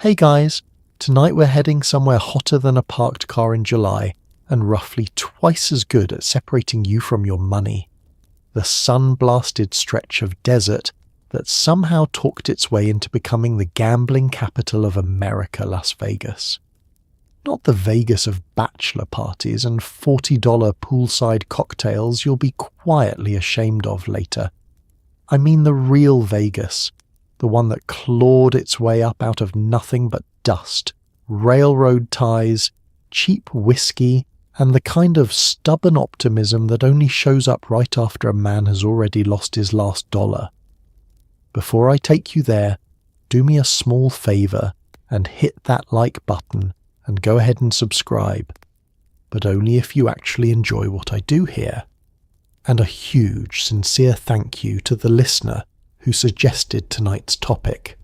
Hey guys, tonight we're heading somewhere hotter than a parked car in July and roughly twice as good at separating you from your money. The sun-blasted stretch of desert that somehow talked its way into becoming the gambling capital of America, Las Vegas. Not the Vegas of bachelor parties and $40 poolside cocktails you'll be quietly ashamed of later. I mean the real Vegas. The one that clawed its way up out of nothing but dust, railroad ties, cheap whiskey, and the kind of stubborn optimism that only shows up right after a man has already lost his last dollar. Before I take you there, do me a small favor and hit that like button and go ahead and subscribe, but only if you actually enjoy what I do here. And a huge, sincere thank you to the listener who suggested tonight's topic.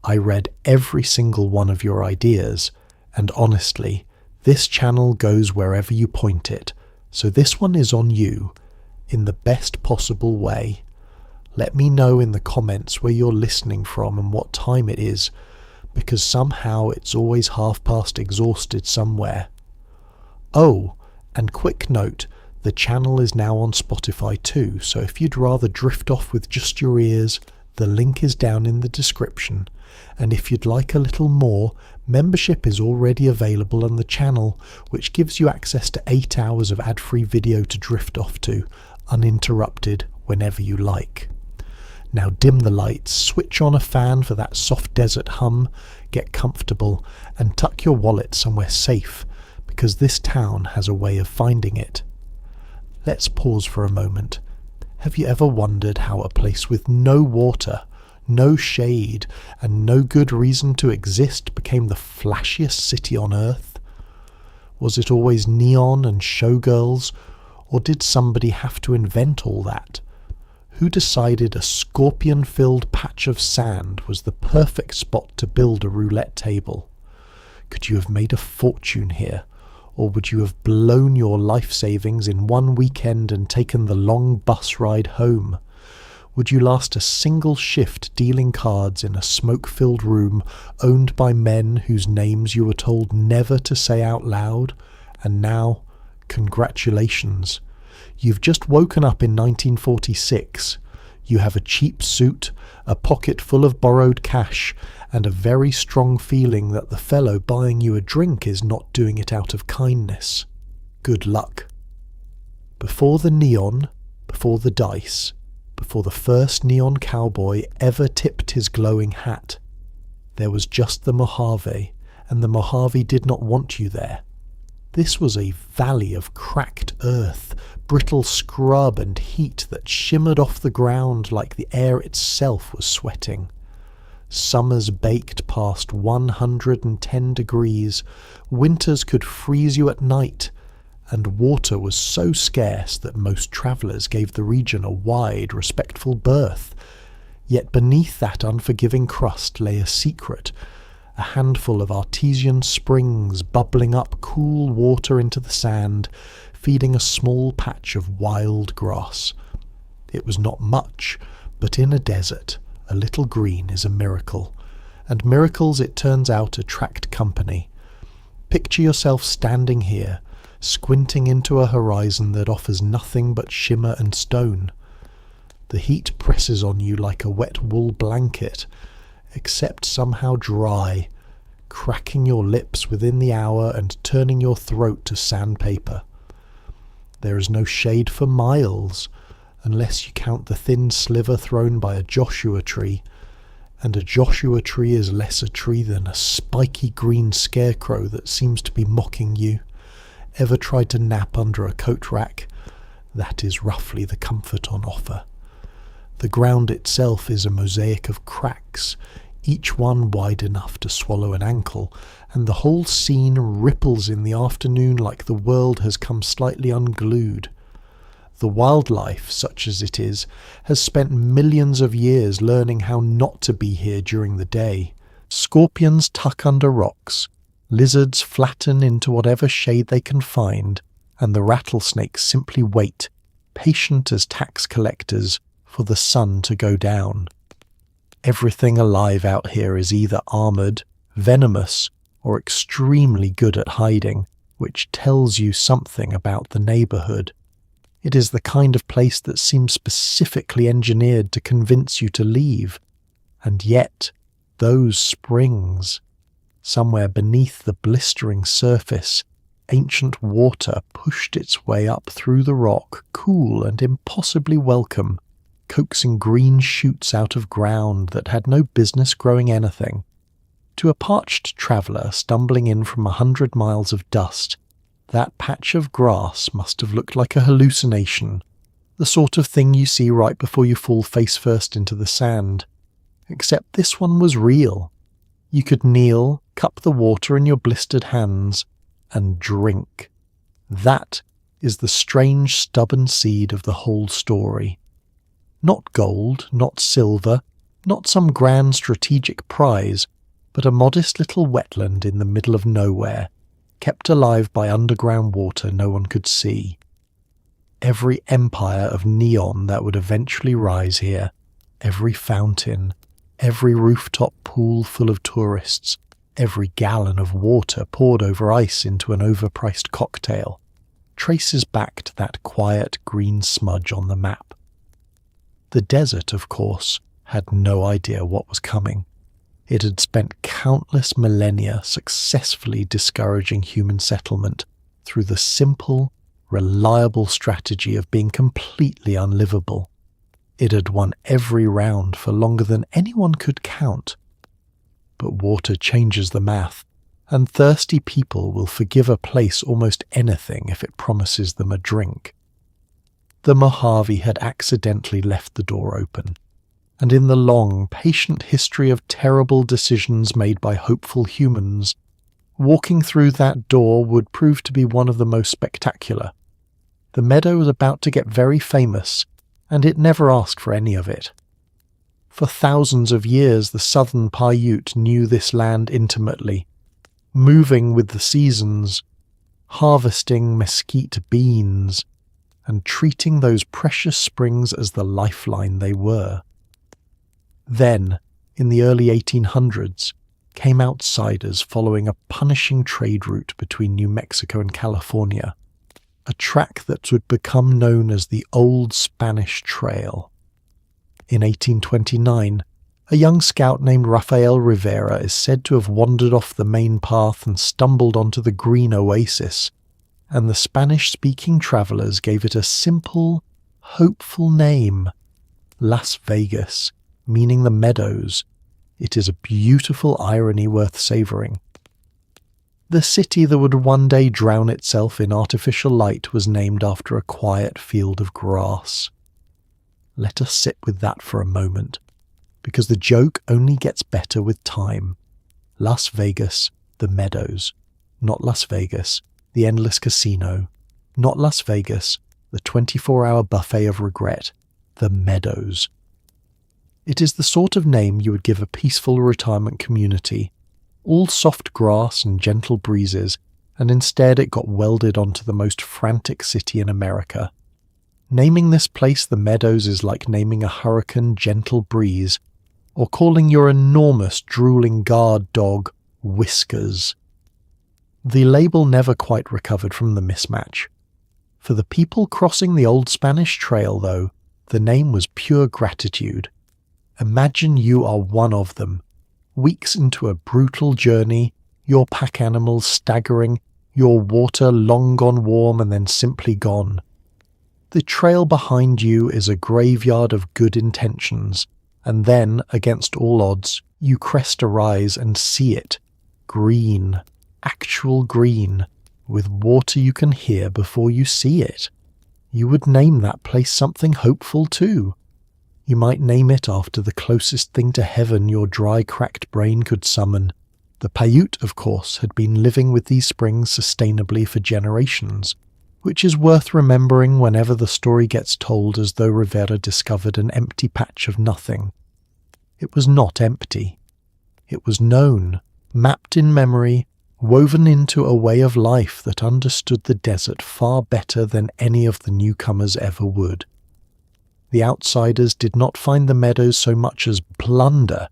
I read every single one of your ideas, and honestly, this channel goes wherever you point it, so this one is on you, in the best possible way. Let me know in the comments where you're listening from and what time it is, because somehow it's always half-past exhausted somewhere. Oh, and quick note, the channel is now on Spotify too, so if you'd rather drift off with just your ears, the link is down in the description. And if you'd like a little more, membership is already available on the channel, which gives you access to 8 hours of ad-free video to drift off to, uninterrupted whenever you like. Now dim the lights, switch on a fan for that soft desert hum, get comfortable, and tuck your wallet somewhere safe, because this town has a way of finding it. Let's pause for a moment. Have you ever wondered how a place with no water, no shade, and no good reason to exist became the flashiest city on earth? Was it always neon and showgirls, or did somebody have to invent all that? Who decided a scorpion-filled patch of sand was the perfect spot to build a roulette table? Could you have made a fortune here? Or would you have blown your life savings in one weekend and taken the long bus ride home? Would you last a single shift dealing cards in a smoke-filled room owned by men whose names you were told never to say out loud? And now, congratulations. You've just woken up in 1946. You have a cheap suit, a pocket full of borrowed cash, and a very strong feeling that the fellow buying you a drink is not doing it out of kindness. Good luck. Before the neon, before the dice, before the first neon cowboy ever tipped his glowing hat, there was just the Mojave, and the Mojave did not want you there. This was a valley of cracked earth, brittle scrub and heat that shimmered off the ground like the air itself was sweating. Summers baked past 110 degrees, winters could freeze you at night, and water was so scarce that most travellers gave the region a wide, respectful berth. Yet beneath that unforgiving crust lay a secret, a handful of artesian springs bubbling up cool water into the sand, feeding a small patch of wild grass. It was not much, but in a desert, a little green is a miracle, and miracles, it turns out, attract company. Picture yourself standing here, squinting into a horizon that offers nothing but shimmer and stone. The heat presses on you like a wet wool blanket, except somehow dry, cracking your lips within the hour and turning your throat to sandpaper. There is no shade for miles, unless you count the thin sliver thrown by a Joshua tree, and a Joshua tree is less a tree than a spiky green scarecrow that seems to be mocking you. Ever tried to nap under a coat rack? That is roughly the comfort on offer. The ground itself is a mosaic of cracks, each one wide enough to swallow an ankle, and the whole scene ripples in the afternoon like the world has come slightly unglued. The wildlife, such as it is, has spent millions of years learning how not to be here during the day. Scorpions tuck under rocks, lizards flatten into whatever shade they can find, and the rattlesnakes simply wait, patient as tax collectors, for the sun to go down. Everything alive out here is either armoured, venomous or extremely good at hiding, which tells you something about the neighborhood. It is the kind of place that seems specifically engineered to convince you to leave. And yet, those springs, somewhere beneath the blistering surface, ancient water pushed its way up through the rock, cool and impossibly welcome, coaxing green shoots out of ground that had no business growing anything. To a parched traveller stumbling in from 100 miles of dust, that patch of grass must have looked like a hallucination, the sort of thing you see right before you fall face first into the sand. Except this one was real. You could kneel, cup the water in your blistered hands, and drink. That is the strange, stubborn seed of the whole story. Not gold, not silver, not some grand strategic prize, but a modest little wetland in the middle of nowhere, kept alive by underground water no one could see. Every empire of neon that would eventually rise here, every fountain, every rooftop pool full of tourists, every gallon of water poured over ice into an overpriced cocktail, traces back to that quiet green smudge on the map. The desert, of course, had no idea what was coming. It had spent countless millennia successfully discouraging human settlement through the simple, reliable strategy of being completely unlivable. It had won every round for longer than anyone could count. But water changes the math, and thirsty people will forgive a place almost anything if it promises them a drink. The Mojave had accidentally left the door open, and in the long, patient history of terrible decisions made by hopeful humans, walking through that door would prove to be one of the most spectacular. The meadow was about to get very famous, and it never asked for any of it. For thousands of years the southern Paiute knew this land intimately, moving with the seasons, harvesting mesquite beans, and treating those precious springs as the lifeline they were. Then, in the early 1800s, came outsiders following a punishing trade route between New Mexico and California, a track that would become known as the Old Spanish Trail. In 1829, a young scout named Rafael Rivera is said to have wandered off the main path and stumbled onto the green oasis, and the Spanish-speaking travelers gave it a simple, hopeful name, Las Vegas, meaning the meadows. It is a beautiful irony worth savouring. The city that would one day drown itself in artificial light was named after a quiet field of grass. Let us sit with that for a moment, because the joke only gets better with time. Las Vegas, the meadows. Not Las Vegas, the endless casino. Not Las Vegas, the 24-hour buffet of regret. The meadows. It is the sort of name you would give a peaceful retirement community, all soft grass and gentle breezes, and instead it got welded onto the most frantic city in America. Naming this place the Meadows is like naming a hurricane Gentle Breeze, or calling your enormous drooling guard dog Whiskers. The label never quite recovered from the mismatch. For the people crossing the Old Spanish Trail, though, the name was pure gratitude. Imagine you are one of them, weeks into a brutal journey, your pack animals staggering, your water long gone warm and then simply gone. The trail behind you is a graveyard of good intentions, and then, against all odds, you crest a rise and see it. Green, actual green, with water you can hear before you see it. You would name that place something hopeful too. You might name it after the closest thing to heaven your dry, cracked brain could summon. The Paiute, of course, had been living with these springs sustainably for generations, which is worth remembering whenever the story gets told as though Rivera discovered an empty patch of nothing. It was not empty. It was known, mapped in memory, woven into a way of life that understood the desert far better than any of the newcomers ever would. The outsiders did not find the meadows so much as plunder.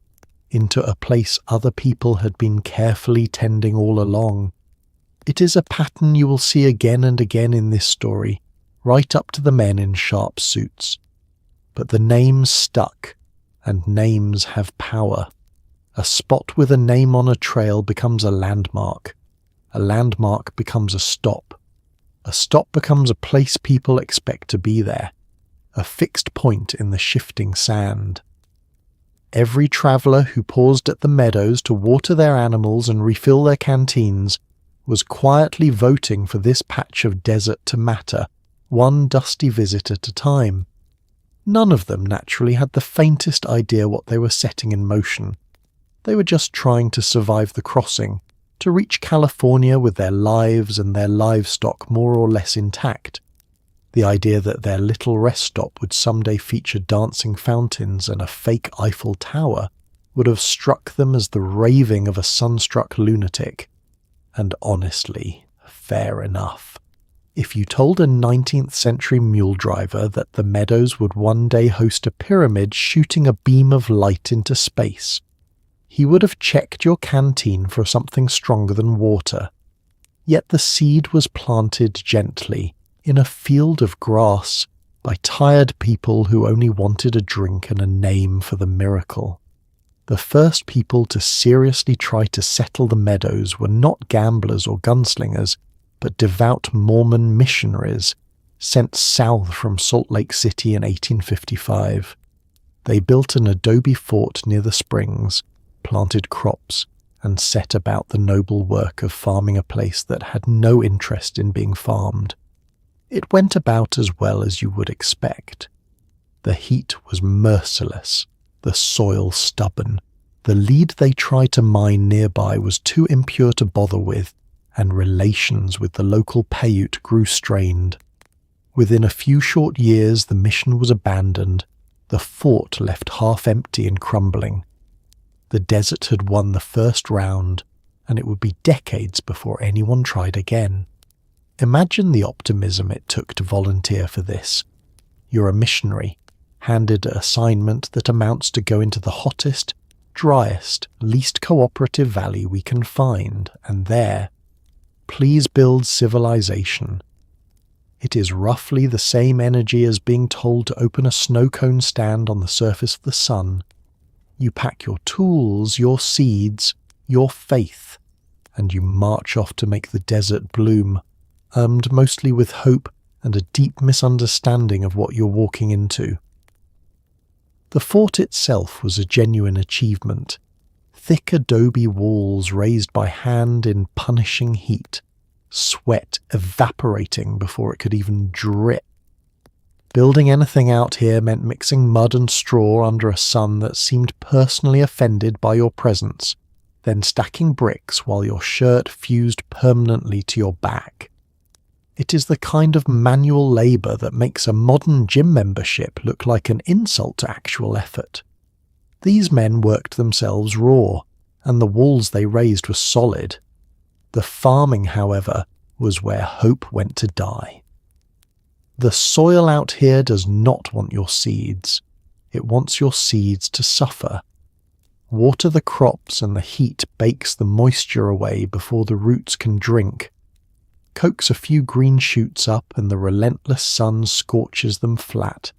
into a place other people had been carefully tending all along. It is a pattern you will see again and again in this story, right up to the men in sharp suits. But the names stuck, and names have power. A spot with a name on a trail becomes a landmark. A landmark becomes a stop. A stop becomes a place people expect to be there, a fixed point in the shifting sand. Every traveller who paused at the meadows to water their animals and refill their canteens was quietly voting for this patch of desert to matter, one dusty visit at a time. None of them naturally had the faintest idea what they were setting in motion. They were just trying to survive the crossing, to reach California with their lives and their livestock more or less intact. The idea that their little rest stop would someday feature dancing fountains and a fake Eiffel Tower would have struck them as the raving of a sunstruck lunatic. And honestly, fair enough. If you told a 19th century mule driver that the meadows would one day host a pyramid shooting a beam of light into space, he would have checked your canteen for something stronger than water. Yet the seed was planted gently, in a field of grass, by tired people who only wanted a drink and a name for the miracle. The first people to seriously try to settle the meadows were not gamblers or gunslingers, but devout Mormon missionaries sent south from Salt Lake City in 1855. They built an adobe fort near the springs, planted crops, and set about the noble work of farming a place that had no interest in being farmed. It went about as well as you would expect. The heat was merciless, the soil stubborn. The lead they tried to mine nearby was too impure to bother with, and relations with the local Paiute grew strained. Within a few short years the mission was abandoned, the fort left half empty and crumbling. The desert had won the first round, and it would be decades before anyone tried again. Imagine the optimism it took to volunteer for this. You're a missionary, handed an assignment that amounts to go into the hottest, driest, least cooperative valley we can find, and there, please build civilization. It is roughly the same energy as being told to open a snow cone stand on the surface of the sun. You pack your tools, your seeds, your faith, and you march off to make the desert bloom, armed mostly with hope and a deep misunderstanding of what you're walking into. The fort itself was a genuine achievement. Thick adobe walls raised by hand in punishing heat, sweat evaporating before it could even drip. Building anything out here meant mixing mud and straw under a sun that seemed personally offended by your presence, then stacking bricks while your shirt fused permanently to your back. It is the kind of manual labour that makes a modern gym membership look like an insult to actual effort. These men worked themselves raw, and the walls they raised were solid. The farming, however, was where hope went to die. The soil out here does not want your seeds. It wants your seeds to suffer. Water the crops and the heat bakes the moisture away before the roots can drink. Coax a few green shoots up and the relentless sun scorches them flat.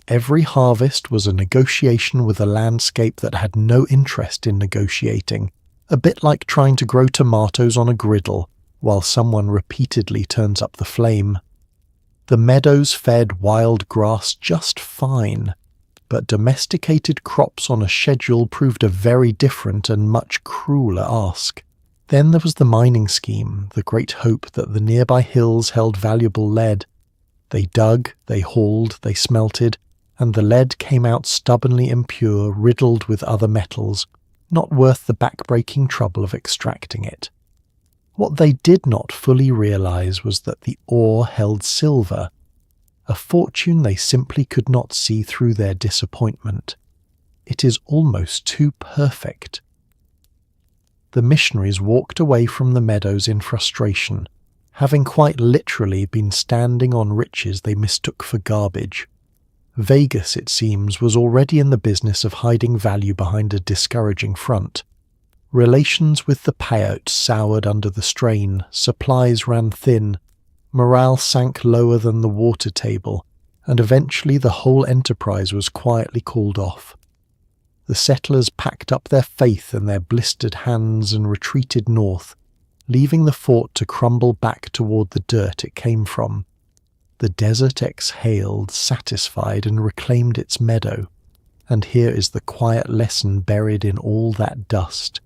Every harvest was a negotiation with a landscape that had no interest in negotiating, a bit like trying to grow tomatoes on a griddle while someone repeatedly turns up the flame. The meadows fed wild grass just fine, but domesticated crops on a schedule proved a very different and much crueler ask. Then there was the mining scheme, the great hope that the nearby hills held valuable lead. They dug, they hauled, they smelted, and the lead came out stubbornly impure, riddled with other metals, not worth the back-breaking trouble of extracting it. What they did not fully realize was that the ore held silver, a fortune they simply could not see through their disappointment. It is almost too perfect. The missionaries walked away from the meadows in frustration, having quite literally been standing on riches they mistook for garbage. Vegas, it seems, was already in the business of hiding value behind a discouraging front. Relations with the payout soured under the strain, supplies ran thin, morale sank lower than the water table, and eventually the whole enterprise was quietly called off. The settlers packed up their faith in their blistered hands and retreated north, leaving the fort to crumble back toward the dirt it came from. The desert exhaled, satisfied, and reclaimed its meadow. And here is the quiet lesson buried in all that dust.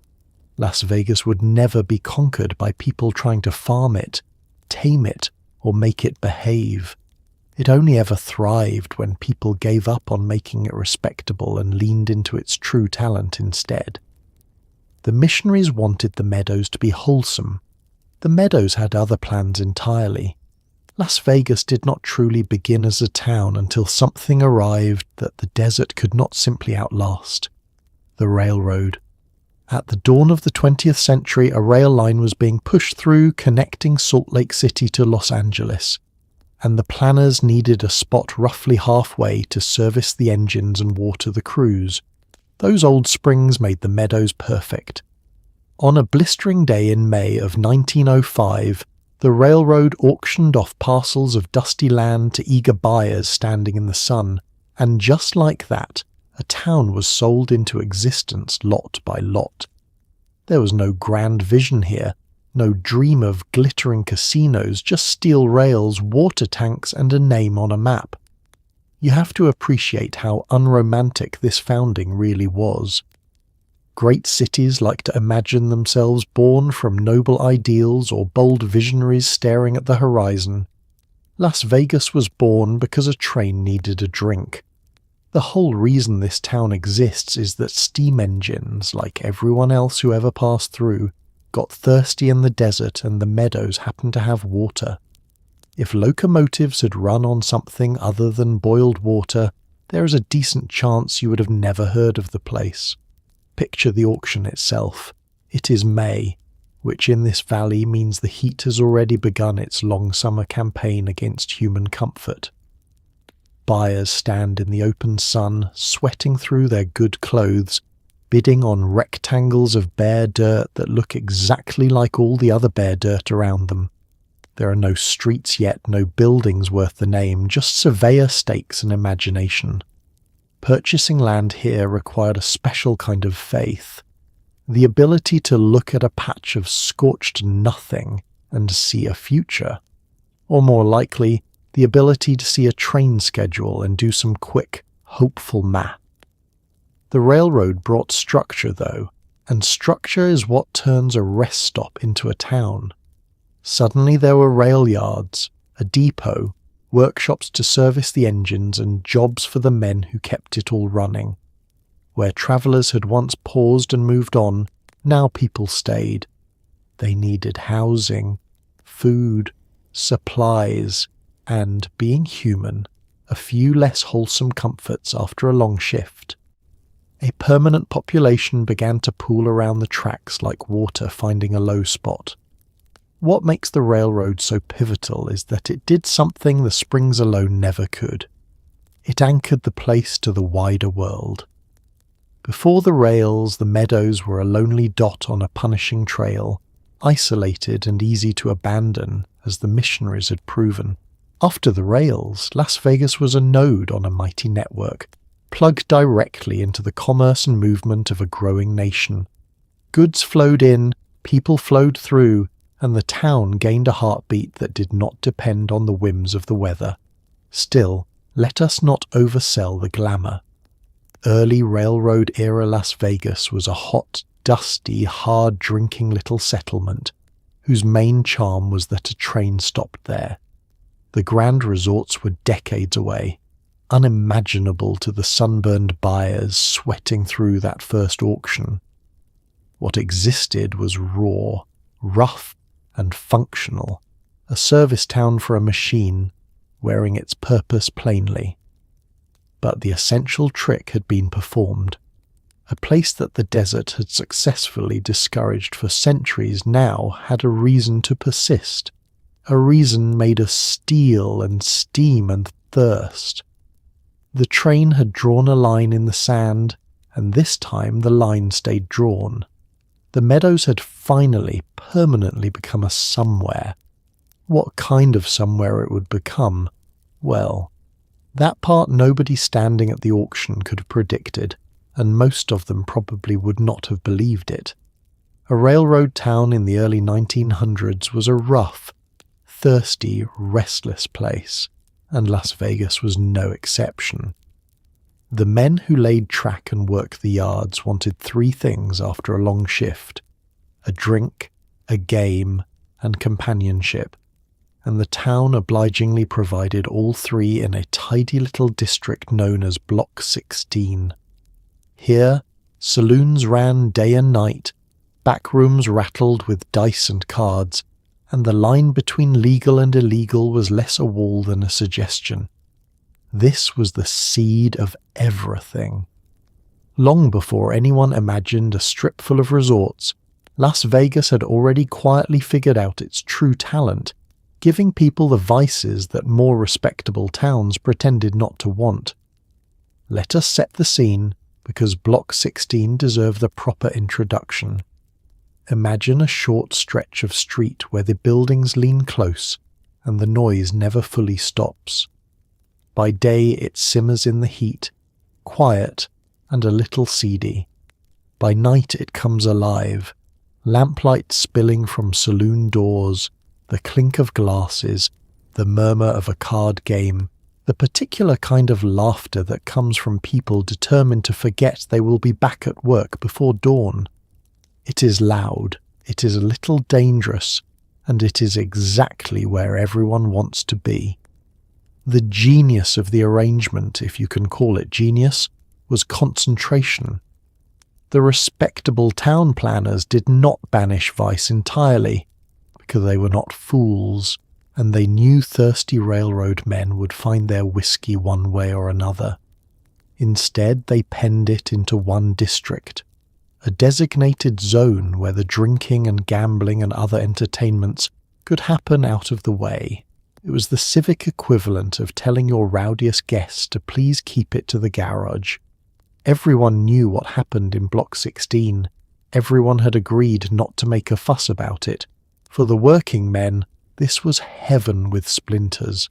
Las Vegas would never be conquered by people trying to farm it, tame it, or make it behave. It only ever thrived when people gave up on making it respectable and leaned into its true talent instead. The missionaries wanted the meadows to be wholesome. The meadows had other plans entirely. Las Vegas did not truly begin as a town until something arrived that the desert could not simply outlast: the railroad. At the dawn of the 20th century, a rail line was being pushed through, connecting Salt Lake City to Los Angeles, and the planners needed a spot roughly halfway to service the engines and water the crews. Those old springs made the meadows perfect. On a blistering day in May of 1905, the railroad auctioned off parcels of dusty land to eager buyers standing in the sun, and just like that, a town was sold into existence lot by lot. There was no grand vision here, no dream of glittering casinos, just steel rails, water tanks, and a name on a map. You have to appreciate how unromantic this founding really was. Great cities like to imagine themselves born from noble ideals or bold visionaries staring at the horizon. Las Vegas was born because a train needed a drink. The whole reason this town exists is that steam engines, like everyone else who ever passed through, got thirsty in the desert and the meadows happened to have water. If locomotives had run on something other than boiled water, there is a decent chance you would have never heard of the place. Picture the auction itself. It is May, which in this valley means the heat has already begun its long summer campaign against human comfort. Buyers stand in the open sun, sweating through their good clothes, bidding on rectangles of bare dirt that look exactly like all the other bare dirt around them. There are no streets yet, no buildings worth the name, just surveyor stakes and imagination. Purchasing land here required a special kind of faith. The ability to look at a patch of scorched nothing and see a future. Or more likely, the ability to see a train schedule and do some quick, hopeful math. The railroad brought structure, though, and structure is what turns a rest stop into a town. Suddenly there were rail yards, a depot, workshops to service the engines, and jobs for the men who kept it all running. Where travellers had once paused and moved on, now people stayed. They needed housing, food, supplies, and, being human, a few less wholesome comforts after a long shift. A permanent population began to pool around the tracks like water finding a low spot. What makes the railroad so pivotal is that it did something the springs alone never could. It anchored the place to the wider world. Before the rails, the meadows were a lonely dot on a punishing trail, isolated and easy to abandon, as the missionaries had proven. After the rails, Las Vegas was a node on a mighty network, plugged directly into the commerce and movement of a growing nation. Goods flowed in, people flowed through, and the town gained a heartbeat that did not depend on the whims of the weather. Still, let us not oversell the glamour. Early railroad-era Las Vegas was a hot, dusty, hard-drinking little settlement, whose main charm was that a train stopped there. The grand resorts were decades away, unimaginable to the sunburned buyers sweating through that first auction. What existed was raw, rough, and functional, a service town for a machine, wearing its purpose plainly. But the essential trick had been performed. A place that the desert had successfully discouraged for centuries now had a reason to persist, a reason made of steel and steam and thirst. The train had drawn a line in the sand, and this time the line stayed drawn. The meadows had finally, permanently become a somewhere. What kind of somewhere it would become, well, that part nobody standing at the auction could have predicted, and most of them probably would not have believed it. A railroad town in the early 1900s was a rough, thirsty, restless place, and Las Vegas was no exception. The men who laid track and worked the yards wanted three things after a long shift: a drink, a game, and companionship, and the town obligingly provided all three in a tidy little district known as Block 16. Here, saloons ran day and night, back rooms rattled with dice and cards, and the line between legal and illegal was less a wall than a suggestion. This was the seed of everything. Long before anyone imagined a strip full of resorts, Las Vegas had already quietly figured out its true talent, giving people the vices that more respectable towns pretended not to want. Let us set the scene, because Block 16 deserved the proper introduction. Imagine a short stretch of street where the buildings lean close and the noise never fully stops. By day it simmers in the heat, quiet and a little seedy. By night it comes alive, lamplight spilling from saloon doors, the clink of glasses, the murmur of a card game, the particular kind of laughter that comes from people determined to forget they will be back at work before dawn. It is loud, it is a little dangerous, and it is exactly where everyone wants to be. The genius of the arrangement, if you can call it genius, was concentration. The respectable town planners did not banish vice entirely, because they were not fools, and they knew thirsty railroad men would find their whiskey one way or another. Instead, they penned it into one district, a designated zone where the drinking and gambling and other entertainments could happen out of the way. It was the civic equivalent of telling your rowdiest guests to please keep it to the garage. Everyone knew what happened in Block 16. Everyone had agreed not to make a fuss about it. For the working men, this was heaven with splinters.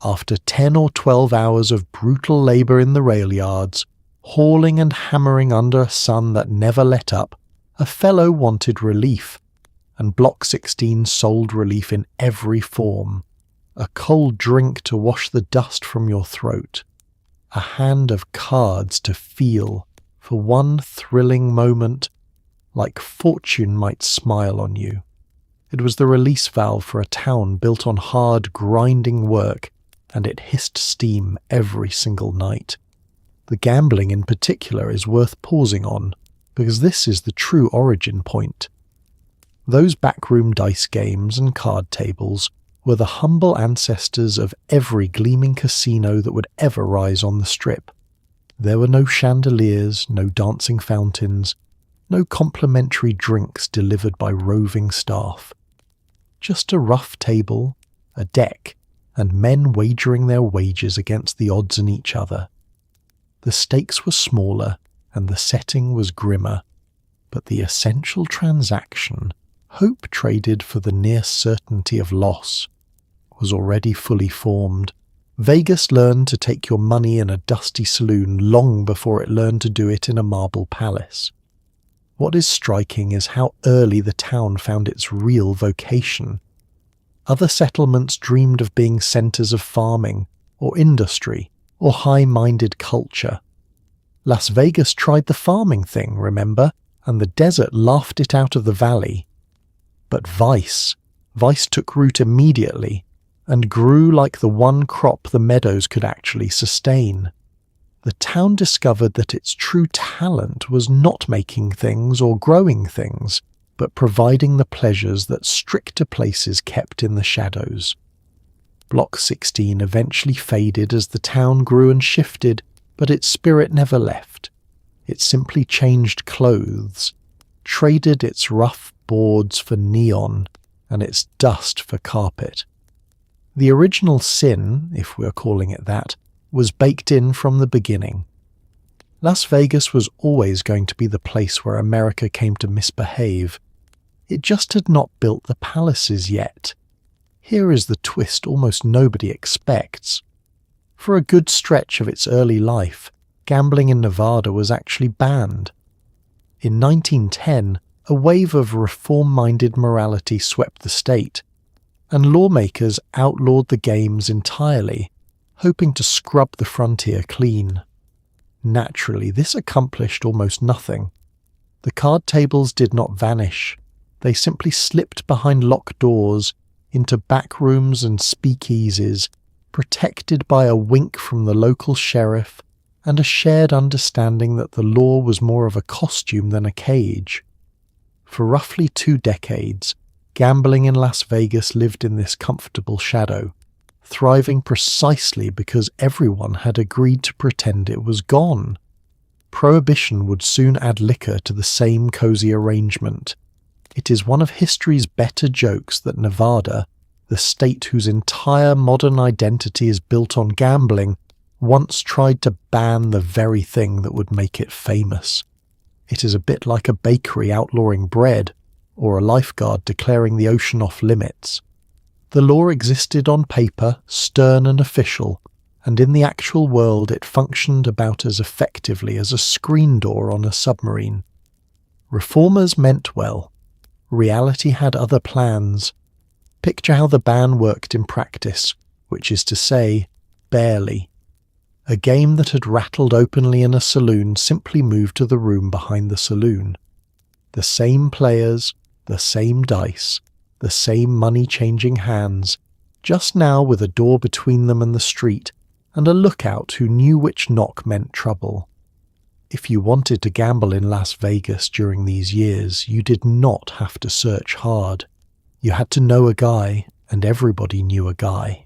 After 10 or 12 hours of brutal labour in the rail yards, hauling and hammering under a sun that never let up, a fellow wanted relief, and Block 16 sold relief in every form. A cold drink to wash the dust from your throat. A hand of cards to feel, for one thrilling moment, like fortune might smile on you. It was the release valve for a town built on hard, grinding work, and it hissed steam every single night. The gambling in particular is worth pausing on, because this is the true origin point. Those backroom dice games and card tables were the humble ancestors of every gleaming casino that would ever rise on the strip. There were no chandeliers, no dancing fountains, no complimentary drinks delivered by roving staff. Just a rough table, a deck, and men wagering their wages against the odds and each other. The stakes were smaller, and the setting was grimmer, but the essential transaction, hope traded for the near certainty of loss, was already fully formed. Vegas learned to take your money in a dusty saloon long before it learned to do it in a marble palace. What is striking is how early the town found its real vocation. Other settlements dreamed of being centres of farming, or industry, or high-minded culture. Las Vegas tried the farming thing, remember, and the desert laughed it out of the valley. But vice took root immediately, and grew like the one crop the meadows could actually sustain. The town discovered that its true talent was not making things or growing things, but providing the pleasures that stricter places kept in the shadows. Block 16 eventually faded as the town grew and shifted, but its spirit never left. It simply changed clothes, traded its rough boards for neon, and its dust for carpet. The original sin, if we're calling it that, was baked in from the beginning. Las Vegas was always going to be the place where America came to misbehave. It just had not built the palaces yet. Here is the twist almost nobody expects. For a good stretch of its early life, gambling in Nevada was actually banned. In 1910, a wave of reform-minded morality swept the state, and lawmakers outlawed the games entirely, hoping to scrub the frontier clean. Naturally, this accomplished almost nothing. The card tables did not vanish. They simply slipped behind locked doors into back rooms and speakeasies, protected by a wink from the local sheriff and a shared understanding that the law was more of a costume than a cage. For roughly 2 decades, gambling in Las Vegas lived in this comfortable shadow, thriving precisely because everyone had agreed to pretend it was gone. Prohibition would soon add liquor to the same cozy arrangement. It is one of history's better jokes that Nevada, the state whose entire modern identity is built on gambling, once tried to ban the very thing that would make it famous. It is a bit like a bakery outlawing bread, or a lifeguard declaring the ocean off limits. The law existed on paper, stern and official, and in the actual world it functioned about as effectively as a screen door on a submarine. Reformers meant well. Reality had other plans. Picture how the ban worked in practice, which is to say, barely. A game that had rattled openly in a saloon simply moved to the room behind the saloon. The same players, the same dice, the same money-changing hands, just now with a door between them and the street, and a lookout who knew which knock meant trouble. If you wanted to gamble in Las Vegas during these years, you did not have to search hard. You had to know a guy, and everybody knew a guy.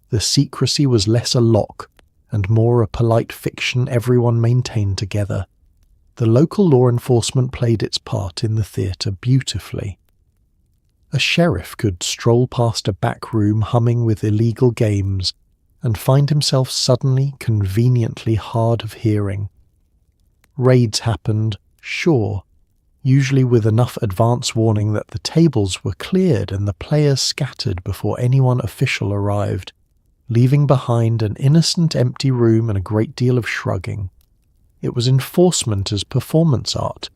The secrecy was less a lock, and more a polite fiction everyone maintained together. The local law enforcement played its part in the theatre beautifully. A sheriff could stroll past a back room humming with illegal games and find himself suddenly conveniently hard of hearing. Raids happened, sure, usually with enough advance warning that the tables were cleared and the players scattered before anyone official arrived, leaving behind an innocent empty room and a great deal of shrugging. It was enforcement as performance art,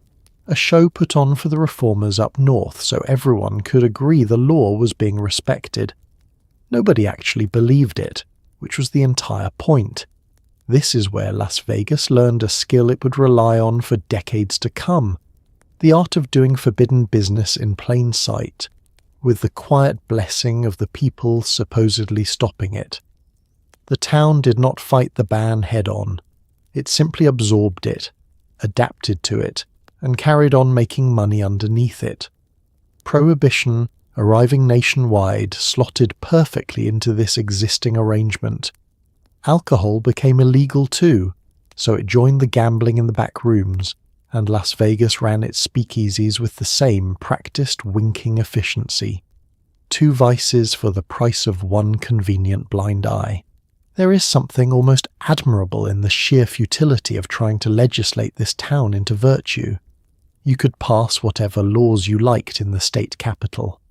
a show put on for the reformers up north so everyone could agree the law was being respected. Nobody actually believed it, which was the entire point. This is where Las Vegas learned a skill it would rely on for decades to come, the art of doing forbidden business in plain sight, with the quiet blessing of the people supposedly stopping it. The town did not fight the ban head-on. It simply absorbed it, adapted to it, and carried on making money underneath it. Prohibition, arriving nationwide, slotted perfectly into this existing arrangement. Alcohol became illegal too, so it joined the gambling in the back rooms, and Las Vegas ran its speakeasies with the same practiced winking efficiency. 2 vices for the price of 1 convenient blind eye. There is something almost admirable in the sheer futility of trying to legislate this town into virtue. You could pass whatever laws you liked in the state capital.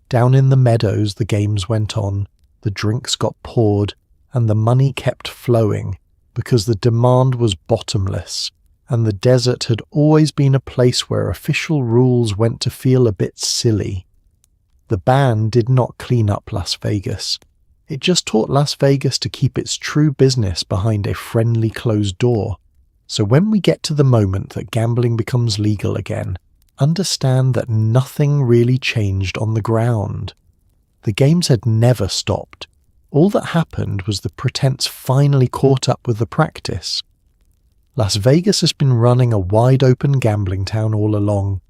Down in the meadows the games went on, the drinks got poured, and the money kept flowing, because the demand was bottomless, and the desert had always been a place where official rules went to feel a bit silly. The ban did not clean up Las Vegas. It just taught Las Vegas to keep its true business behind a friendly closed door. So when we get to the moment that gambling becomes legal again, understand that nothing really changed on the ground. The games had never stopped. All that happened was the pretense finally caught up with the practice. Las Vegas has been running a wide-open gambling town all along.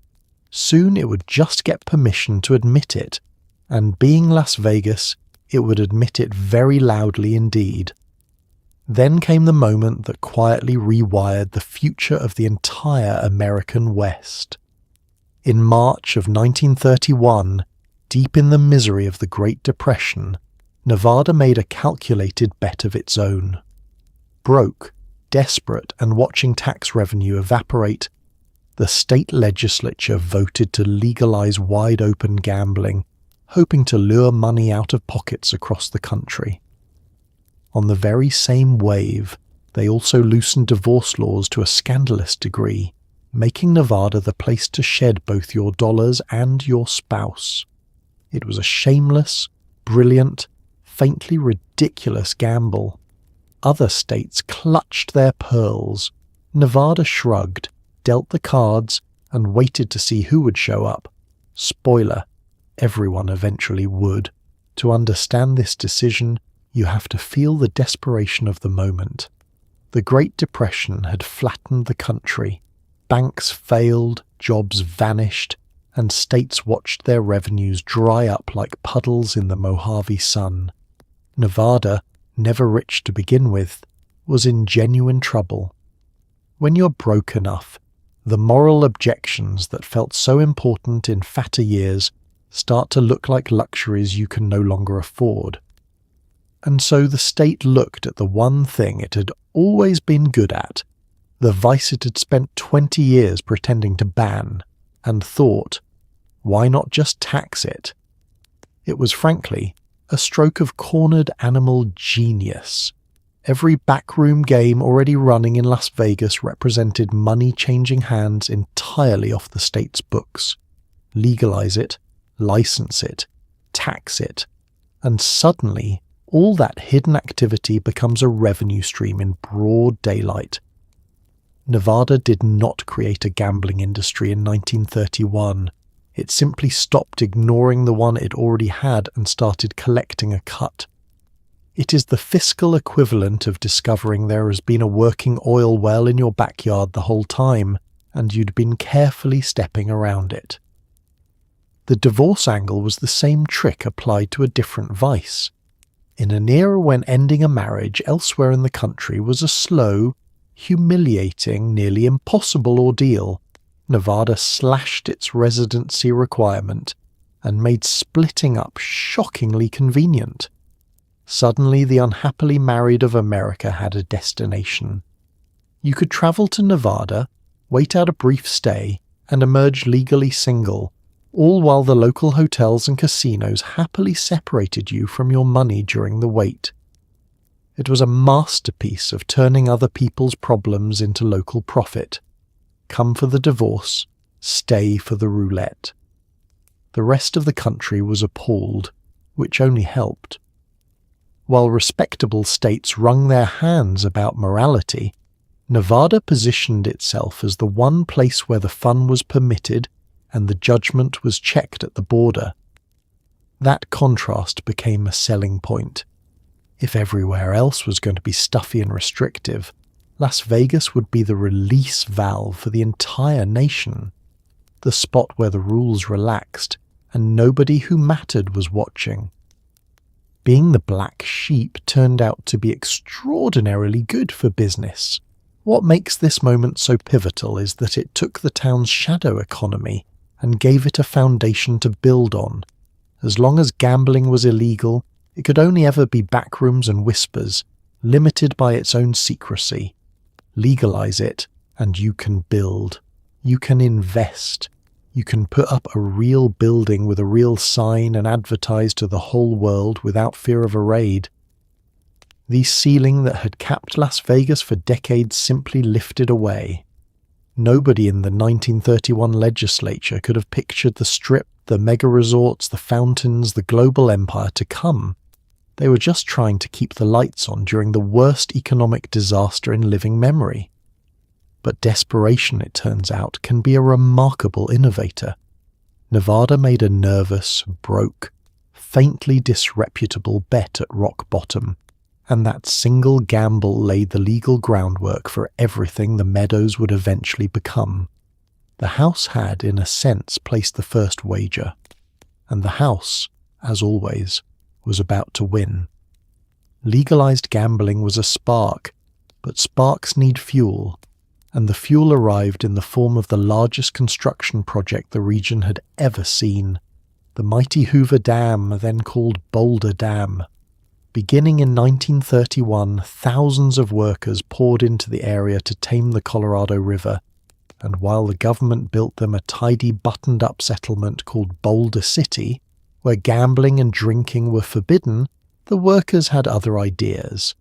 Soon it would just get permission to admit it, and being Las Vegas, it would admit it very loudly indeed. Then came the moment that quietly rewired the future of the entire American West. In March of 1931, deep in the misery of the Great Depression, Nevada made a calculated bet of its own. Broke, desperate, and watching tax revenue evaporate, the state legislature voted to legalize wide-open gambling, hoping to lure money out of pockets across the country. On the very same wave, they also loosened divorce laws to a scandalous degree, making Nevada the place to shed both your dollars and your spouse. It was a shameless, brilliant, faintly ridiculous gamble. Other states clutched their pearls. Nevada shrugged, dealt the cards, and waited to see who would show up. Spoiler, everyone eventually would. To understand this decision, you have to feel the desperation of the moment. The Great Depression had flattened the country. Banks failed, jobs vanished, and states watched their revenues dry up like puddles in the Mojave sun. Nevada, never rich to begin with, was in genuine trouble. When you're broke enough, the moral objections that felt so important in fatter years start to look like luxuries you can no longer afford. And so the state looked at the one thing it had always been good at, the vice it had spent 20 years pretending to ban, and thought, why not just tax it? It was frankly a stroke of cornered animal genius. Every backroom game already running in Las Vegas represented money changing hands entirely off the state's books. Legalize it, license it, tax it, and suddenly all that hidden activity becomes a revenue stream in broad daylight. Nevada did not create a gambling industry in 1931. It simply stopped ignoring the one it already had and started collecting a cut. It is the fiscal equivalent of discovering there has been a working oil well in your backyard the whole time, and you'd been carefully stepping around it. The divorce angle was the same trick applied to a different vice. In an era when ending a marriage elsewhere in the country was a slow, humiliating, nearly impossible ordeal, Nevada slashed its residency requirement and made splitting up shockingly convenient. Suddenly, the unhappily married of America had a destination. You could travel to Nevada, wait out a brief stay, and emerge legally single, all while the local hotels and casinos happily separated you from your money during the wait. It was a masterpiece of turning other people's problems into local profit. Come for the divorce, stay for the roulette. The rest of the country was appalled, which only helped. While respectable states wrung their hands about morality, Nevada positioned itself as the one place where the fun was permitted and the judgment was checked at the border. That contrast became a selling point. If everywhere else was going to be stuffy and restrictive, Las Vegas would be the release valve for the entire nation, the spot where the rules relaxed and nobody who mattered was watching. Being the black sheep turned out to be extraordinarily good for business. What makes this moment so pivotal is that it took the town's shadow economy and gave it a foundation to build on. As long as gambling was illegal, it could only ever be backrooms and whispers, limited by its own secrecy. Legalize it, and you can build. You can invest. You can put up a real building with a real sign and advertise to the whole world without fear of a raid. The ceiling that had capped Las Vegas for decades simply lifted away. Nobody in the 1931 legislature could have pictured the Strip, the mega resorts, the fountains, the global empire to come. They were just trying to keep the lights on during the worst economic disaster in living memory. But desperation, it turns out, can be a remarkable innovator. Nevada made a nervous, broke, faintly disreputable bet at rock bottom, and that single gamble laid the legal groundwork for everything the Meadows would eventually become. The house had, in a sense, placed the first wager, and the house, as always, was about to win. Legalized gambling was a spark, but sparks need fuel, and the fuel arrived in the form of the largest construction project the region had ever seen, the mighty Hoover Dam, then called Boulder Dam. Beginning in 1931, thousands of workers poured into the area to tame the Colorado River, and while the government built them a tidy buttoned-up settlement called Boulder City, where gambling and drinking were forbidden, the workers had other ideas.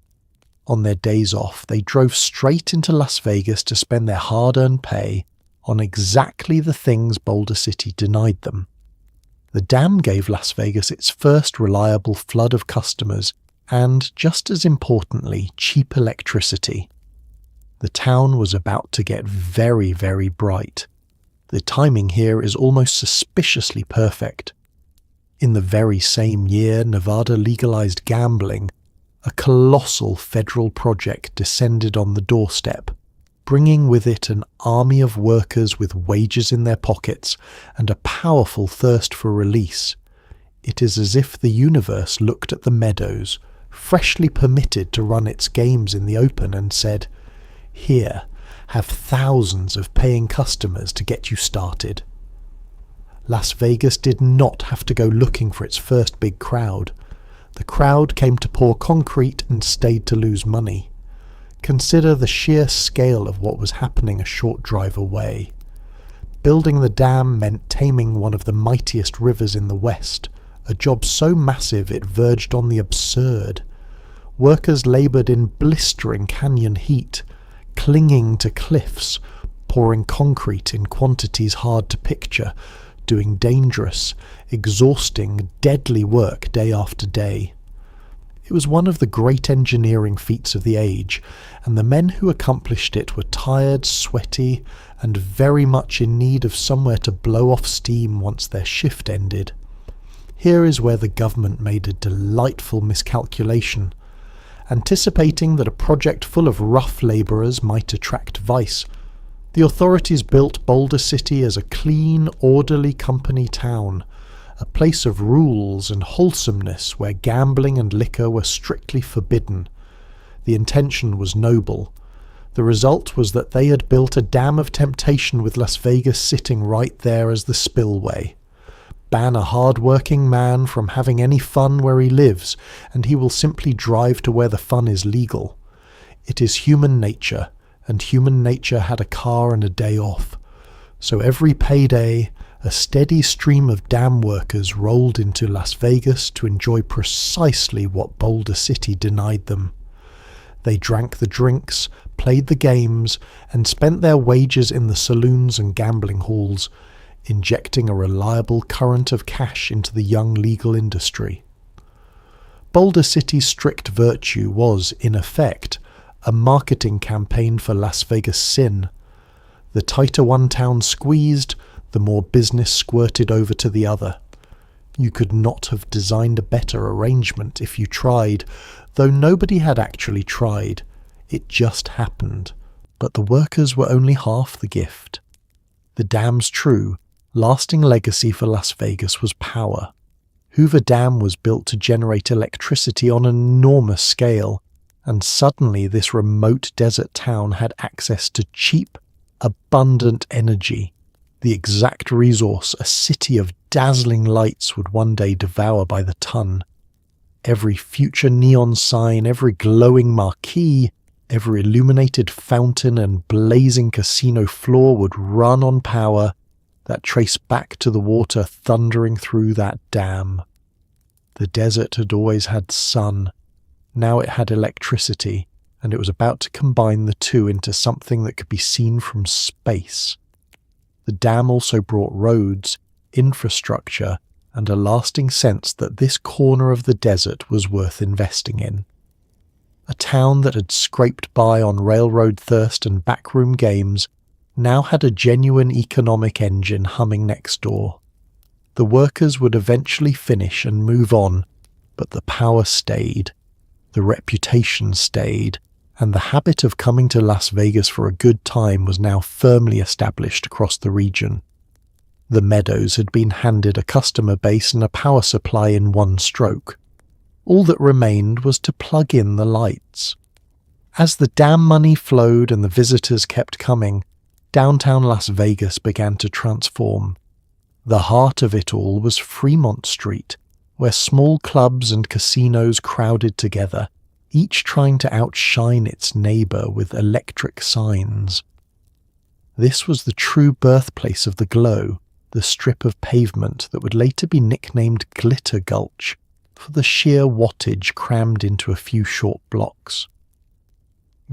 On their days off, they drove straight into Las Vegas to spend their hard-earned pay on exactly the things Boulder City denied them. The dam gave Las Vegas its first reliable flood of customers and, just as importantly, cheap electricity. The town was about to get very, very bright. The timing here is almost suspiciously perfect. In the very same year Nevada legalized gambling, a colossal federal project descended on the doorstep, bringing with it an army of workers with wages in their pockets and a powerful thirst for release. It is as if the universe looked at the meadows, freshly permitted to run its games in the open, and said, "Here, have thousands of paying customers to get you started." Las Vegas did not have to go looking for its first big crowd. The crowd came to pour concrete and stayed to lose money. Consider the sheer scale of what was happening a short drive away. Building the dam meant taming one of the mightiest rivers in the West, a job so massive it verged on the absurd. Workers laboured in blistering canyon heat, clinging to cliffs, pouring concrete in quantities hard to picture, doing dangerous, exhausting, deadly work day after day. It was one of the great engineering feats of the age, and the men who accomplished it were tired, sweaty, and very much in need of somewhere to blow off steam once their shift ended. Here is where the government made a delightful miscalculation. Anticipating that a project full of rough labourers might attract vice, the authorities built Boulder City as a clean, orderly company town, a place of rules and wholesomeness where gambling and liquor were strictly forbidden. The intention was noble. The result was that they had built a dam of temptation with Las Vegas sitting right there as the spillway. Ban a hard-working man from having any fun where he lives, and he will simply drive to where the fun is legal. It is human nature, and human nature had a car and a day off. So every payday, a steady stream of dam workers rolled into Las Vegas to enjoy precisely what Boulder City denied them. They drank the drinks, played the games, and spent their wages in the saloons and gambling halls, injecting a reliable current of cash into the young legal industry. Boulder City's strict virtue was, in effect, a marketing campaign for Las Vegas sin. The tighter one town squeezed, the more business squirted over to the other. You could not have designed a better arrangement if you tried, though nobody had actually tried. It just happened. But the workers were only half the gift. The dam's true, lasting legacy for Las Vegas was power. Hoover Dam was built to generate electricity on an enormous scale, and suddenly this remote desert town had access to cheap, abundant energy, the exact resource a city of dazzling lights would one day devour by the ton. Every future neon sign, every glowing marquee, every illuminated fountain and blazing casino floor would run on power that traced back to the water thundering through that dam. The desert had always had sun. Now it had electricity, and it was about to combine the two into something that could be seen from space. The dam also brought roads, infrastructure, and a lasting sense that this corner of the desert was worth investing in. A town that had scraped by on railroad thirst and backroom games now had a genuine economic engine humming next door. The workers would eventually finish and move on, but the power stayed, the reputation stayed, and the habit of coming to Las Vegas for a good time was now firmly established across the region. The Meadows had been handed a customer base and a power supply in one stroke. All that remained was to plug in the lights. As the dam money flowed and the visitors kept coming, downtown Las Vegas began to transform. The heart of it all was Fremont Street, where small clubs and casinos crowded together, each trying to outshine its neighbour with electric signs. This was the true birthplace of the glow, the strip of pavement that would later be nicknamed Glitter Gulch for the sheer wattage crammed into a few short blocks.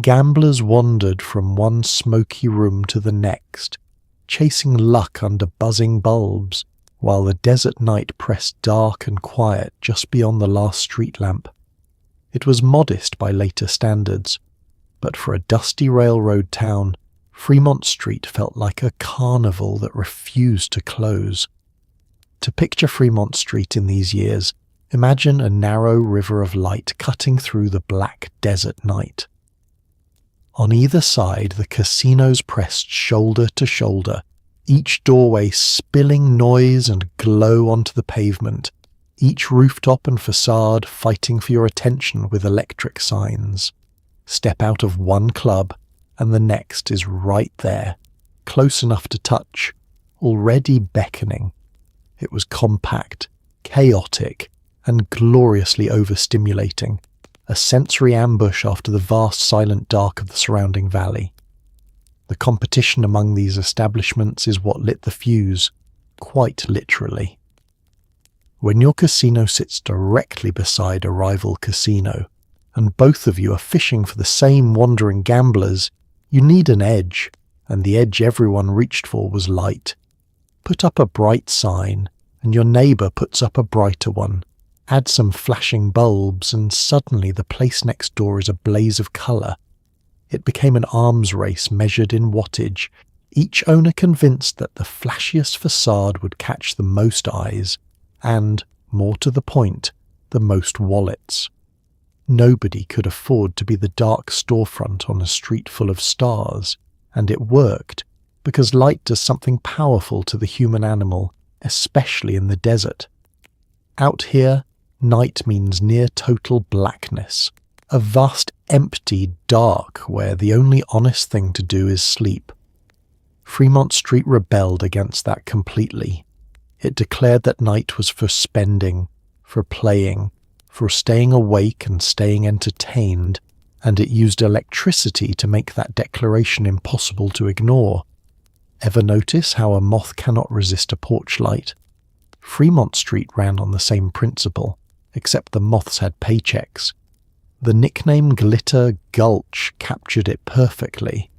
Gamblers wandered from one smoky room to the next, chasing luck under buzzing bulbs, while the desert night pressed dark and quiet just beyond the last street lamp. It was modest by later standards, but for a dusty railroad town, Fremont Street felt like a carnival that refused to close. To picture Fremont Street in these years, imagine a narrow river of light cutting through the black desert night. On either side, the casinos pressed shoulder to shoulder, each doorway spilling noise and glow onto the pavement, each rooftop and facade fighting for your attention with electric signs. Step out of one club, and the next is right there, close enough to touch, already beckoning. It was compact, chaotic, and gloriously overstimulating, a sensory ambush after the vast silent dark of the surrounding valley. The competition among these establishments is what lit the fuse, quite literally. When your casino sits directly beside a rival casino, and both of you are fishing for the same wandering gamblers, you need an edge, and the edge everyone reached for was light. Put up a bright sign, and your neighbour puts up a brighter one. Add some flashing bulbs, and suddenly the place next door is a blaze of colour. It became an arms race measured in wattage, each owner convinced that the flashiest facade would catch the most eyes, and, more to the point, the most wallets. Nobody could afford to be the dark storefront on a street full of stars, and it worked, because light does something powerful to the human animal, especially in the desert. Out here, night means near total blackness, a vast empty dark where the only honest thing to do is sleep. Fremont Street rebelled against that completely. It declared that night was for spending, for playing, for staying awake and staying entertained, and it used electricity to make that declaration impossible to ignore. Ever notice how a moth cannot resist a porch light? Fremont Street ran on the same principle, except the moths had paychecks. The nickname Glitter Gulch captured it perfectly,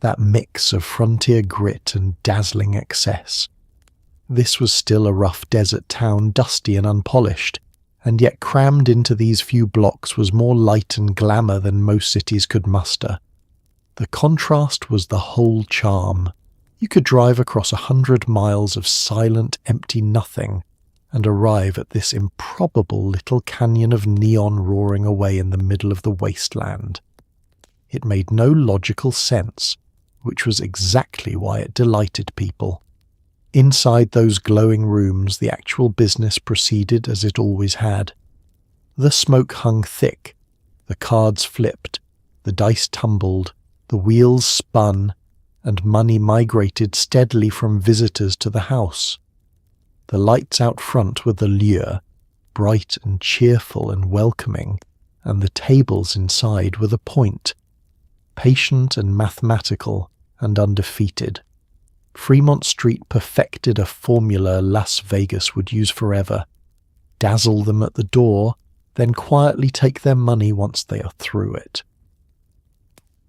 that mix of frontier grit and dazzling excess. This was still a rough desert town, dusty and unpolished, and yet crammed into these few blocks was more light and glamour than most cities could muster. The contrast was the whole charm. You could drive across 100 miles of silent, empty nothing and arrive at this improbable little canyon of neon roaring away in the middle of the wasteland. It made no logical sense, which was exactly why it delighted people. Inside those glowing rooms, the actual business proceeded as it always had. The smoke hung thick, the cards flipped, the dice tumbled, the wheels spun, and money migrated steadily from visitors to the house. The lights out front were the lure, bright and cheerful and welcoming, and the tables inside were the point, patient and mathematical and undefeated. Fremont Street perfected a formula Las Vegas would use forever. Dazzle them at the door, then quietly take their money once they are through it.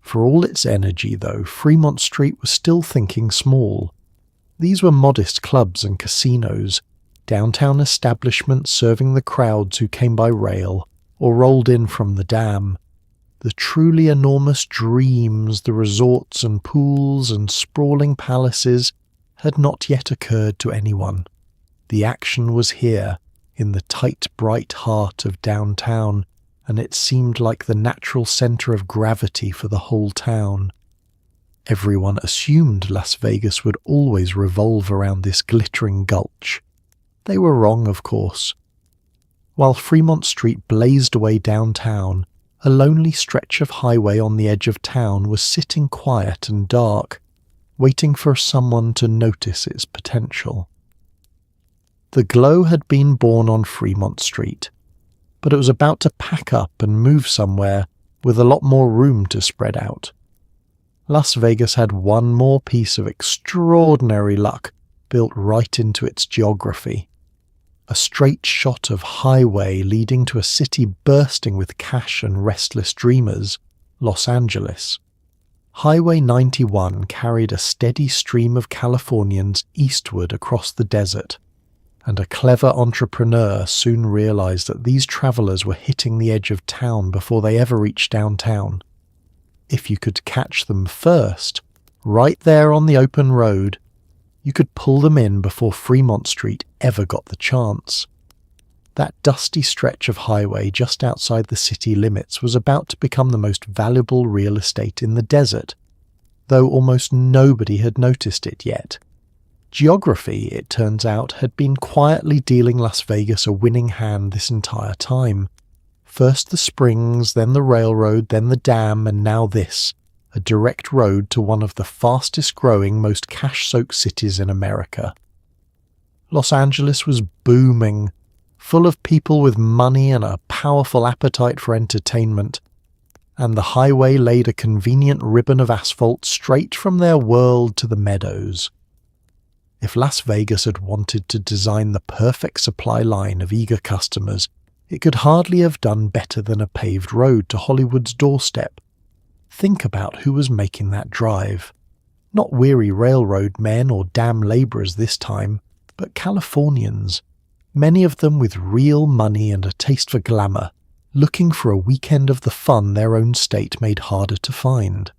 For all its energy, though, Fremont Street was still thinking small. These were modest clubs and casinos, downtown establishments serving the crowds who came by rail or rolled in from the dam. The truly enormous dreams, the resorts and pools and sprawling palaces had not yet occurred to anyone. The action was here, in the tight, bright heart of downtown, and it seemed like the natural centre of gravity for the whole town. Everyone assumed Las Vegas would always revolve around this glittering gulch. They were wrong, of course. While Fremont Street blazed away downtown, a lonely stretch of highway on the edge of town was sitting quiet and dark, waiting for someone to notice its potential. The glow had been born on Fremont Street, but it was about to pack up and move somewhere with a lot more room to spread out. Las Vegas had one more piece of extraordinary luck built right into its geography. A straight shot of highway leading to a city bursting with cash and restless dreamers, Los Angeles. Highway 91 carried a steady stream of Californians eastward across the desert, and a clever entrepreneur soon realized that these travelers were hitting the edge of town before they ever reached downtown. If you could catch them first, right there on the open road, you could pull them in before Fremont Street ever got the chance. That dusty stretch of highway just outside the city limits was about to become the most valuable real estate in the desert, though almost nobody had noticed it yet. Geography, it turns out, had been quietly dealing Las Vegas a winning hand this entire time. First the springs, then the railroad, then the dam, and now this, a direct road to one of the fastest-growing, most cash-soaked cities in America. Los Angeles was booming, full of people with money and a powerful appetite for entertainment, and the highway laid a convenient ribbon of asphalt straight from their world to the meadows. If Las Vegas had wanted to design the perfect supply line of eager customers, it could hardly have done better than a paved road to Hollywood's doorstep. Think about who was making that drive. Not weary railroad men or dam labourers this time, but Californians, many of them with real money and a taste for glamour, looking for a weekend of the fun their own state made harder to find.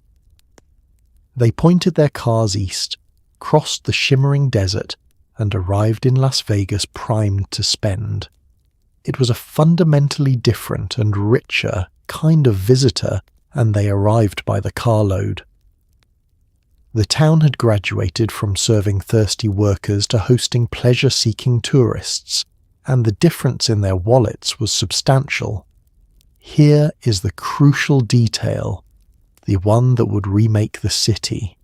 They pointed their cars east, crossed the shimmering desert, and arrived in Las Vegas primed to spend. It was a fundamentally different and richer kind of visitor, and they arrived by the carload. The town had graduated from serving thirsty workers to hosting pleasure-seeking tourists, and the difference in their wallets was substantial. Here is the crucial detail, the one that would remake the city.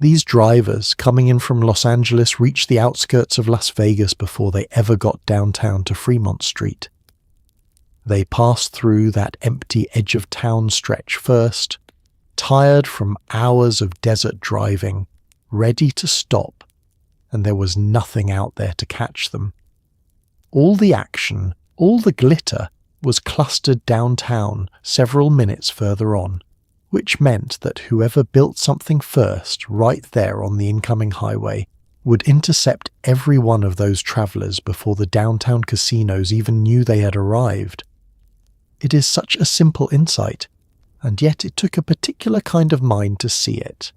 These drivers coming in from Los Angeles reached the outskirts of Las Vegas before they ever got downtown to Fremont Street. They passed through that empty edge-of-town stretch first, tired from hours of desert driving, ready to stop, and there was nothing out there to catch them. All the action, all the glitter, was clustered downtown several minutes further on, which meant that whoever built something first right there on the incoming highway would intercept every one of those travelers before the downtown casinos even knew they had arrived. It is such a simple insight, and yet it took a particular kind of mind to see it.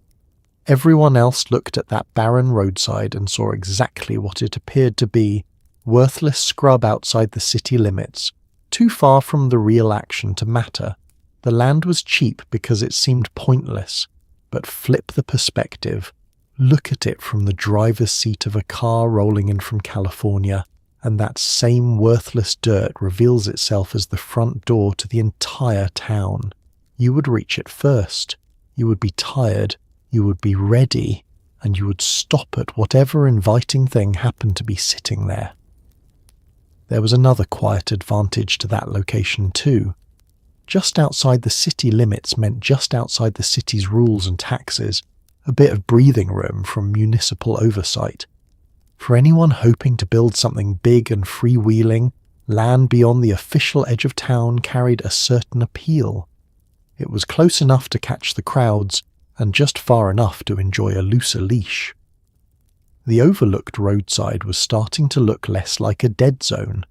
Everyone else looked at that barren roadside and saw exactly what it appeared to be, worthless scrub outside the city limits, too far from the real action to matter. The land was cheap because it seemed pointless, but flip the perspective. Look at it from the driver's seat of a car rolling in from California, and that same worthless dirt reveals itself as the front door to the entire town. You would reach it first. You would be tired, you would be ready, and you would stop at whatever inviting thing happened to be sitting there. There was another quiet advantage to that location too. Just outside the city limits meant just outside the city's rules and taxes, a bit of breathing room from municipal oversight. For anyone hoping to build something big and freewheeling, land beyond the official edge of town carried a certain appeal. It was close enough to catch the crowds, and just far enough to enjoy a looser leash. The overlooked roadside was starting to look less like a dead zone,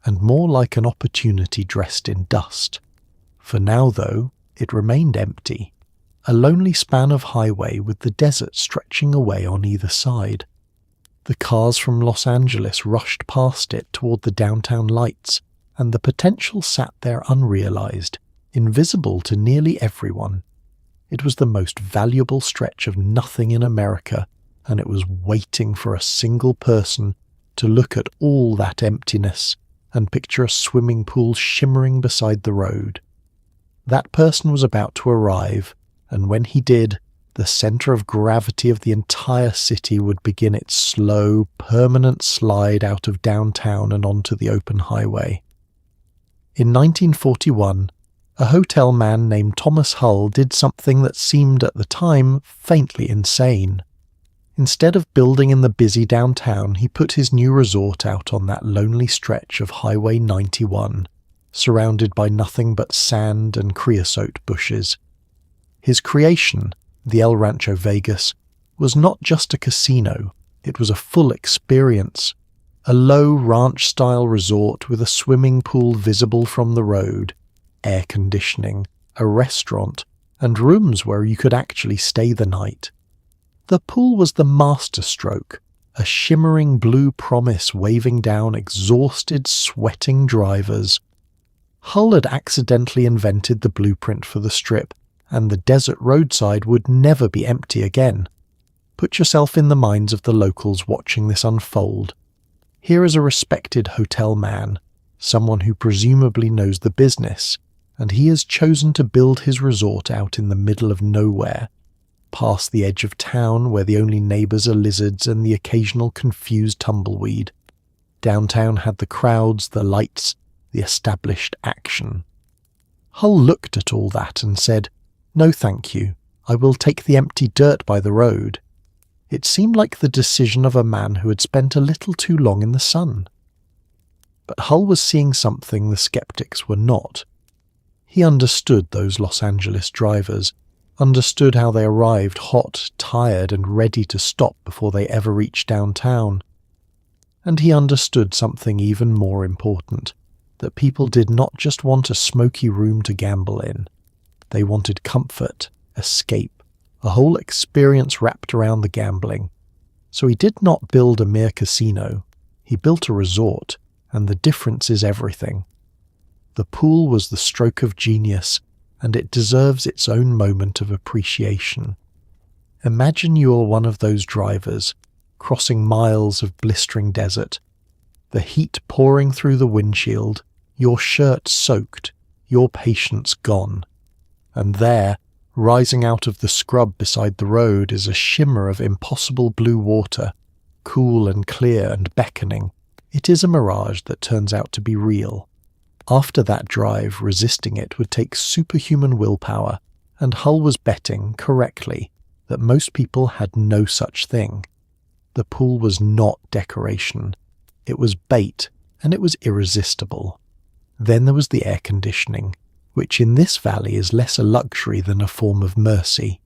and more like an opportunity dressed in dust. For now, though, it remained empty, a lonely span of highway with the desert stretching away on either side. The cars from Los Angeles rushed past it toward the downtown lights, and the potential sat there unrealized, invisible to nearly everyone. It was the most valuable stretch of nothing in America, and it was waiting for a single person to look at all that emptiness and picture a swimming pool shimmering beside the road. That person was about to arrive, and when he did, the the center of gravity of the entire city would begin its slow, permanent slide out of downtown and onto the open highway. In 1941, a hotel man named Thomas Hull did something that seemed at the time faintly insane. Instead of building in the busy downtown, he put his new resort out on that lonely stretch of Highway 91, surrounded by nothing but sand and creosote bushes. His creation, the El Rancho Vegas, was not just a casino, it was a full experience. A low ranch-style resort with a swimming pool visible from the road, air conditioning, a restaurant, and rooms where you could actually stay the night. The pool was the masterstroke, a shimmering blue promise waving down exhausted, sweating drivers. Hull had accidentally invented the blueprint for the Strip, and the desert roadside would never be empty again. Put yourself in the minds of the locals watching this unfold. Here is a respected hotel man, someone who presumably knows the business, and he has chosen to build his resort out in the middle of nowhere, past the edge of town where the only neighbours are lizards and the occasional confused tumbleweed. Downtown had the crowds, the lights, the established action. Hull looked at all that and said, "No thank you, I will take the empty dirt by the road." It seemed like the decision of a man who had spent a little too long in the sun. But Hull was seeing something the skeptics were not. He understood those Los Angeles drivers, understood how they arrived hot, tired, and ready to stop before they ever reached downtown. And he understood something even more important, that people did not just want a smoky room to gamble in. They wanted comfort, escape, a whole experience wrapped around the gambling. So he did not build a mere casino, he built a resort, and the difference is everything. The pool was the stroke of genius, and it deserves its own moment of appreciation. Imagine you are one of those drivers, crossing miles of blistering desert, the heat pouring through the windshield, your shirt soaked, your patience gone. And there, rising out of the scrub beside the road, is a shimmer of impossible blue water, cool and clear and beckoning. It is a mirage that turns out to be real. After that drive, resisting it would take superhuman willpower, and Hull was betting, correctly, that most people had no such thing. The pool was not decoration. It was bait, and it was irresistible. Then there was the air conditioning, which in this valley is less a luxury than a form of mercy.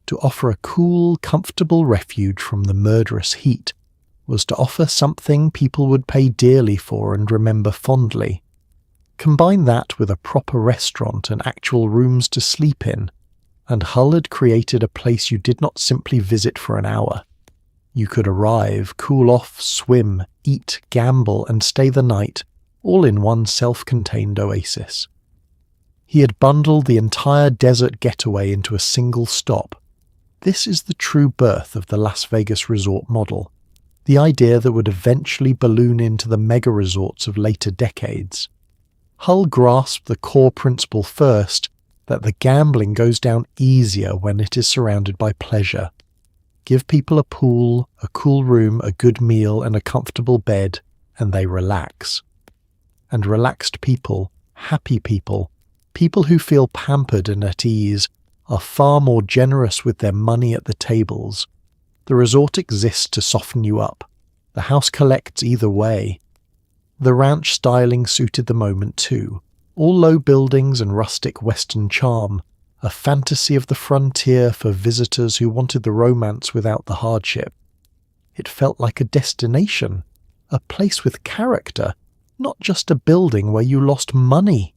To offer a cool, comfortable refuge from the murderous heat was to offer something people would pay dearly for and remember fondly. Combine that with a proper restaurant and actual rooms to sleep in, and Hull had created a place you did not simply visit for an hour. You could arrive, cool off, swim, eat, gamble, and stay the night, all in one self-contained oasis. He had bundled the entire desert getaway into a single stop. This is the true birth of the Las Vegas resort model, the idea that would eventually balloon into the mega resorts of later decades. Hull grasped the core principle first, that the gambling goes down easier when it is surrounded by pleasure. Give people a pool, a cool room, a good meal, and a comfortable bed, and they relax. And relaxed people, happy people, people who feel pampered and at ease, are far more generous with their money at the tables. The resort exists to soften you up. The house collects either way. The ranch styling suited the moment too. All low buildings and rustic western charm, a fantasy of the frontier for visitors who wanted the romance without the hardship. It felt like a destination, a place with character, not just a building where you lost money.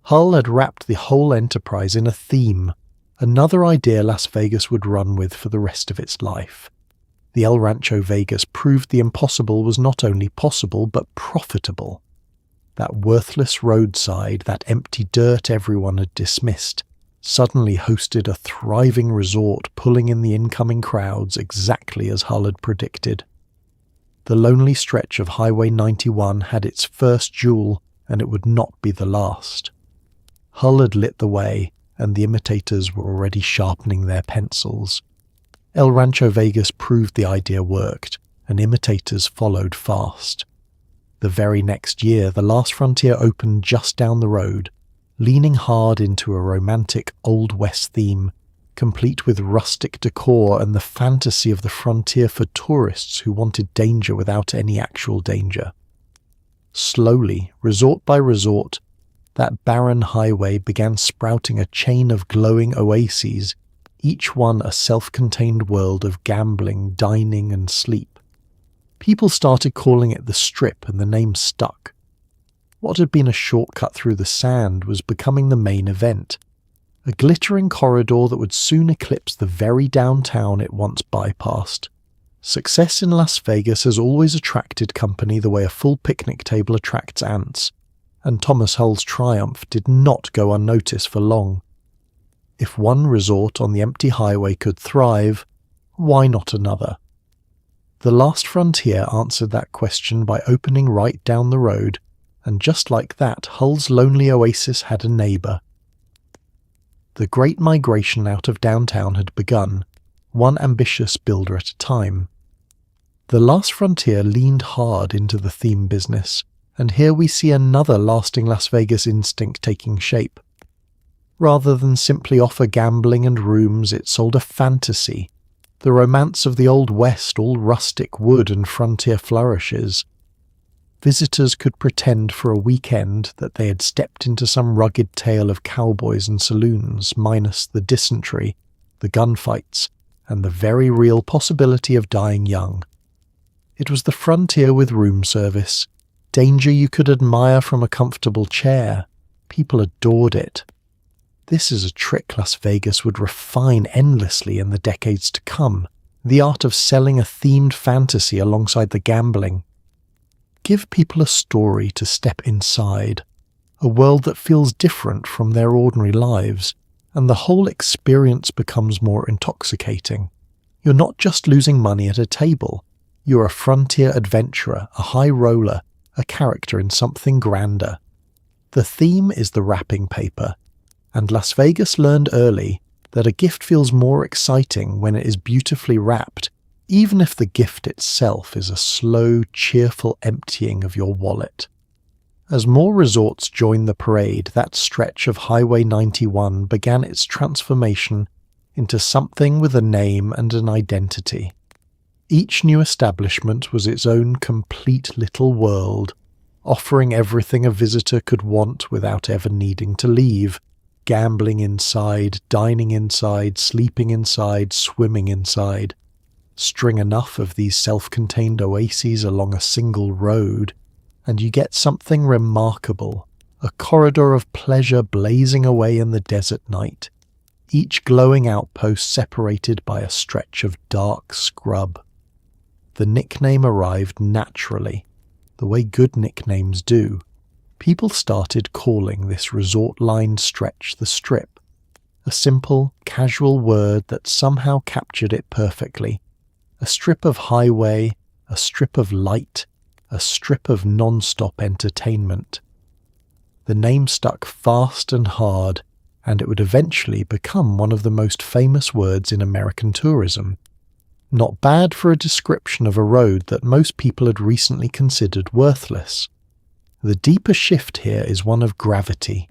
Hull had wrapped the whole enterprise in a theme, another idea Las Vegas would run with for the rest of its life. The El Rancho Vegas proved the impossible was not only possible but profitable. That worthless roadside, that empty dirt everyone had dismissed, suddenly hosted a thriving resort pulling in the incoming crowds exactly as Hull had predicted. The lonely stretch of Highway 91 had its first jewel, and it would not be the last. Hull had lit the way, and the imitators were already sharpening their pencils. El Rancho Vegas proved the idea worked, and imitators followed fast. The very next year, the Last Frontier opened just down the road, leaning hard into a romantic Old West theme, complete with rustic decor and the fantasy of the frontier for tourists who wanted danger without any actual danger. Slowly, resort by resort, that barren highway began sprouting a chain of glowing oases, each one a self-contained world of gambling, dining, and sleep. People started calling it the Strip, and the name stuck. What had been a shortcut through the sand was becoming the main event, a glittering corridor that would soon eclipse the very downtown it once bypassed. Success in Las Vegas has always attracted company the way a full picnic table attracts ants, and Thomas Hull's triumph did not go unnoticed for long. If one resort on the empty highway could thrive, why not another? The Last Frontier answered that question by opening right down the road, and just like that, Hull's lonely oasis had a neighbour. The great migration out of downtown had begun, one ambitious builder at a time. The Last Frontier leaned hard into the theme business, and here we see another lasting Las Vegas instinct taking shape. Rather than simply offer gambling and rooms, it sold a fantasy, the romance of the Old West, all rustic wood and frontier flourishes. Visitors could pretend for a weekend that they had stepped into some rugged tale of cowboys and saloons, minus the dysentery, the gunfights, and the very real possibility of dying young. It was the frontier with room service, danger you could admire from a comfortable chair. People adored it. This is a trick Las Vegas would refine endlessly in the decades to come, the art of selling a themed fantasy alongside the gambling. Give people a story to step inside, a world that feels different from their ordinary lives, and the whole experience becomes more intoxicating. You're not just losing money at a table. You're a frontier adventurer, a high roller, a character in something grander. The theme is the wrapping paper, and Las Vegas learned early that a gift feels more exciting when it is beautifully wrapped, even if the gift itself is a slow, cheerful emptying of your wallet. As more resorts joined the parade, that stretch of Highway 91 began its transformation into something with a name and an identity. Each new establishment was its own complete little world, offering everything a visitor could want without ever needing to leave. Gambling inside, dining inside, sleeping inside, swimming inside. String enough of these self-contained oases along a single road, and you get something remarkable, a corridor of pleasure blazing away in the desert night, each glowing outpost separated by a stretch of dark scrub. The nickname arrived naturally, the way good nicknames do. People started calling this resort-lined stretch the Strip, a simple, casual word that somehow captured it perfectly. A strip of highway, a strip of light, a strip of non-stop entertainment. The name stuck fast and hard, and it would eventually become one of the most famous words in American tourism. Not bad for a description of a road that most people had recently considered worthless. The deeper shift here is one of gravity.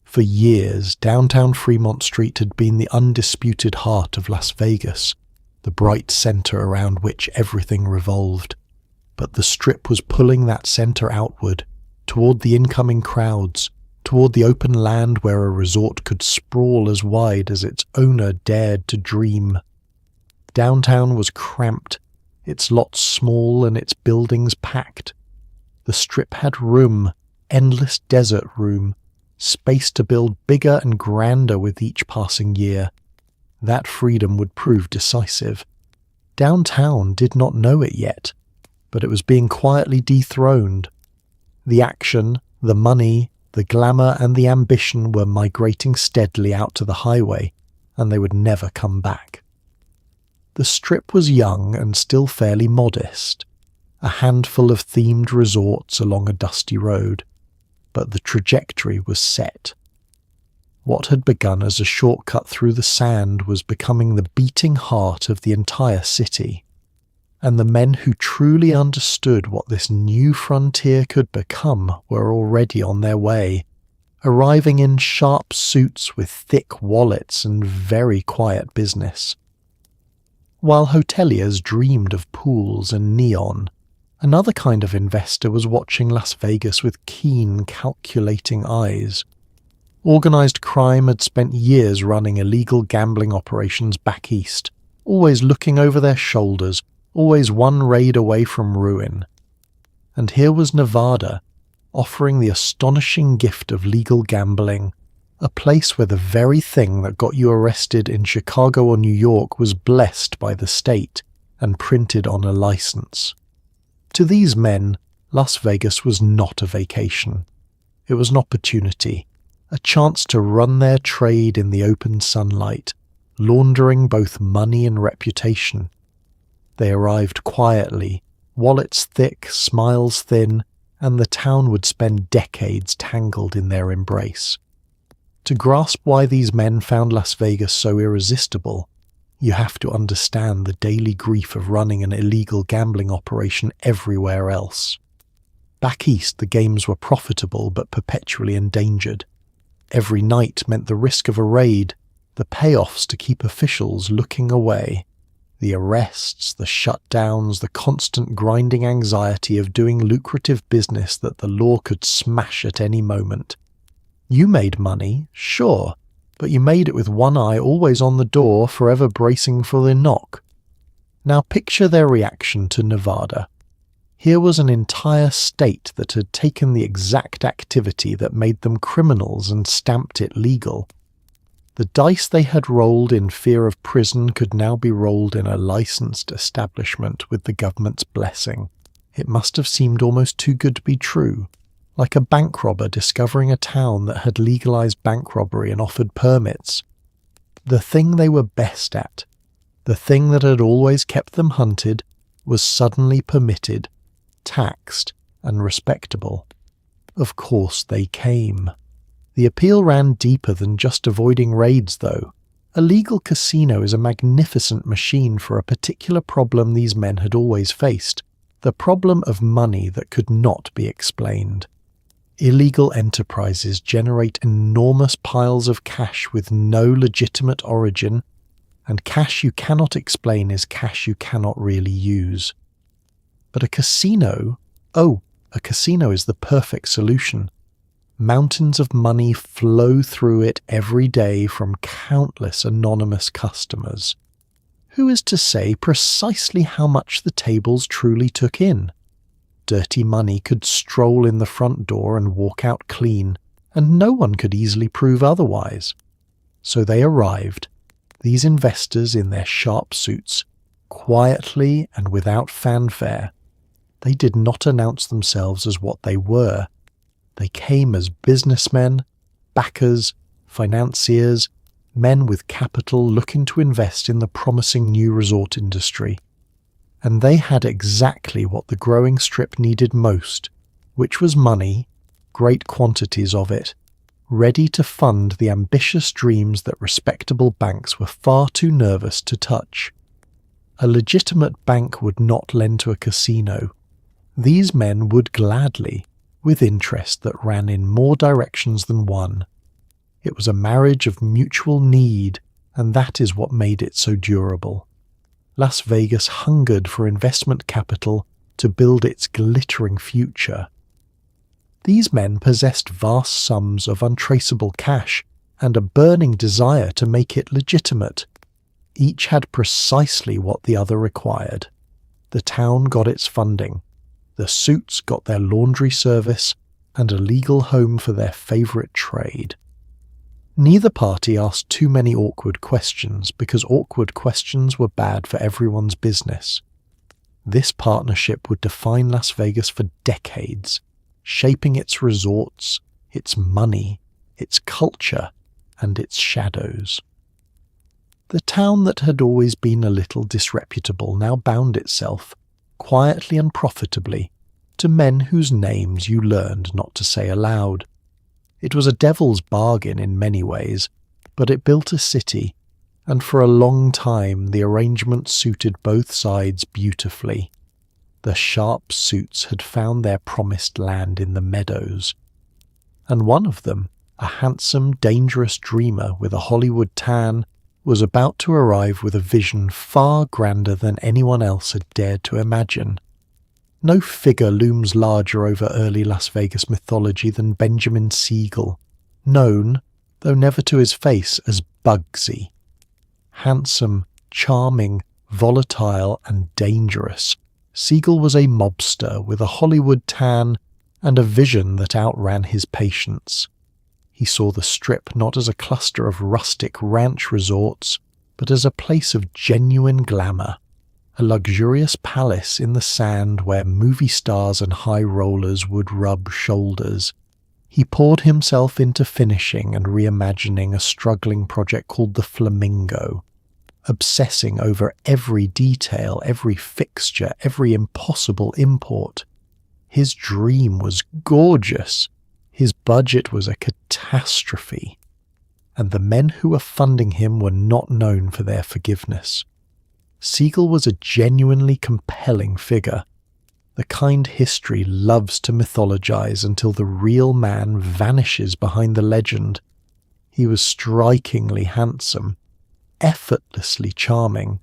For years, downtown Fremont Street had been the undisputed heart of Las Vegas, the bright center around which everything revolved. But the Strip was pulling that center outward, toward the incoming crowds, toward the open land where a resort could sprawl as wide as its owner dared to dream. Downtown was cramped, its lots small and its buildings packed. The Strip had room, endless desert room, space to build bigger and grander with each passing year. That freedom would prove decisive. Downtown did not know it yet, but it was being quietly dethroned. The action, the money, the glamour and the ambition were migrating steadily out to the highway, and they would never come back. The Strip was young and still fairly modest, a handful of themed resorts along a dusty road, but the trajectory was set. What had begun as a shortcut through the sand was becoming the beating heart of the entire city. And the men who truly understood what this new frontier could become were already on their way, arriving in sharp suits with thick wallets and very quiet business. While hoteliers dreamed of pools and neon, another kind of investor was watching Las Vegas with keen, calculating eyes. Organized crime had spent years running illegal gambling operations back east, always looking over their shoulders, always one raid away from ruin. And here was Nevada, offering the astonishing gift of legal gambling, a place where the very thing that got you arrested in Chicago or New York was blessed by the state and printed on a license. To these men, Las Vegas was not a vacation. It was an opportunity, a chance to run their trade in the open sunlight, laundering both money and reputation. They arrived quietly, wallets thick, smiles thin, and the town would spend decades tangled in their embrace. To grasp why these men found Las Vegas so irresistible, you have to understand the daily grief of running an illegal gambling operation everywhere else. Back east, the games were profitable but perpetually endangered. Every night meant the risk of a raid, the payoffs to keep officials looking away, the arrests, the shutdowns, the constant grinding anxiety of doing lucrative business that the law could smash at any moment. You made money, sure, but you made it with one eye always on the door, forever bracing for the knock. Now picture their reaction to Nevada. Here was an entire state that had taken the exact activity that made them criminals and stamped it legal. The dice they had rolled in fear of prison could now be rolled in a licensed establishment with the government's blessing. It must have seemed almost too good to be true. Like a bank robber discovering a town that had legalized bank robbery and offered permits. The thing they were best at, the thing that had always kept them hunted, was suddenly permitted, taxed, and respectable. Of course they came. The appeal ran deeper than just avoiding raids, though. A legal casino is a magnificent machine for a particular problem these men had always faced, the problem of money that could not be explained. Illegal enterprises generate enormous piles of cash with no legitimate origin, and cash you cannot explain is cash you cannot really use. But a casino is the perfect solution. Mountains of money flow through it every day from countless anonymous customers. Who is to say precisely how much the tables truly took in? Dirty money could stroll in the front door and walk out clean, and no one could easily prove otherwise. So they arrived, these investors in their sharp suits, quietly and without fanfare. They did not announce themselves as what they were. They came as businessmen, backers, financiers, men with capital looking to invest in the promising new resort industry. And they had exactly what the growing strip needed most, which was money, great quantities of it, ready to fund the ambitious dreams that respectable banks were far too nervous to touch. A legitimate bank would not lend to a casino. These men would gladly, with interest that ran in more directions than one. It was a marriage of mutual need, and that is what made it so durable. Las Vegas hungered for investment capital to build its glittering future. These men possessed vast sums of untraceable cash and a burning desire to make it legitimate. Each had precisely what the other required. The town got its funding, the suits got their laundry service, and a legal home for their favorite trade. Neither party asked too many awkward questions because awkward questions were bad for everyone's business. This partnership would define Las Vegas for decades, shaping its resorts, its money, its culture, and its shadows. The town that had always been a little disreputable now bound itself, quietly and profitably, to men whose names you learned not to say aloud. It was a devil's bargain in many ways, but it built a city, and for a long time the arrangement suited both sides beautifully. The sharp suits had found their promised land in the meadows, and one of them, a handsome, dangerous dreamer with a Hollywood tan, was about to arrive with a vision far grander than anyone else had dared to imagine. No figure looms larger over early Las Vegas mythology than Benjamin Siegel, known, though never to his face, as Bugsy. Handsome, charming, volatile, and dangerous, Siegel was a mobster with a Hollywood tan and a vision that outran his patience. He saw the Strip not as a cluster of rustic ranch resorts, but as a place of genuine glamour, a luxurious palace in the sand where movie stars and high rollers would rub shoulders. He poured himself into finishing and reimagining a struggling project called the Flamingo, obsessing over every detail, every fixture, every impossible import. His dream was gorgeous. His budget was a catastrophe. And the men who were funding him were not known for their forgiveness. Siegel was a genuinely compelling figure, the kind history loves to mythologize until the real man vanishes behind the legend. He was strikingly handsome, effortlessly charming,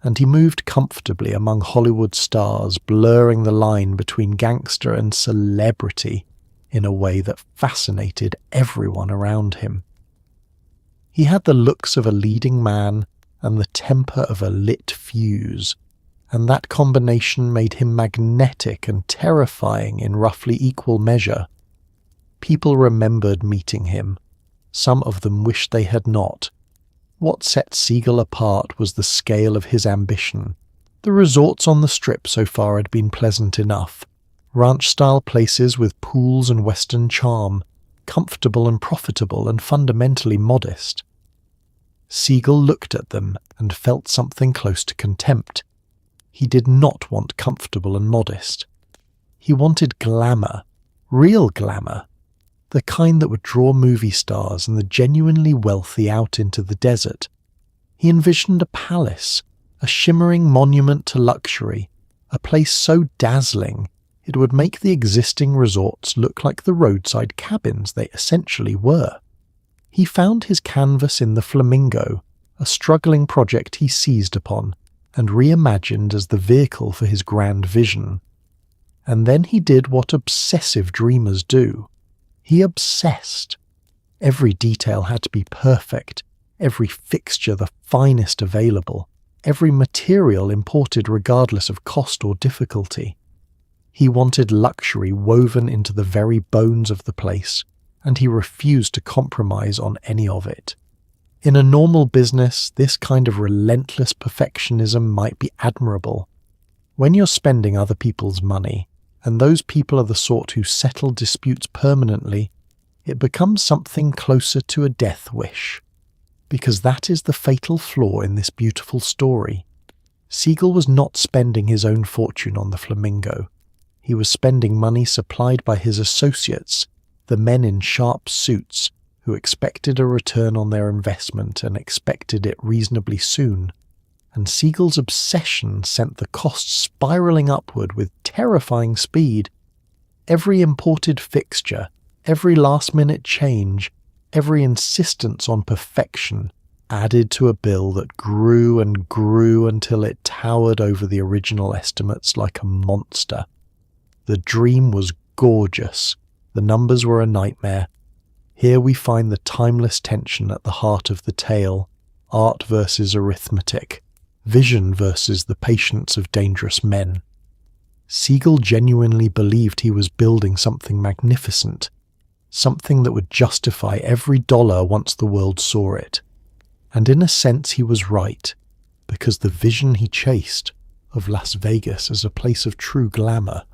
and he moved comfortably among Hollywood stars, blurring the line between gangster and celebrity in a way that fascinated everyone around him. He had the looks of a leading man and the temper of a lit fuse, and that combination made him magnetic and terrifying in roughly equal measure. People remembered meeting him. Some of them wished they had not. What set Siegel apart was the scale of his ambition. The resorts on the Strip so far had been pleasant enough. Ranch-style places with pools and western charm, comfortable and profitable and fundamentally modest. Siegel looked at them and felt something close to contempt. He did not want comfortable and modest. He wanted glamour, real glamour, the kind that would draw movie stars and the genuinely wealthy out into the desert. He envisioned a palace, a shimmering monument to luxury, a place so dazzling it would make the existing resorts look like the roadside cabins they essentially were. He found his canvas in the Flamingo, a struggling project he seized upon and reimagined as the vehicle for his grand vision. And then he did what obsessive dreamers do. He obsessed. Every detail had to be perfect, every fixture the finest available, every material imported regardless of cost or difficulty. He wanted luxury woven into the very bones of the place, and he refused to compromise on any of it. In a normal business, this kind of relentless perfectionism might be admirable. When you're spending other people's money, and those people are the sort who settle disputes permanently, it becomes something closer to a death wish. Because that is the fatal flaw in this beautiful story. Siegel was not spending his own fortune on the Flamingo. He was spending money supplied by his associates, the men in sharp suits, who expected a return on their investment and expected it reasonably soon, and Siegel's obsession sent the costs spiraling upward with terrifying speed. Every imported fixture, every last-minute change, every insistence on perfection added to a bill that grew and grew until it towered over the original estimates like a monster. The dream was gorgeous. The numbers were a nightmare. Here we find the timeless tension at the heart of the tale, art versus arithmetic, vision versus the patience of dangerous men. Siegel genuinely believed he was building something magnificent, something that would justify every dollar once the world saw it. And in a sense he was right, because the vision he chased of Las Vegas as a place of true glamour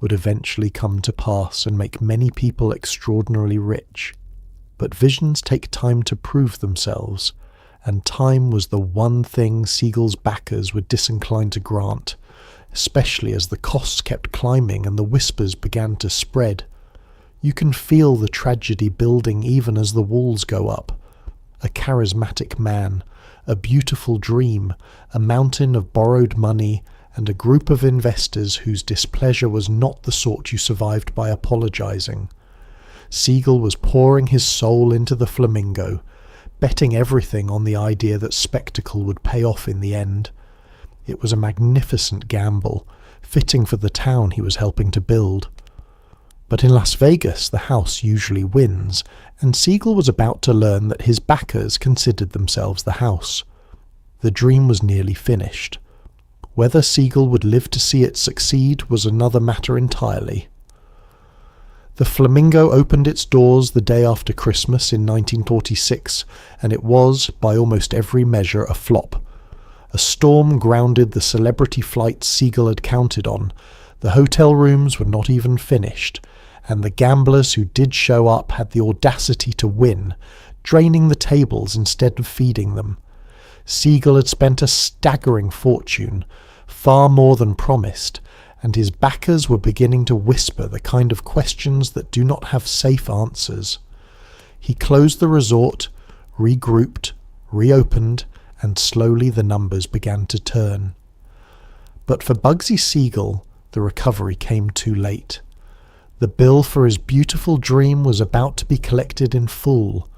would eventually come to pass and make many people extraordinarily rich. But visions take time to prove themselves, and time was the one thing Siegel's backers were disinclined to grant, especially as the costs kept climbing and the whispers began to spread. You can feel the tragedy building even as the walls go up. A charismatic man, a beautiful dream, a mountain of borrowed money, and a group of investors whose displeasure was not the sort you survived by apologizing. Siegel was pouring his soul into the Flamingo, betting everything on the idea that spectacle would pay off in the end. It was a magnificent gamble, fitting for the town he was helping to build. But in Las Vegas, the house usually wins, and Siegel was about to learn that his backers considered themselves the house. The dream was nearly finished. Whether Siegel would live to see it succeed was another matter entirely. The Flamingo opened its doors the day after Christmas in 1946, and it was, by almost every measure, a flop. A storm grounded the celebrity flights Siegel had counted on. The hotel rooms were not even finished, and the gamblers who did show up had the audacity to win, draining the tables instead of feeding them. Siegel had spent a staggering fortune, far more than promised, and his backers were beginning to whisper the kind of questions that do not have safe answers. He closed the resort, regrouped, reopened, and slowly the numbers began to turn. But for Bugsy Siegel, the recovery came too late. The bill for his beautiful dream was about to be collected in full.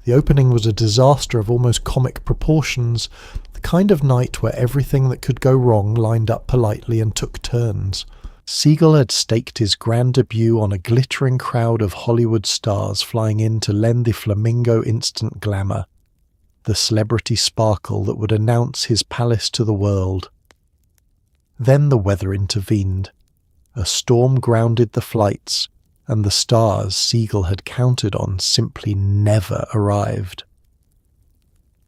The opening was a disaster of almost comic proportions, the kind of night where everything that could go wrong lined up politely and took turns. Siegel had staked his grand debut on a glittering crowd of Hollywood stars flying in to lend the Flamingo instant glamour, the celebrity sparkle that would announce his palace to the world. Then the weather intervened. A storm grounded the flights, and the stars Siegel had counted on simply never arrived.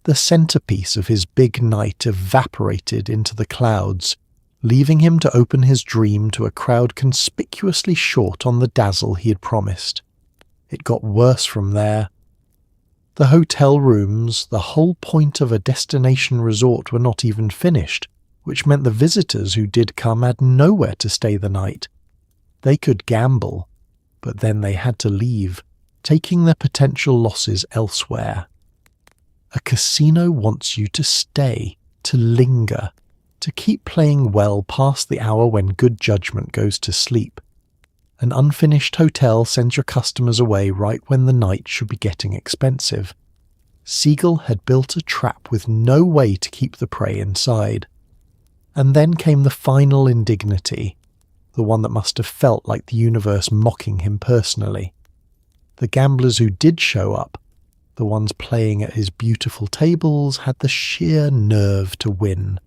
The centerpiece of his big night evaporated into the clouds, leaving him to open his dream to a crowd conspicuously short on the dazzle he had promised. It got worse from there. The hotel rooms, the whole point of a destination resort, were not even finished, which meant the visitors who did come had nowhere to stay the night. They could gamble, but then they had to leave, taking their potential losses elsewhere. A casino wants you to stay, to linger, to keep playing well past the hour when good judgment goes to sleep. An unfinished hotel sends your customers away right when the night should be getting expensive. Siegel had built a trap with no way to keep the prey inside. And then came the final indignity, the one that must have felt like the universe mocking him personally. The gamblers who did show up, the ones playing at his beautiful tables, had the sheer nerve to win.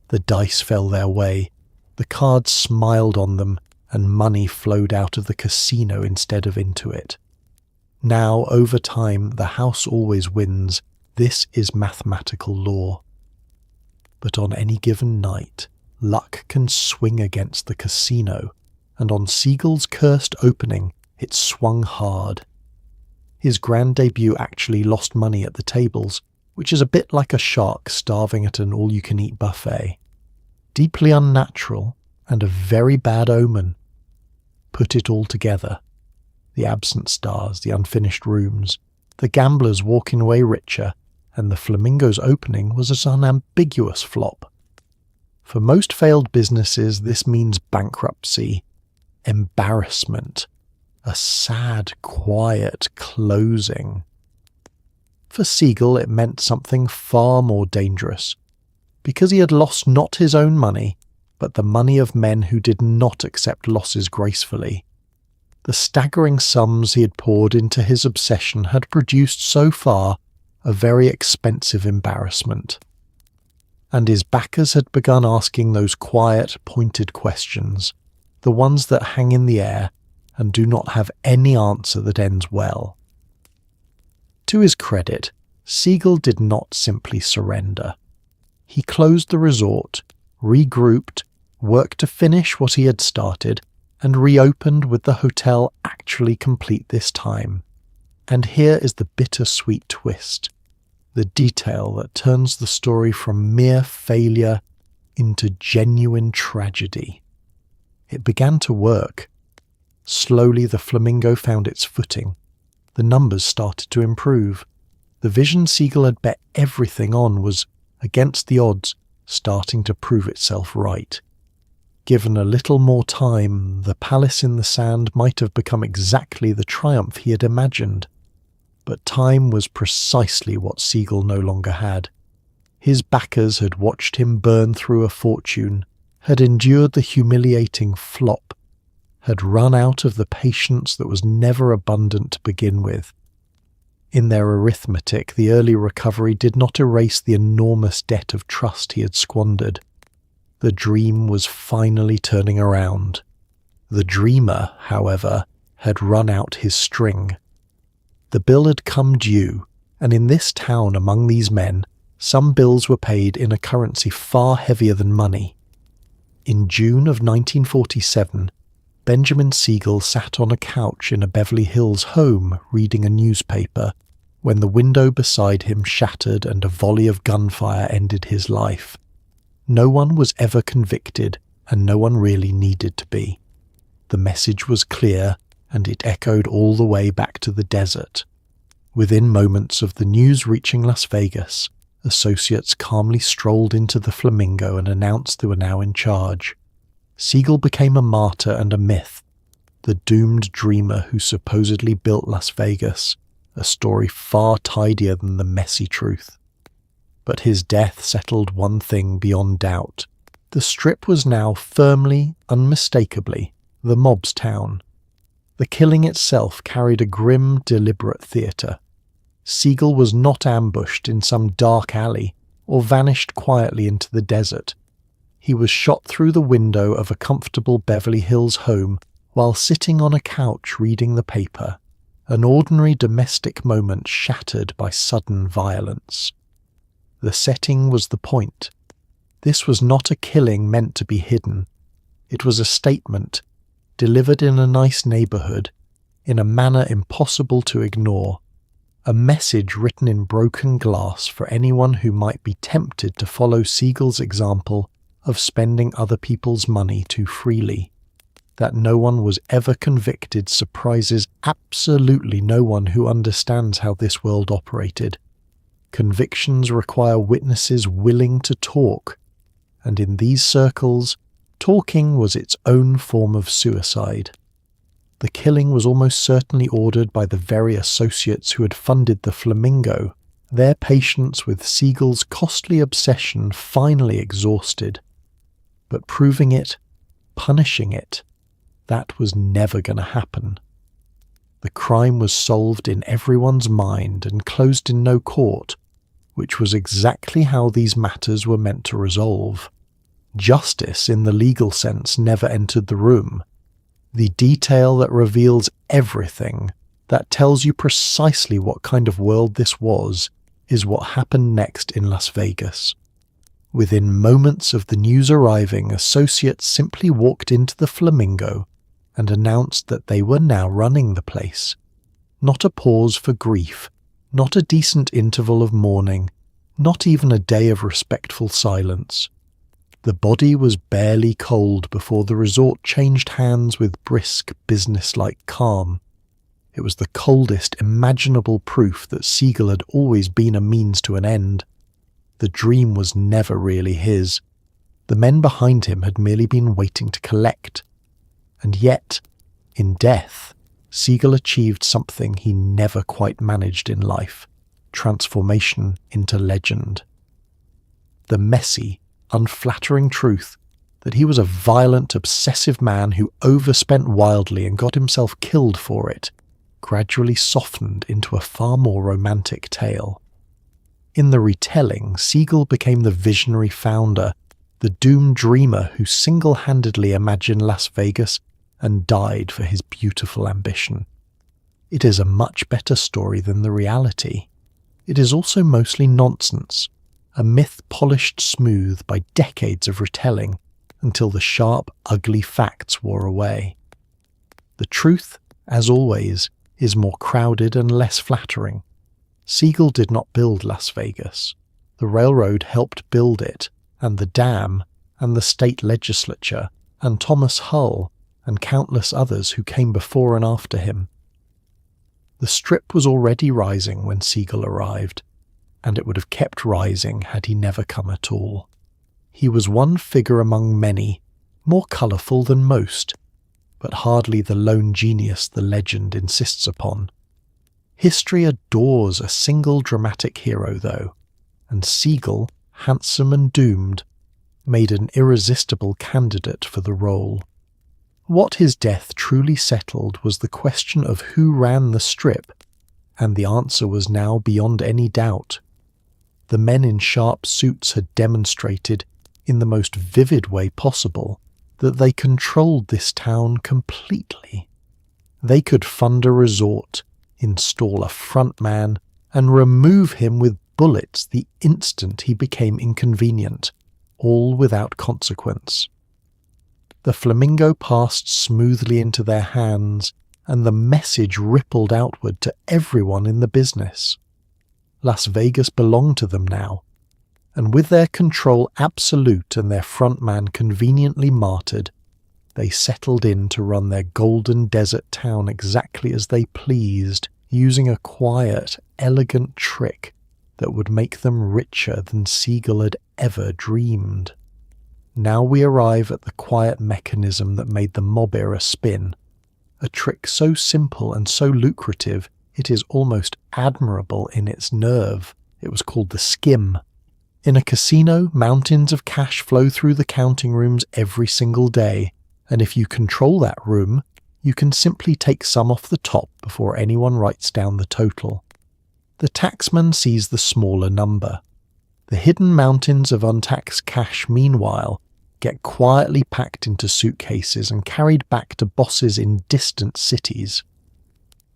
The dice fell their way, the cards smiled on them, and money flowed out of the casino instead of into it. Now, over time, the house always wins. This is mathematical law. But on any given night, luck can swing against the casino, and on Siegel's cursed opening, it swung hard. His grand debut actually lost money at the tables, which is a bit like a shark starving at an all-you-can-eat buffet. Deeply unnatural, and a very bad omen. Put it all together. The absent stars, the unfinished rooms, the gamblers walking away richer, and the Flamingo's opening was an unambiguous flop. For most failed businesses, this means bankruptcy, embarrassment, a sad, quiet closing. For Siegel, it meant something far more dangerous, because he had lost not his own money, but the money of men who did not accept losses gracefully. The staggering sums he had poured into his obsession had produced so far a very expensive embarrassment. And his backers had begun asking those quiet, pointed questions, the ones that hang in the air and do not have any answer that ends well. To his credit, Siegel did not simply surrender. He closed the resort, regrouped, worked to finish what he had started, and reopened with the hotel actually complete this time. And here is the bittersweet twist, the detail that turns the story from mere failure into genuine tragedy. It began to work. Slowly the Flamingo found its footing. The numbers started to improve. The vision Siegel had bet everything on was, against the odds, starting to prove itself right. Given a little more time, the palace in the sand might have become exactly the triumph he had imagined. But time was precisely what Siegel no longer had. His backers had watched him burn through a fortune, had endured the humiliating flop, had run out of the patience that was never abundant to begin with. In their arithmetic, the early recovery did not erase the enormous debt of trust he had squandered. The dream was finally turning around. The dreamer, however, had run out his string. The bill had come due, and in this town among these men, some bills were paid in a currency far heavier than money. In June of 1947, Benjamin Siegel sat on a couch in a Beverly Hills home reading a newspaper when the window beside him shattered and a volley of gunfire ended his life. No one was ever convicted, and no one really needed to be. The message was clear, and it echoed all the way back to the desert. Within moments of the news reaching Las Vegas, associates calmly strolled into the Flamingo and announced they were now in charge. Siegel became a martyr and a myth, the doomed dreamer who supposedly built Las Vegas, a story far tidier than the messy truth. But his death settled one thing beyond doubt. The Strip was now firmly, unmistakably, the mob's town. The killing itself carried a grim, deliberate theatre. Siegel was not ambushed in some dark alley or vanished quietly into the desert. He was shot through the window of a comfortable Beverly Hills home while sitting on a couch reading the paper, an ordinary domestic moment shattered by sudden violence. The setting was the point. This was not a killing meant to be hidden. It was a statement, delivered in a nice neighborhood, in a manner impossible to ignore. A message written in broken glass for anyone who might be tempted to follow Siegel's example of spending other people's money too freely. That no one was ever convicted surprises absolutely no one who understands how this world operated. Convictions require witnesses willing to talk, and in these circles, talking was its own form of suicide. The killing was almost certainly ordered by the very associates who had funded the Flamingo, their patience with Siegel's costly obsession finally exhausted. But proving it, punishing it, that was never going to happen. The crime was solved in everyone's mind and closed in no court, which was exactly how these matters were meant to resolve. Justice, in the legal sense, never entered the room. The detail that reveals everything, that tells you precisely what kind of world this was, is what happened next in Las Vegas. Within moments of the news arriving, associates simply walked into the Flamingo and announced that they were now running the place. Not a pause for grief, not a decent interval of mourning, not even a day of respectful silence. The body was barely cold before the resort changed hands with brisk, businesslike calm. It was the coldest imaginable proof that Siegel had always been a means to an end. The dream was never really his. The men behind him had merely been waiting to collect. And yet, in death, Siegel achieved something he never quite managed in life: transformation into legend. The messy, unflattering truth that he was a violent, obsessive man who overspent wildly and got himself killed for it gradually softened into a far more romantic tale. In the retelling, Siegel became the visionary founder, the doomed dreamer who single-handedly imagined Las Vegas and died for his beautiful ambition. It is a much better story than the reality. It is also mostly nonsense, a myth polished smooth by decades of retelling until the sharp, ugly facts wore away. The truth, as always, is more crowded and less flattering. Siegel did not build Las Vegas. The railroad helped build it, and the dam, and the state legislature, and Thomas Hull, and countless others who came before and after him. The Strip was already rising when Siegel arrived, and it would have kept rising had he never come at all. He was one figure among many, more colourful than most, but hardly the lone genius the legend insists upon. History adores a single dramatic hero, though, and Siegel, handsome and doomed, made an irresistible candidate for the role. What his death truly settled was the question of who ran the Strip, and the answer was now beyond any doubt. The men in sharp suits had demonstrated, in the most vivid way possible, that they controlled this town completely. They could fund a resort, install a frontman, and remove him with bullets the instant he became inconvenient, all without consequence. The Flamingo passed smoothly into their hands, and the message rippled outward to everyone in the business. Las Vegas belonged to them now, and with their control absolute and their frontman conveniently martyred, they settled in to run their golden desert town exactly as they pleased, using a quiet, elegant trick that would make them richer than Siegel had ever dreamed. Now we arrive at the quiet mechanism that made the mob era spin, a trick so simple and so lucrative it is almost admirable in its nerve. It was called the skim. In a casino, mountains of cash flow through the counting rooms every single day, and if you control that room, you can simply take some off the top before anyone writes down the total. The taxman sees the smaller number. The hidden mountains of untaxed cash, meanwhile, get quietly packed into suitcases and carried back to bosses in distant cities.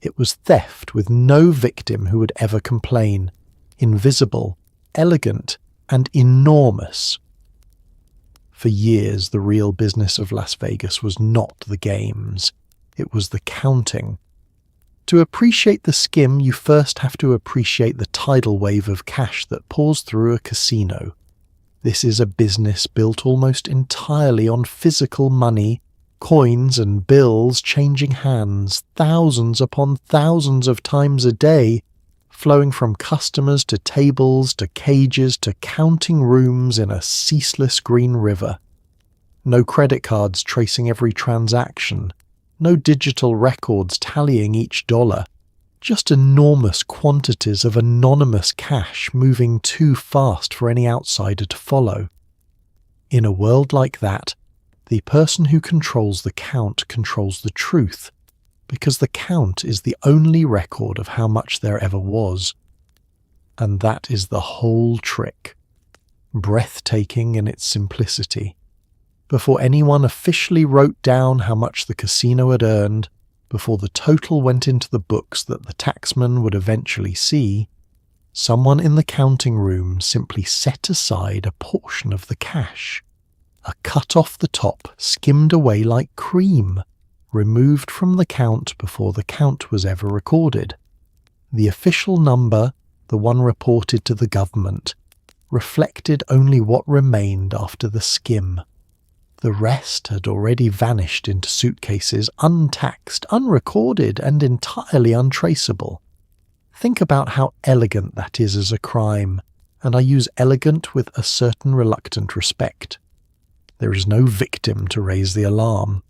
It was theft with no victim who would ever complain, invisible, elegant, and enormous. For years, the real business of Las Vegas was not the games, it was the counting. To appreciate the skim, you first have to appreciate the tidal wave of cash that pours through a casino. This is a business built almost entirely on physical money, coins and bills changing hands thousands upon thousands of times a day, flowing from customers to tables to cages to counting rooms in a ceaseless green river. No credit cards tracing every transaction, no digital records tallying each dollar, just enormous quantities of anonymous cash moving too fast for any outsider to follow. In a world like that, the person who controls the count controls the truth, because the count is the only record of how much there ever was. And that is the whole trick, breathtaking in its simplicity. Before anyone officially wrote down how much the casino had earned, before the total went into the books that the taxman would eventually see, someone in the counting room simply set aside a portion of the cash, a cut off the top, skimmed away like cream, removed from the count before the count was ever recorded. The official number, the one reported to the government, reflected only what remained after the skim. The rest had already vanished into suitcases, untaxed, unrecorded, and entirely untraceable. Think about how elegant that is as a crime, and I use elegant with a certain reluctant respect. There is no victim to raise the alarm.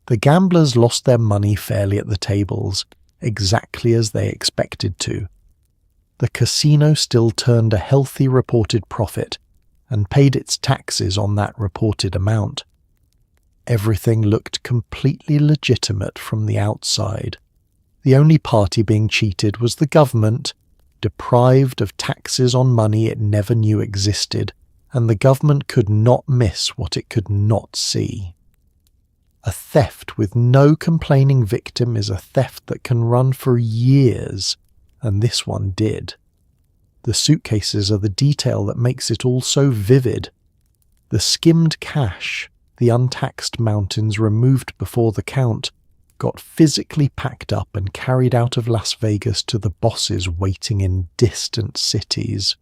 The gamblers lost their money fairly at the tables, exactly as they expected to. The casino still turned a healthy reported profit, and paid its taxes on that reported amount. Everything looked completely legitimate from the outside. The only party being cheated was the government, deprived of taxes on money it never knew existed, and the government could not miss what it could not see. A theft with no complaining victim is a theft that can run for years, and this one did. The suitcases are the detail that makes it all so vivid. The skimmed cash, the untaxed mountains removed before the count, got physically packed up and carried out of Las Vegas to the bosses waiting in distant cities.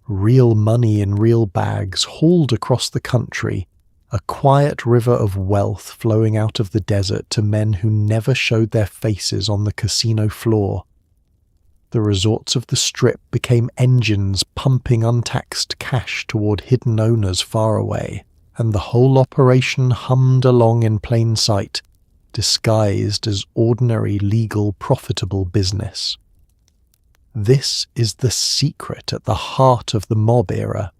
Real money in real bags hauled across the country, a quiet river of wealth flowing out of the desert to men who never showed their faces on the casino floor. The resorts of the Strip became engines pumping untaxed cash toward hidden owners far away, and the whole operation hummed along in plain sight, disguised as ordinary, legal, profitable business. This is the secret at the heart of the mob era,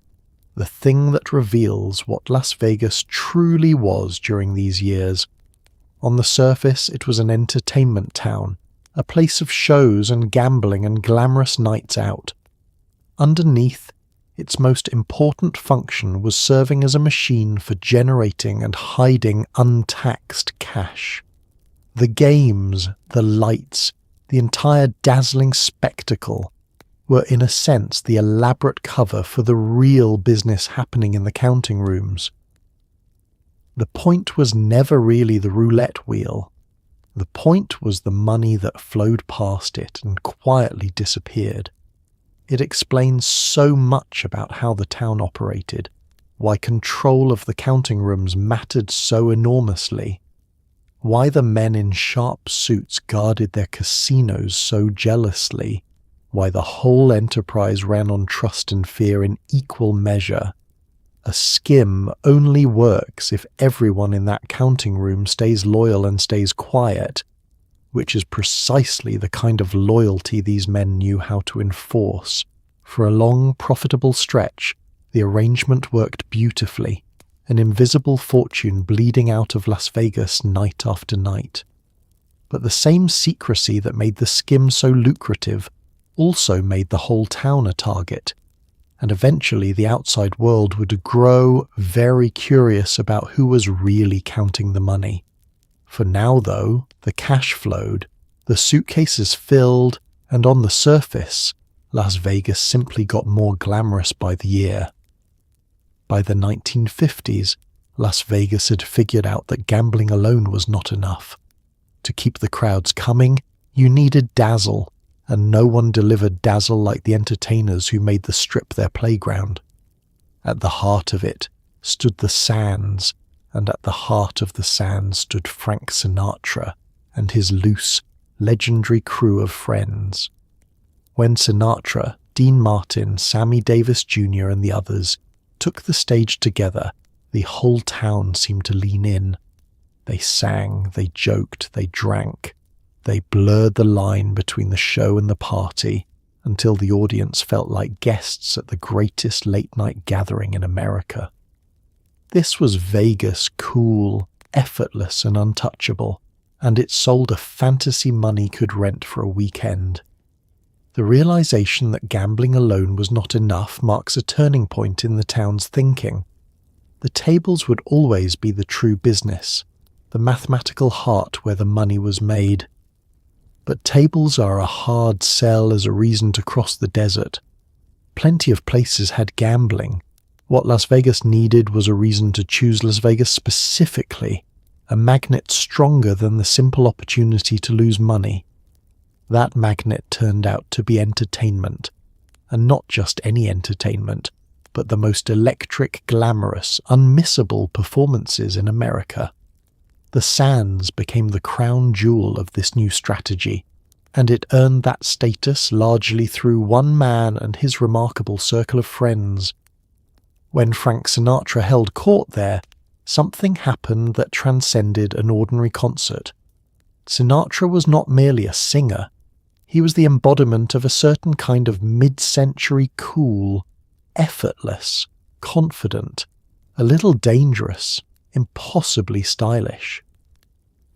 the thing that reveals what Las Vegas truly was during these years. On the surface, it was an entertainment town, a place of shows and gambling and glamorous nights out. Underneath, its most important function was serving as a machine for generating and hiding untaxed cash. The games, the lights, the entire dazzling spectacle were in a sense the elaborate cover for the real business happening in the counting rooms. The point was never really the roulette wheel. The point was the money that flowed past it and quietly disappeared. It explains so much about how the town operated, why control of the counting rooms mattered so enormously, why the men in sharp suits guarded their casinos so jealously, why the whole enterprise ran on trust and fear in equal measure. A skim only works if everyone in that counting room stays loyal and stays quiet, which is precisely the kind of loyalty these men knew how to enforce. For a long, profitable stretch, the arrangement worked beautifully, an invisible fortune bleeding out of Las Vegas night after night. But the same secrecy that made the skim so lucrative also made the whole town a target, and eventually the outside world would grow very curious about who was really counting the money. For now, though, the cash flowed, the suitcases filled, and on the surface, Las Vegas simply got more glamorous by the year. By the 1950s, Las Vegas had figured out that gambling alone was not enough. To keep the crowds coming, you needed dazzle, and no one delivered dazzle like the entertainers who made the Strip their playground. At the heart of it stood the Sands, and at the heart of the Sands stood Frank Sinatra and his loose, legendary crew of friends. When Sinatra, Dean Martin, Sammy Davis Jr. and the others took the stage together, the whole town seemed to lean in. They sang, they joked, they drank. They blurred the line between the show and the party until the audience felt like guests at the greatest late-night gathering in America. This was Vegas, cool, effortless and untouchable, and it sold a fantasy money could rent for a weekend. The realization that gambling alone was not enough marks a turning point in the town's thinking. The tables would always be the true business, the mathematical heart where the money was made. But tables are a hard sell as a reason to cross the desert. Plenty of places had gambling. What Las Vegas needed was a reason to choose Las Vegas specifically, a magnet stronger than the simple opportunity to lose money. That magnet turned out to be entertainment, and not just any entertainment, but the most electric, glamorous, unmissable performances in America. The Sands became the crown jewel of this new strategy, and it earned that status largely through one man and his remarkable circle of friends. When Frank Sinatra held court there, something happened that transcended an ordinary concert. Sinatra was not merely a singer. He was the embodiment of a certain kind of mid-century cool, effortless, confident, a little dangerous, impossibly stylish.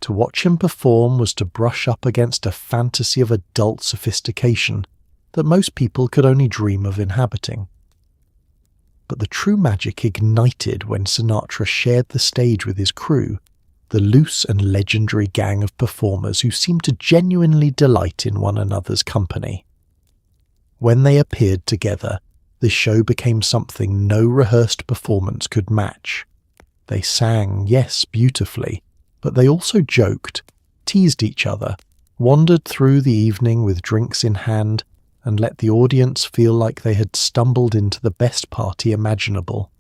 To watch him perform was to brush up against a fantasy of adult sophistication that most people could only dream of inhabiting. But the true magic ignited when Sinatra shared the stage with his crew, the loose and legendary gang of performers who seemed to genuinely delight in one another's company. When they appeared together, the show became something no rehearsed performance could match. They sang, yes, beautifully, but they also joked, teased each other, wandered through the evening with drinks in hand, and let the audience feel like they had stumbled into the best party imaginable.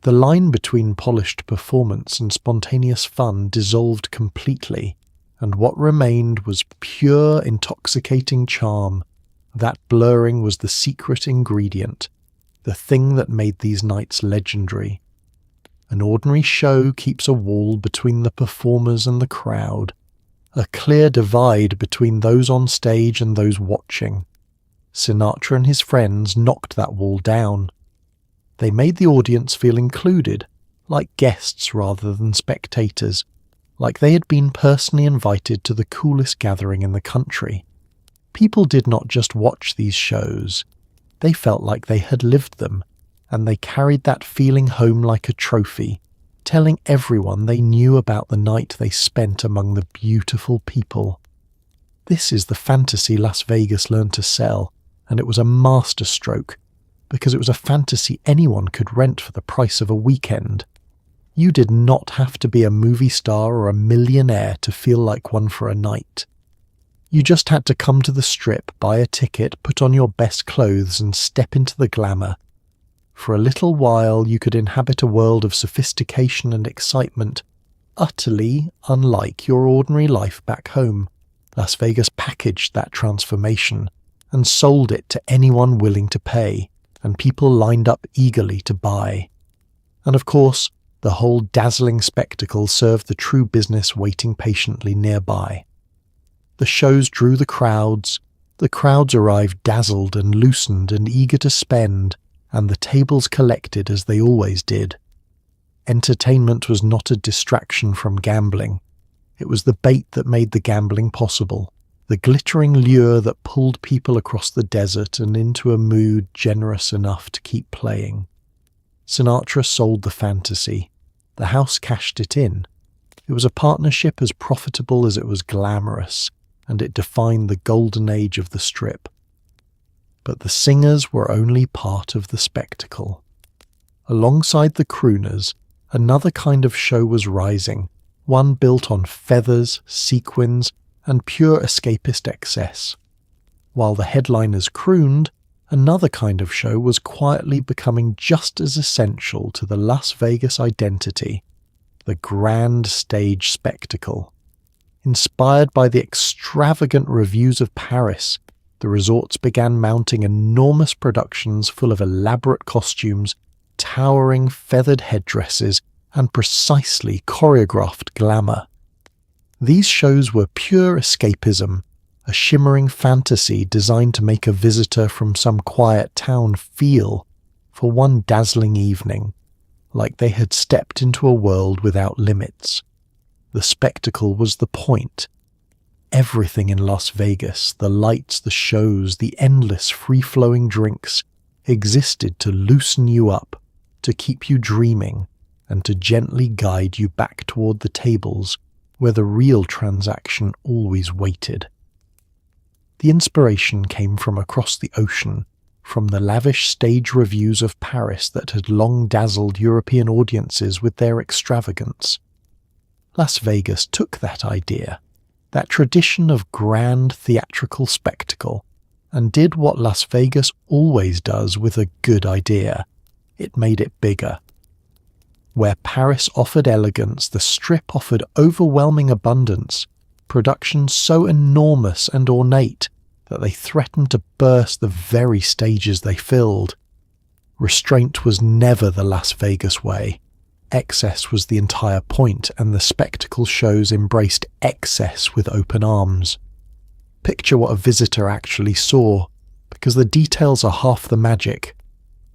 The line between polished performance and spontaneous fun dissolved completely, and what remained was pure, intoxicating charm. That blurring was the secret ingredient, the thing that made these nights legendary. An ordinary show keeps a wall between the performers and the crowd, a clear divide between those on stage and those watching. Sinatra and his friends knocked that wall down. They made the audience feel included, like guests rather than spectators, like they had been personally invited to the coolest gathering in the country. People did not just watch these shows, they felt like they had lived them, and they carried that feeling home like a trophy, telling everyone they knew about the night they spent among the beautiful people. This is the fantasy Las Vegas learned to sell, and it was a masterstroke, because it was a fantasy anyone could rent for the price of a weekend. You did not have to be a movie star or a millionaire to feel like one for a night. You just had to come to the Strip, buy a ticket, put on your best clothes and step into the glamour. For a little while you could inhabit a world of sophistication and excitement, utterly unlike your ordinary life back home. Las Vegas packaged that transformation and sold it to anyone willing to pay, and people lined up eagerly to buy. And of course, the whole dazzling spectacle served the true business waiting patiently nearby. The shows drew the crowds arrived dazzled and loosened and eager to spend, and the tables collected as they always did. Entertainment was not a distraction from gambling. It was the bait that made the gambling possible, the glittering lure that pulled people across the desert and into a mood generous enough to keep playing. Sinatra sold the fantasy. The house cashed it in. It was a partnership as profitable as it was glamorous, and it defined the golden age of the Strip. But the singers were only part of the spectacle. Alongside the crooners, another kind of show was rising, one built on feathers, sequins, and pure escapist excess. While the headliners crooned, another kind of show was quietly becoming just as essential to the Las Vegas identity, the grand stage spectacle. Inspired by the extravagant revues of Paris, the resorts began mounting enormous productions full of elaborate costumes, towering feathered headdresses, and precisely choreographed glamour. These shows were pure escapism, a shimmering fantasy designed to make a visitor from some quiet town feel, for one dazzling evening, like they had stepped into a world without limits. The spectacle was the point. Everything in Las Vegas, the lights, the shows, the endless free-flowing drinks, existed to loosen you up, to keep you dreaming, and to gently guide you back toward the tables where the real transaction always waited. The inspiration came from across the ocean, from the lavish stage revues of Paris that had long dazzled European audiences with their extravagance. Las Vegas took that idea, that tradition of grand theatrical spectacle, and did what Las Vegas always does with a good idea. It made it bigger. Where Paris offered elegance, the Strip offered overwhelming abundance, productions so enormous and ornate that they threatened to burst the very stages they filled. Restraint was never the Las Vegas way. Excess was the entire point, and the spectacle shows embraced excess with open arms. Picture what a visitor actually saw, because the details are half the magic.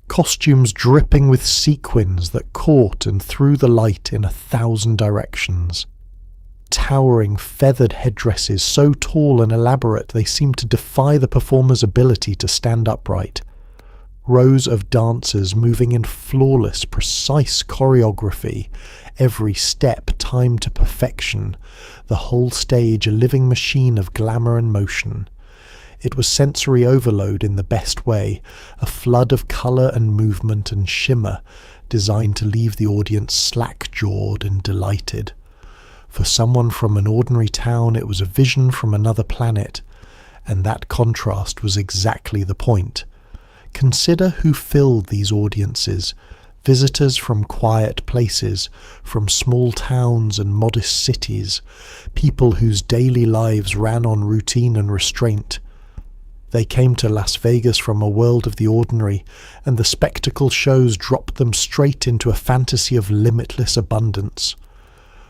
Costumes dripping with sequins that caught and threw the light in 1,000 directions. Towering feathered headdresses so tall and elaborate they seemed to defy the performer's ability to stand upright. Rows of dancers moving in flawless, precise choreography, every step timed to perfection, the whole stage a living machine of glamour and motion. It was sensory overload in the best way, a flood of colour and movement and shimmer, designed to leave the audience slack-jawed and delighted. For someone from an ordinary town, it was a vision from another planet, and that contrast was exactly the point. Consider who filled these audiences, Visitors from quiet places, from small towns and modest cities, people whose daily lives ran on routine and restraint. They came to Las Vegas from a world of the ordinary, and the spectacle shows dropped them straight into a fantasy of limitless abundance.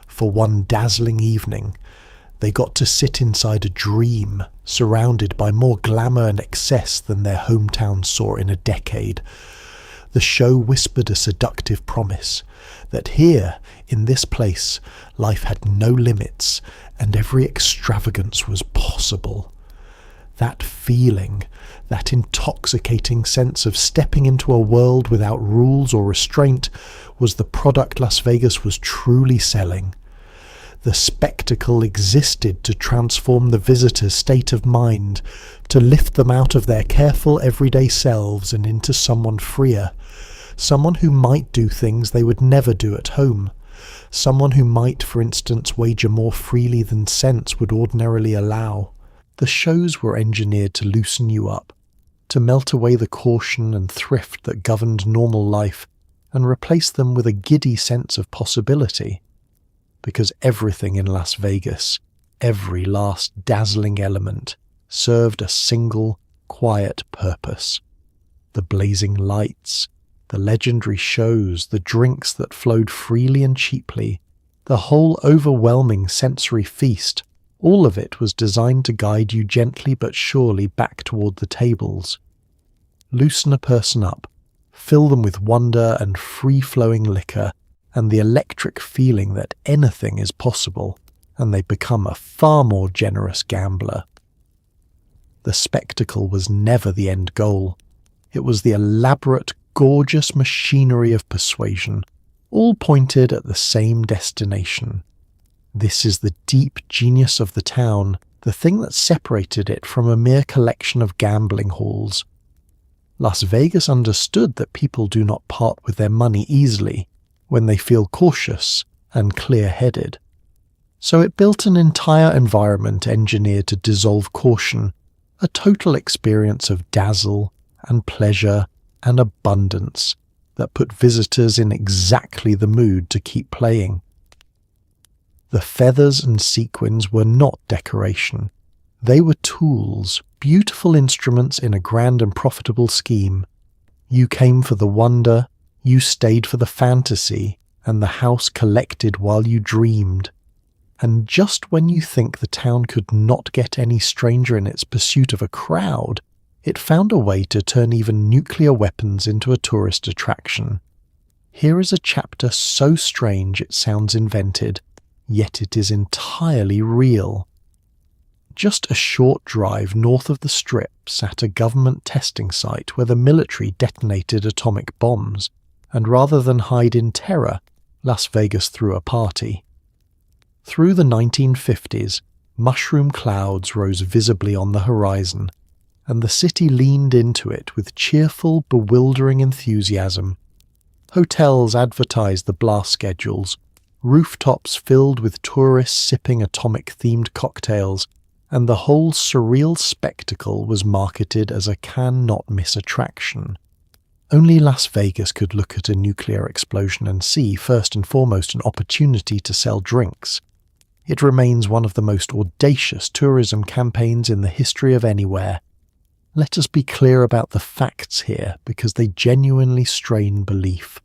For one dazzling evening, they got to sit inside a dream, surrounded by more glamour and excess than their hometown saw in a decade. The show whispered a seductive promise that here, in this place, life had no limits and every extravagance was possible. That feeling, that intoxicating sense of stepping into a world without rules or restraint, was the product Las Vegas was truly selling. The spectacle existed to transform the visitor's state of mind, to lift them out of their careful everyday selves and into someone freer, someone who might do things they would never do at home, someone who might, for instance, wager more freely than sense would ordinarily allow. The shows were engineered to loosen you up, to melt away the caution and thrift that governed normal life and replace them with a giddy sense of possibility. Because everything in Las Vegas, every last dazzling element, served a single, quiet purpose. The blazing lights, the legendary shows, the drinks that flowed freely and cheaply, the whole overwhelming sensory feast, all of it was designed to guide you gently but surely back toward the tables. Loosen a person up, fill them with wonder and free-flowing liquor, and the electric feeling that anything is possible, and they become a far more generous gambler. The spectacle was never the end goal. It was the elaborate, gorgeous machinery of persuasion, all pointed at the same destination. This is the deep genius of the town, the thing that separated it from a mere collection of gambling halls. Las Vegas understood that people do not part with their money easily when they feel cautious and clear-headed. So it built an entire environment engineered to dissolve caution, a total experience of dazzle and pleasure and abundance that put visitors in exactly the mood to keep playing. The feathers and sequins were not decoration. They were tools, beautiful instruments in a grand and profitable scheme. You came for the wonder, you stayed for the fantasy, and the house collected while you dreamed. And just when you think the town could not get any stranger in its pursuit of a crowd, it found a way to turn even nuclear weapons into a tourist attraction. Here is a chapter so strange it sounds invented, yet it is entirely real. Just a short drive north of the Strip sat a government testing site where the military detonated atomic bombs, and rather than hide in terror, Las Vegas threw a party. Through the 1950s, mushroom clouds rose visibly on the horizon, and the city leaned into it with cheerful, bewildering enthusiasm. Hotels advertised the blast schedules, rooftops filled with tourists sipping atomic-themed cocktails, and the whole surreal spectacle was marketed as a can-not-miss attraction. Only Las Vegas could look at a nuclear explosion and see, first and foremost, an opportunity to sell drinks. It remains one of the most audacious tourism campaigns in the history of anywhere. Let us be clear about the facts here, because they genuinely strain belief.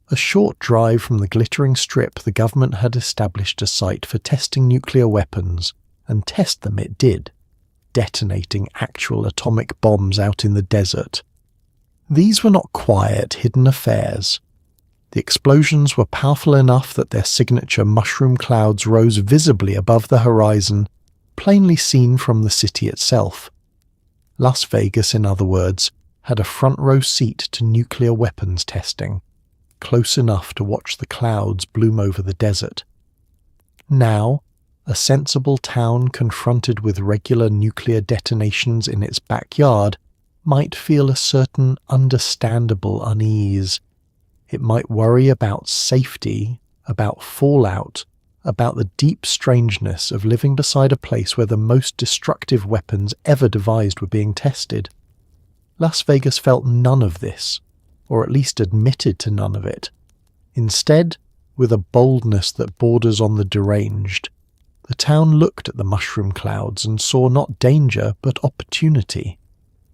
A short drive from the glittering Strip, the government had established a site for testing nuclear weapons, and test them it did, detonating actual atomic bombs out in the desert. These were not quiet, hidden affairs. The explosions were powerful enough that their signature mushroom clouds rose visibly above the horizon, plainly seen from the city itself. Las Vegas, in other words, had a front-row seat to nuclear weapons testing, close enough to watch the clouds bloom over the desert. Now, a sensible town confronted with regular nuclear detonations in its backyard might feel a certain understandable unease. It might worry about safety, about fallout, about the deep strangeness of living beside a place where the most destructive weapons ever devised were being tested. Las Vegas felt none of this. or at least admitted to none of it. Instead, with a boldness that borders on the deranged, the town looked at the mushroom clouds and saw not danger but opportunity.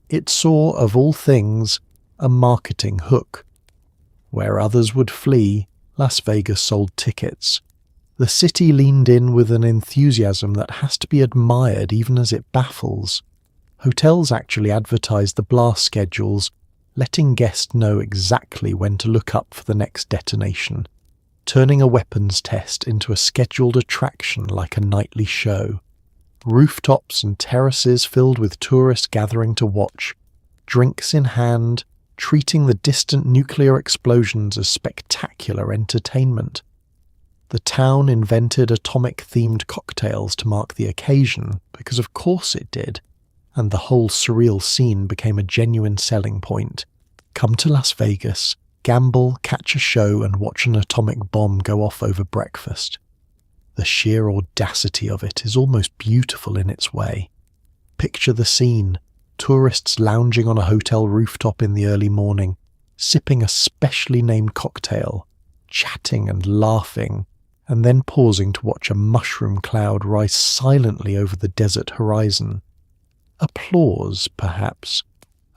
It saw, of all things, a marketing hook. Where others would flee, Las Vegas sold tickets. The city leaned in with an enthusiasm that has to be admired even as it baffles. Hotels actually advertised the blast schedules, letting guests know exactly when to look up for the next detonation, turning a weapons test into a scheduled attraction like a nightly show. Rooftops and terraces filled with tourists gathering to watch, drinks in hand, treating the distant nuclear explosions as spectacular entertainment. The town invented atomic-themed cocktails to mark the occasion, because of course it did, and the whole surreal scene became a genuine selling point. Come to Las Vegas, gamble, catch a show, and watch an atomic bomb go off over breakfast. The sheer audacity of it is almost beautiful in its way. Picture the scene, tourists lounging on a hotel rooftop in the early morning, sipping a specially named cocktail, chatting and laughing, and then pausing to watch a mushroom cloud rise silently over the desert horizon. Applause, perhaps.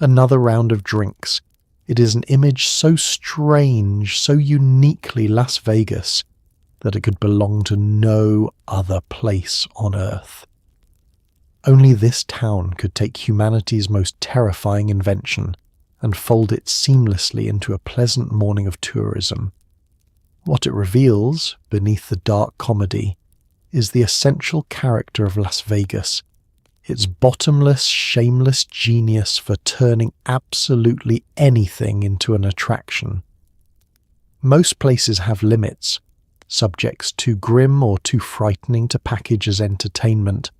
Another round of drinks. It is an image so strange, so uniquely Las Vegas, that it could belong to no other place on Earth. Only this town could take humanity's most terrifying invention and fold it seamlessly into a pleasant morning of tourism. What it reveals, beneath the dark comedy, is the essential character of Las Vegas, its bottomless, shameless genius for turning absolutely anything into an attraction. Most places have limits, subjects too grim or too frightening to package as entertainment.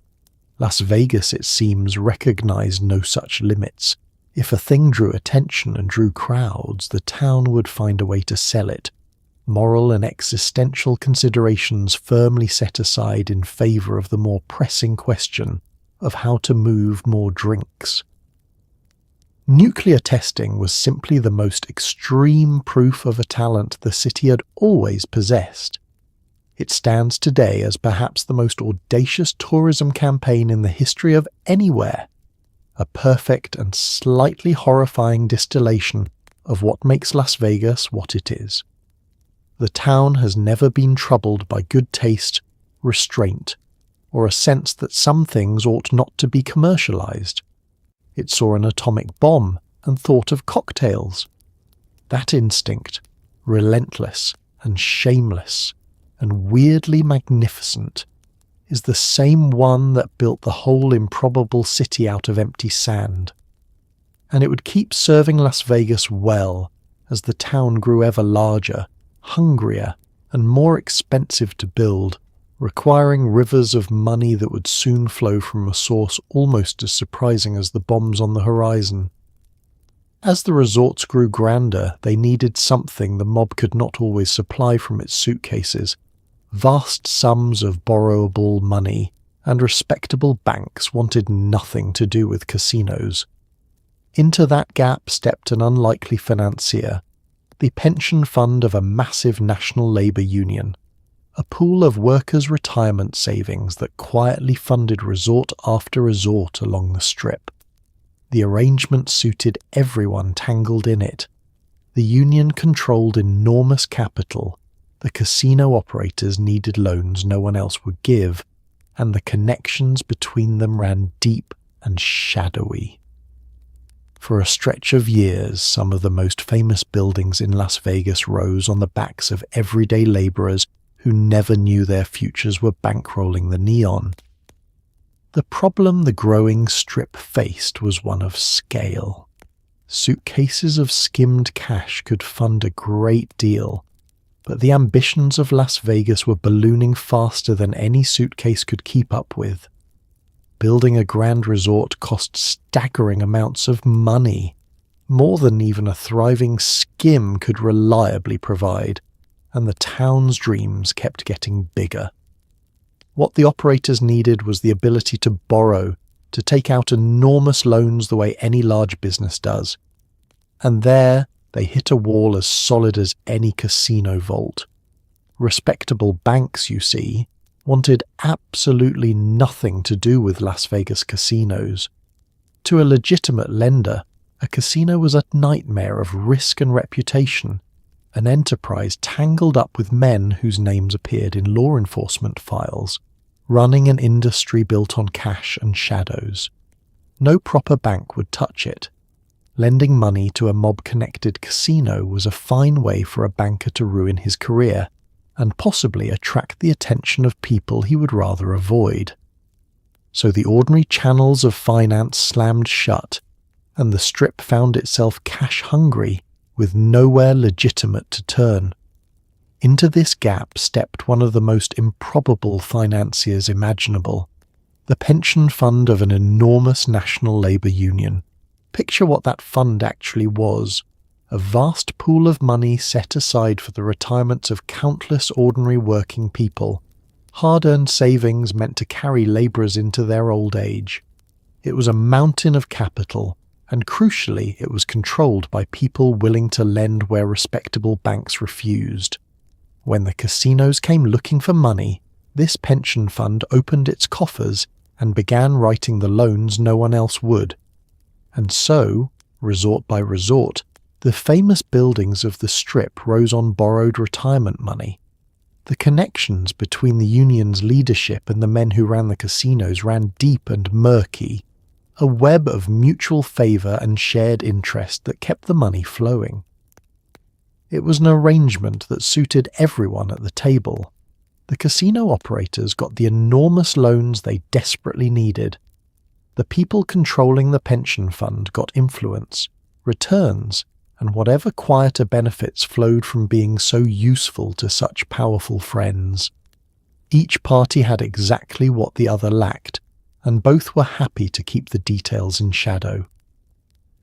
Las Vegas, it seems, recognized no such limits. If a thing drew attention and drew crowds, the town would find a way to sell it. Moral and existential considerations firmly set aside in favor of the more pressing question of how to move more drinks. Nuclear testing was simply the most extreme proof of a talent the city had always possessed. It stands today as perhaps the most audacious tourism campaign in the history of anywhere, a perfect and slightly horrifying distillation of what makes Las Vegas what it is. The town has never been troubled by good taste, restraint, or a sense that some things ought not to be commercialized. It saw an atomic bomb and thought of cocktails. That instinct, relentless and shameless and weirdly magnificent, is the same one that built the whole improbable city out of empty sand. And it would keep serving Las Vegas well as the town grew ever larger, hungrier, and more expensive to build, requiring rivers of money that would soon flow from a source almost as surprising as the bombs on the horizon. As the resorts grew grander, they needed something the mob could not always supply from its suitcases: vast sums of borrowable money, and respectable banks wanted nothing to do with casinos. Into that gap stepped an unlikely financier, the pension fund of a massive national labour union, a pool of workers' retirement savings that quietly funded resort after resort along the Strip. The arrangement suited everyone tangled in it. The union controlled enormous capital, the casino operators needed loans no one else would give, and the connections between them ran deep and shadowy. For a stretch of years, some of the most famous buildings in Las Vegas rose on the backs of everyday laborers who never knew their futures were bankrolling the neon. The problem the growing Strip faced was one of scale. Suitcases of skimmed cash could fund a great deal, but the ambitions of Las Vegas were ballooning faster than any suitcase could keep up with. Building a grand resort cost staggering amounts of money, more than even a thriving skim could reliably provide, and the town's dreams kept getting bigger. What the operators needed was the ability to borrow, to take out enormous loans the way any large business does. And there, they hit a wall as solid as any casino vault. Respectable banks, you see, wanted absolutely nothing to do with Las Vegas casinos. To a legitimate lender, a casino was a nightmare of risk and reputation, an enterprise tangled up with men whose names appeared in law enforcement files, running an industry built on cash and shadows. No proper bank would touch it. Lending money to a mob-connected casino was a fine way for a banker to ruin his career, and possibly attract the attention of people he would rather avoid. So the ordinary channels of finance slammed shut, and the Strip found itself cash-hungry, with nowhere legitimate to turn. Into this gap stepped one of the most improbable financiers imaginable, the pension fund of an enormous national labour union. Picture what that fund actually was: a vast pool of money set aside for the retirements of countless ordinary working people, hard-earned savings meant to carry labourers into their old age. It was a mountain of capital, and crucially it was controlled by people willing to lend where respectable banks refused. When the casinos came looking for money, this pension fund opened its coffers and began writing the loans no one else would. And so, resort by resort, the famous buildings of the Strip rose on borrowed retirement money. The connections between the union's leadership and the men who ran the casinos ran deep and murky, a web of mutual favour and shared interest that kept the money flowing. It was an arrangement that suited everyone at the table. The casino operators got the enormous loans they desperately needed. The people controlling the pension fund got influence, returns, and whatever quieter benefits flowed from being so useful to such powerful friends. Each party had exactly what the other lacked, and both were happy to keep the details in shadow.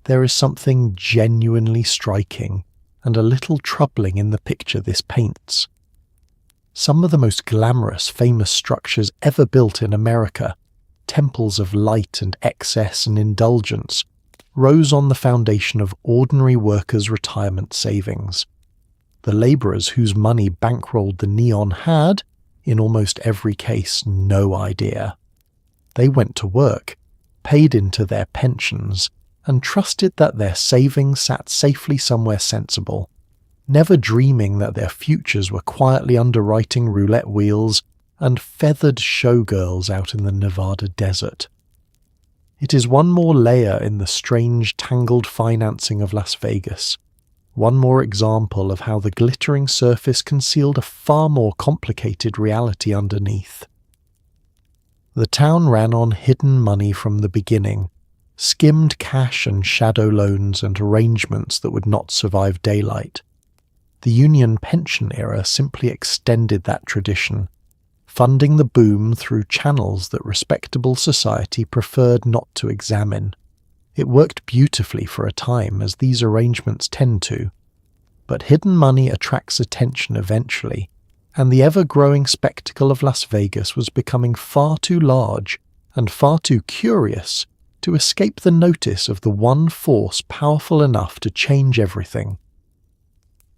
There is something genuinely striking and a little troubling in the picture this paints. Some of the most glamorous, famous structures ever built in America, temples of light and excess and indulgence, rose on the foundation of ordinary workers' retirement savings. The labourers whose money bankrolled the neon had, in almost every case, no idea. They went to work, paid into their pensions, and trusted that their savings sat safely somewhere sensible, never dreaming that their futures were quietly underwriting roulette wheels and feathered showgirls out in the Nevada desert. It is one more layer in the strange, tangled financing of Las Vegas, one more example of how the glittering surface concealed a far more complicated reality underneath. The town ran on hidden money from the beginning, skimmed cash and shadow loans and arrangements that would not survive daylight. The Union pension era simply extended that tradition, funding the boom through channels that respectable society preferred not to examine. It worked beautifully for a time, as these arrangements tend to. But hidden money attracts attention eventually, and the ever-growing spectacle of Las Vegas was becoming far too large and far too curious to escape the notice of the one force powerful enough to change everything.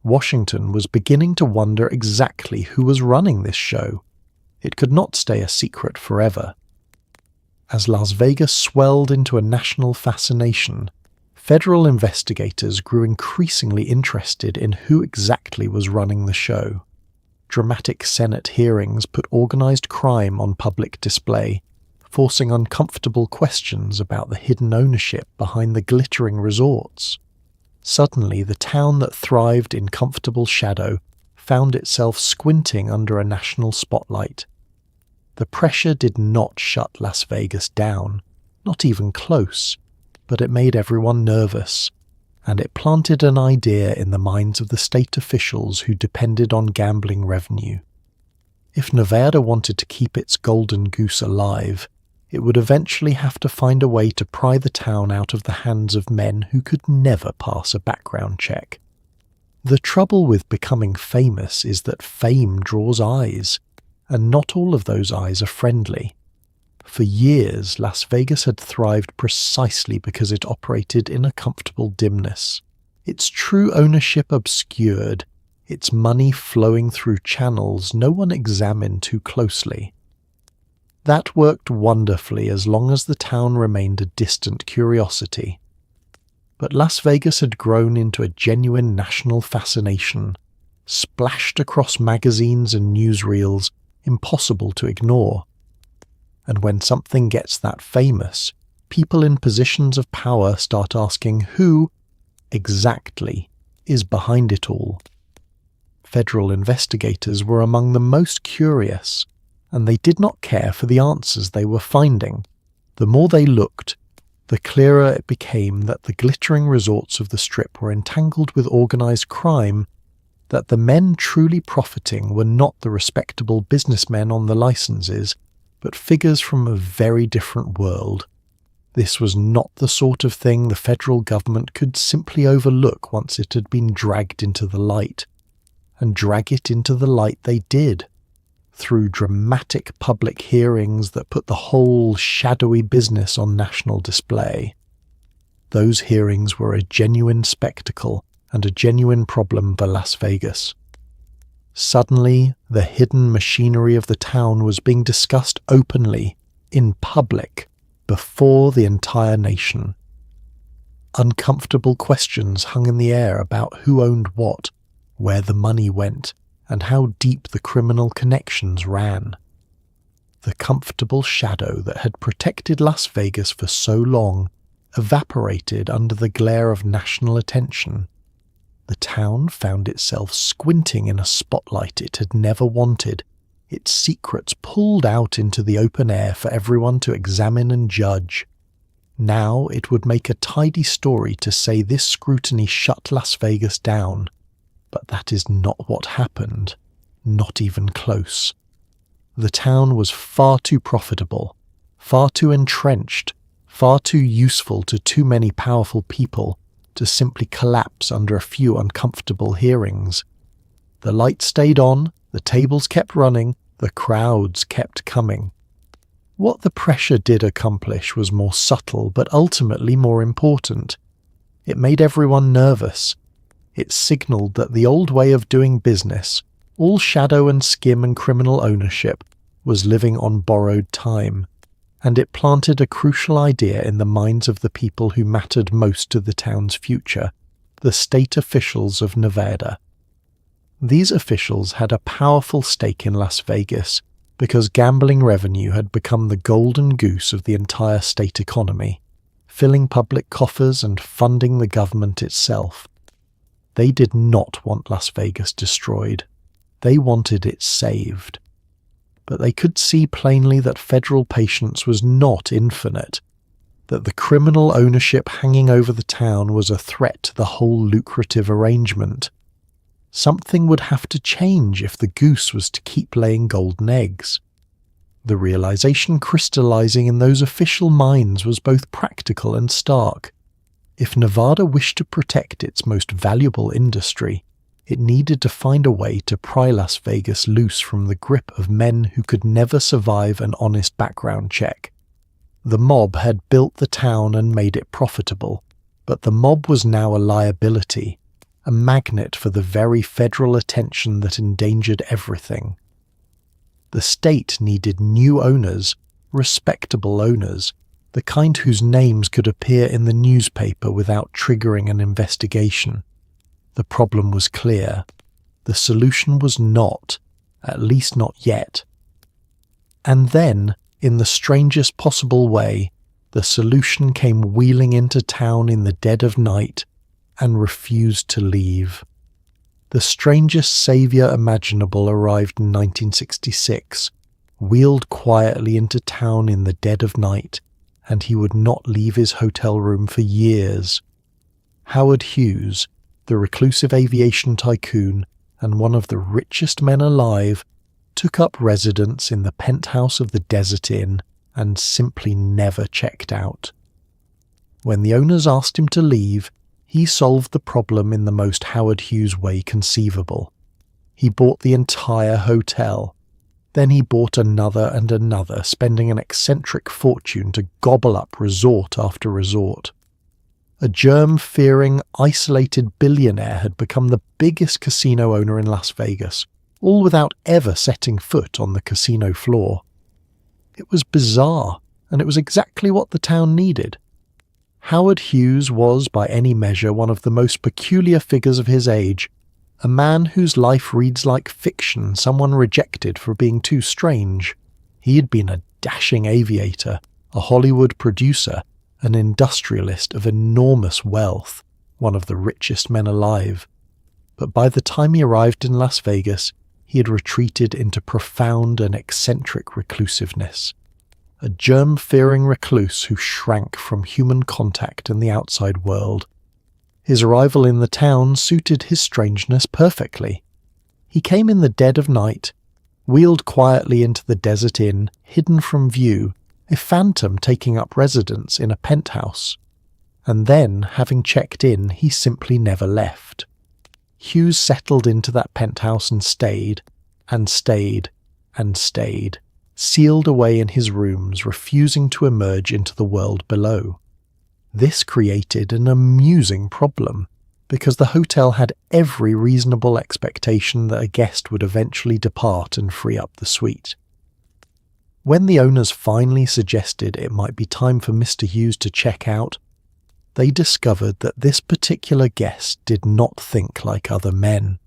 Washington was beginning to wonder exactly who was running this show. It could not stay a secret forever. As Las Vegas swelled into a national fascination, federal investigators grew increasingly interested in who exactly was running the show. Dramatic Senate hearings put organized crime on public display, forcing uncomfortable questions about the hidden ownership behind the glittering resorts. Suddenly, the town that thrived in comfortable shadow found itself squinting under a national spotlight. The pressure did not shut Las Vegas down, not even close, but it made everyone nervous, and it planted an idea in the minds of the state officials who depended on gambling revenue. If Nevada wanted to keep its golden goose alive, it would eventually have to find a way to pry the town out of the hands of men who could never pass a background check. The trouble with becoming famous is that fame draws eyes, and not all of those eyes are friendly. For years, Las Vegas had thrived precisely because it operated in a comfortable dimness. its true ownership obscured, its money flowing through channels no one examined too closely. That worked wonderfully as long as the town remained a distant curiosity. But Las Vegas had grown into a genuine national fascination, splashed across magazines and newsreels, impossible to ignore. And when something gets that famous, people in positions of power start asking who, exactly, is behind it all. Federal investigators were among the most curious, and they did not care for the answers they were finding. The more they looked, the clearer it became that the glittering resorts of the Strip were entangled with organized crime, that the men truly profiting were not the respectable businessmen on the licenses, but figures from a very different world. This was not the sort of thing the federal government could simply overlook once it had been dragged into the light. And drag it into the light they did, through dramatic public hearings that put the whole shadowy business on national display. Those hearings were a genuine spectacle and a genuine problem for Las Vegas. Suddenly, the hidden machinery of the town was being discussed openly, in public, before the entire nation. Uncomfortable questions hung in the air about who owned what, where the money went, and how deep the criminal connections ran. The comfortable shadow that had protected Las Vegas for so long evaporated under the glare of national attention. The town found itself squinting in a spotlight it had never wanted, its secrets pulled out into the open air for everyone to examine and judge. Now it would make a tidy story to say this scrutiny shut Las Vegas down. But that is not what happened, not even close. The town was far too profitable, far too entrenched, far too useful to too many powerful people to simply collapse under a few uncomfortable hearings. The lights stayed on, the tables kept running, the crowds kept coming. What the pressure did accomplish was more subtle but ultimately more important. It made everyone nervous. It signalled that the old way of doing business, all shadow and skim and criminal ownership, was living on borrowed time, and it planted a crucial idea in the minds of the people who mattered most to the town's future, the state officials of Nevada. These officials had a powerful stake in Las Vegas because gambling revenue had become the golden goose of the entire state economy, filling public coffers and funding the government itself. They did not want Las Vegas destroyed. They wanted it saved. But they could see plainly that federal patience was not infinite, that the criminal ownership hanging over the town was a threat to the whole lucrative arrangement. Something would have to change if the goose was to keep laying golden eggs. The realization crystallizing in those official minds was both practical and stark. If Nevada wished to protect its most valuable industry, it needed to find a way to pry Las Vegas loose from the grip of men who could never survive an honest background check. The mob had built the town and made it profitable, but the mob was now a liability, a magnet for the very federal attention that endangered everything. The state needed new owners, respectable owners, the kind whose names could appear in the newspaper without triggering an investigation. The problem was clear. The solution was not, at least not yet. And then, in the strangest possible way, the solution came wheeling into town in the dead of night and refused to leave. The strangest saviour imaginable arrived in 1966, wheeled quietly into town in the dead of night, and he would not leave his hotel room for years. Howard Hughes, the reclusive aviation tycoon and one of the richest men alive, took up residence in the penthouse of the Desert Inn and simply never checked out. When the owners asked him to leave, he solved the problem in the most Howard Hughes way conceivable. He bought the entire hotel. Then he bought another and another, spending an eccentric fortune to gobble up resort after resort. A germ-fearing, isolated billionaire had become the biggest casino owner in Las Vegas, all without ever setting foot on the casino floor. It was bizarre, and it was exactly what the town needed. Howard Hughes was, by any measure, one of the most peculiar figures of his age, a man whose life reads like fiction someone rejected for being too strange. He had been a dashing aviator, a Hollywood producer, an industrialist of enormous wealth, one of the richest men alive. But by the time he arrived in Las Vegas, he had retreated into profound and eccentric reclusiveness. A germ-fearing recluse who shrank from human contact and the outside world. His arrival in the town suited his strangeness perfectly. He came in the dead of night, wheeled quietly into the desert inn, hidden from view, a phantom taking up residence in a penthouse. And then, having checked in, he simply never left. Hughes settled into that penthouse and stayed, and stayed, and stayed, sealed away in his rooms, refusing to emerge into the world below. This created an amusing problem, because the hotel had every reasonable expectation that a guest would eventually depart and free up the suite. When the owners finally suggested it might be time for Mr. Hughes to check out, they discovered that this particular guest did not think like other men.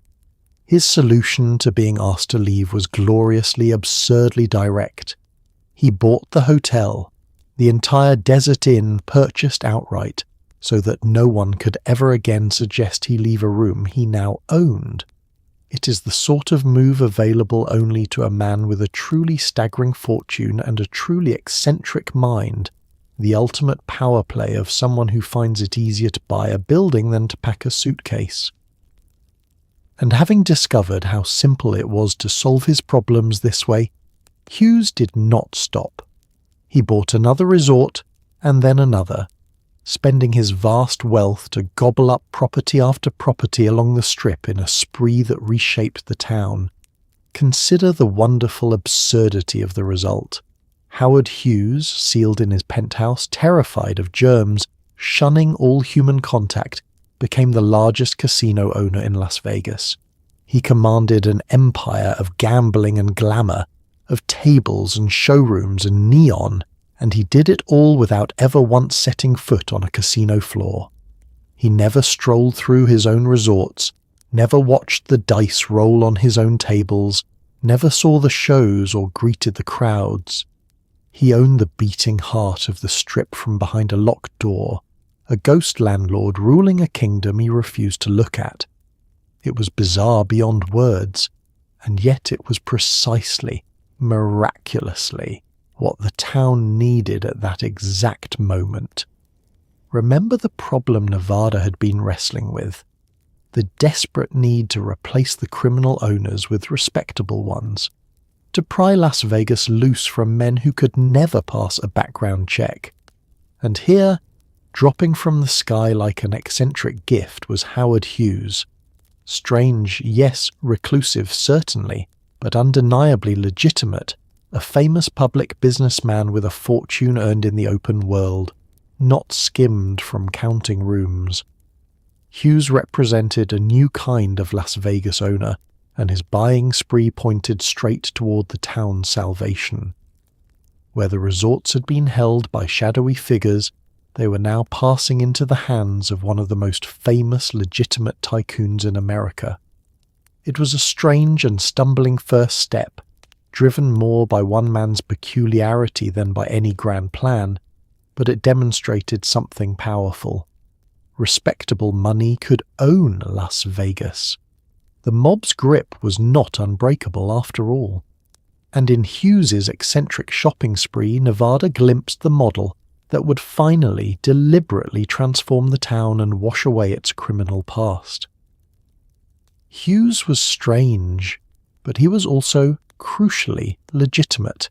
His solution to being asked to leave was gloriously, absurdly direct. He bought the hotel, the entire Desert Inn purchased outright, so that no one could ever again suggest he leave a room he now owned. It is the sort of move available only to a man with a truly staggering fortune and a truly eccentric mind, the ultimate power play of someone who finds it easier to buy a building than to pack a suitcase. And having discovered how simple it was to solve his problems this way, Hughes did not stop. He bought another resort, and then another, spending his vast wealth to gobble up property after property along the Strip in a spree that reshaped the town. Consider the wonderful absurdity of the result. Howard Hughes, sealed in his penthouse, terrified of germs, shunning all human contact, became the largest casino owner in Las Vegas. He commanded an empire of gambling and glamour, of tables and showrooms and neon, and he did it all without ever once setting foot on a casino floor. He never strolled through his own resorts, never watched the dice roll on his own tables, never saw the shows or greeted the crowds. He owned the beating heart of the Strip from behind a locked door, a ghost landlord ruling a kingdom he refused to look at. It was bizarre beyond words, and yet it was precisely, miraculously, what the town needed at that exact moment. Remember the problem Nevada had been wrestling with, the desperate need to replace the criminal owners with respectable ones, to pry Las Vegas loose from men who could never pass a background check. And here, dropping from the sky like an eccentric gift, was Howard Hughes. Strange, yes, reclusive certainly, but undeniably legitimate, a famous public businessman with a fortune earned in the open world, not skimmed from counting rooms. Hughes represented a new kind of Las Vegas owner, and his buying spree pointed straight toward the town's salvation. Where the resorts had been held by shadowy figures, they were now passing into the hands of one of the most famous legitimate tycoons in America. It was a strange and stumbling first step, driven more by one man's peculiarity than by any grand plan, but it demonstrated something powerful. Respectable money could own Las Vegas. The mob's grip was not unbreakable after all. And in Hughes's eccentric shopping spree, Nevada glimpsed the model that would finally, deliberately transform the town and wash away its criminal past. Hughes was strange, but he was also, crucially, legitimate.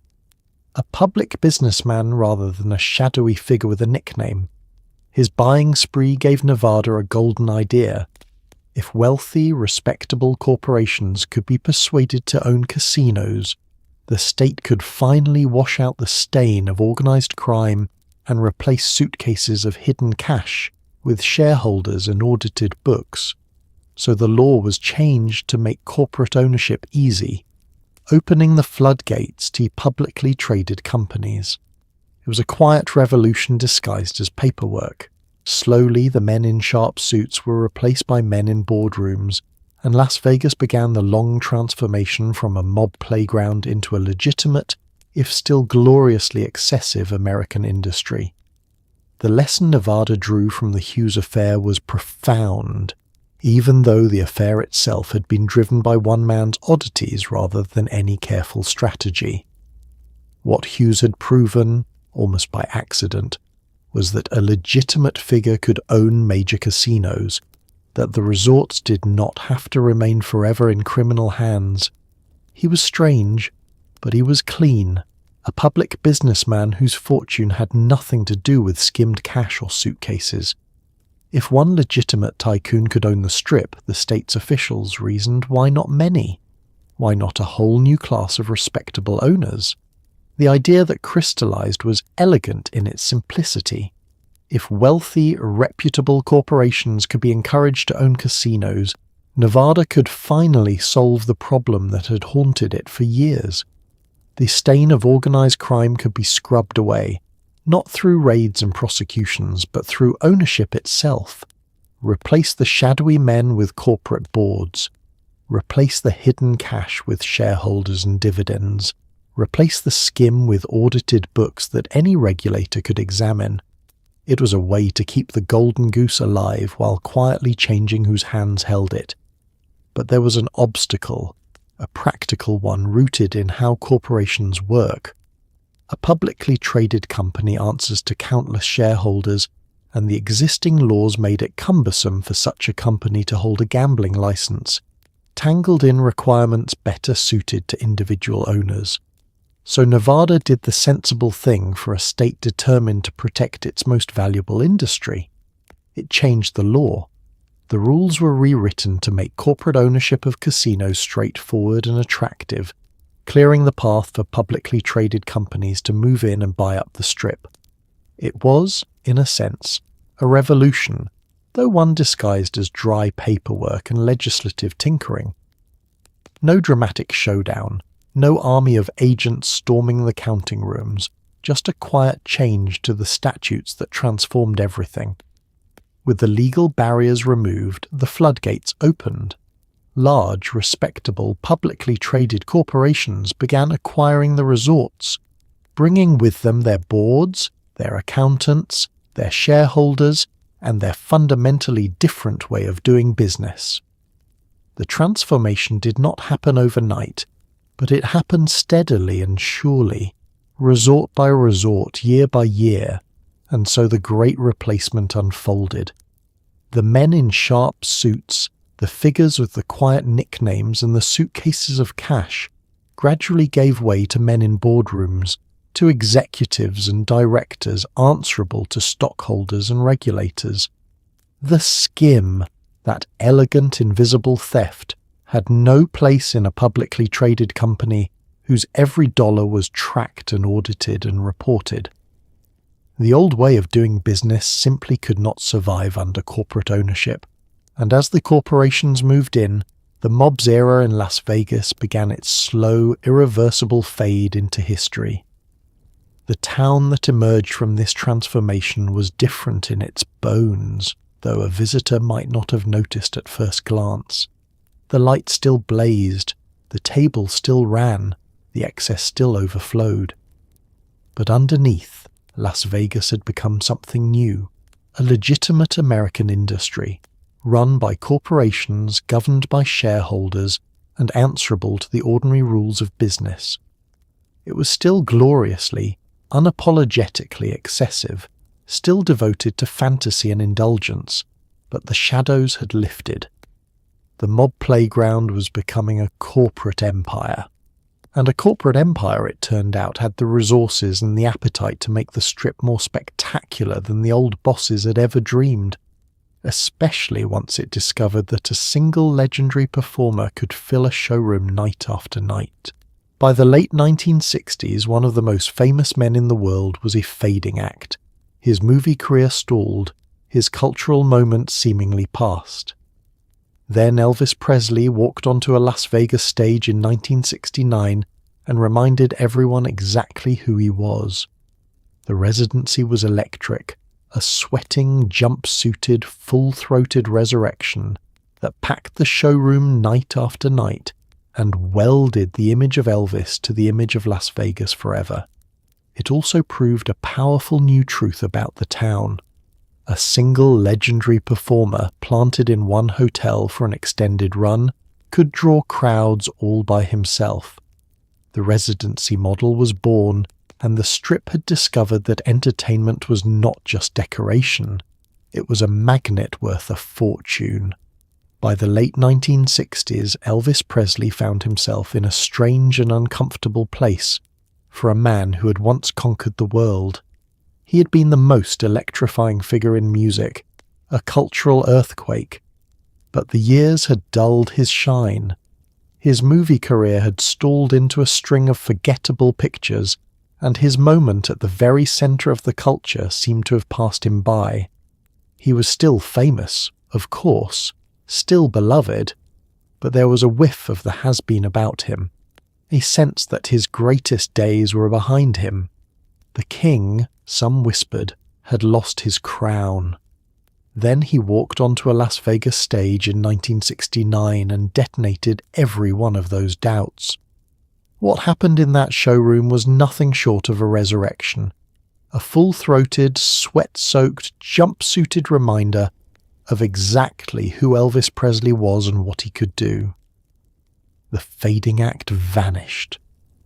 A public businessman rather than a shadowy figure with a nickname. His buying spree gave Nevada a golden idea. If wealthy, respectable corporations could be persuaded to own casinos, the state could finally wash out the stain of organized crime and replace suitcases of hidden cash with shareholders and audited books, so the law was changed to make corporate ownership easy, opening the floodgates to publicly traded companies. It was a quiet revolution disguised as paperwork. Slowly, the men in sharp suits were replaced by men in boardrooms, and Las Vegas began the long transformation from a mob playground into a legitimate, if still gloriously excessive, American industry. The lesson Nevada drew from the Hughes affair was profound, even though the affair itself had been driven by one man's oddities rather than any careful strategy. What Hughes had proven, almost by accident, was that a legitimate figure could own major casinos, that the resorts did not have to remain forever in criminal hands. He was strange, but he was clean, a public businessman whose fortune had nothing to do with skimmed cash or suitcases. If one legitimate tycoon could own the Strip, the state's officials reasoned, why not many? Why not a whole new class of respectable owners? The idea that crystallized was elegant in its simplicity. If wealthy, reputable corporations could be encouraged to own casinos, Nevada could finally solve the problem that had haunted it for years. The stain of organized crime could be scrubbed away, not through raids and prosecutions, but through ownership itself. Replace the shadowy men with corporate boards. Replace the hidden cash with shareholders and dividends. Replace the skim with audited books that any regulator could examine. It was a way to keep the golden goose alive while quietly changing whose hands held it. But there was an obstacle, a practical one rooted in how corporations work. A publicly traded company answers to countless shareholders, and the existing laws made it cumbersome for such a company to hold a gambling license, tangled in requirements better suited to individual owners. So Nevada did the sensible thing for a state determined to protect its most valuable industry. It changed the law. The rules were rewritten to make corporate ownership of casinos straightforward and attractive, clearing the path for publicly traded companies to move in and buy up the Strip. It was, in a sense, a revolution, though one disguised as dry paperwork and legislative tinkering. No dramatic showdown. No army of agents storming the counting rooms, just a quiet change to the statutes that transformed everything. With the legal barriers removed, the floodgates opened. Large, respectable, publicly traded corporations began acquiring the resorts, bringing with them their boards, their accountants, their shareholders, and their fundamentally different way of doing business. The transformation did not happen overnight, but it happened steadily and surely, resort by resort, year by year, and so the great replacement unfolded. The men in sharp suits, the figures with the quiet nicknames and the suitcases of cash gradually gave way to men in boardrooms, to executives and directors answerable to stockholders and regulators. The skim, that elegant invisible theft, had no place in a publicly traded company whose every dollar was tracked and audited and reported. The old way of doing business simply could not survive under corporate ownership, and as the corporations moved in, the mob's era in Las Vegas began its slow, irreversible fade into history. The town that emerged from this transformation was different in its bones, though a visitor might not have noticed at first glance. The light still blazed, the table still ran, the excess still overflowed. But underneath, Las Vegas had become something new, a legitimate American industry, run by corporations governed by shareholders and answerable to the ordinary rules of business. It was still gloriously, unapologetically excessive, still devoted to fantasy and indulgence, but the shadows had lifted. The mob playground was becoming a corporate empire. And a corporate empire, it turned out, had the resources and the appetite to make the Strip more spectacular than the old bosses had ever dreamed, especially once it discovered that a single legendary performer could fill a showroom night after night. By the late 1960s, one of the most famous men in the world was a fading act. His movie career stalled, his cultural moment seemingly past. Then Elvis Presley walked onto a Las Vegas stage in 1969 and reminded everyone exactly who he was. The residency was electric, a sweating, jump-suited, full-throated resurrection that packed the showroom night after night and welded the image of Elvis to the image of Las Vegas forever. It also proved a powerful new truth about the town. A single legendary performer planted in one hotel for an extended run could draw crowds all by himself. The residency model was born, and the Strip had discovered that entertainment was not just decoration. It was a magnet worth a fortune. By the late 1960s, Elvis Presley found himself in a strange and uncomfortable place for a man who had once conquered the world. He had been the most electrifying figure in music, a cultural earthquake. But the years had dulled his shine. His movie career had stalled into a string of forgettable pictures, and his moment at the very center of the culture seemed to have passed him by. He was still famous, of course, still beloved, but there was a whiff of the has-been about him, a sense that his greatest days were behind him. The king, some whispered, had lost his crown. Then he walked onto a Las Vegas stage in 1969 and detonated every one of those doubts. What happened in that showroom was nothing short of a resurrection, a full-throated, sweat-soaked, jump-suited reminder of exactly who Elvis Presley was and what he could do. The fading act vanished,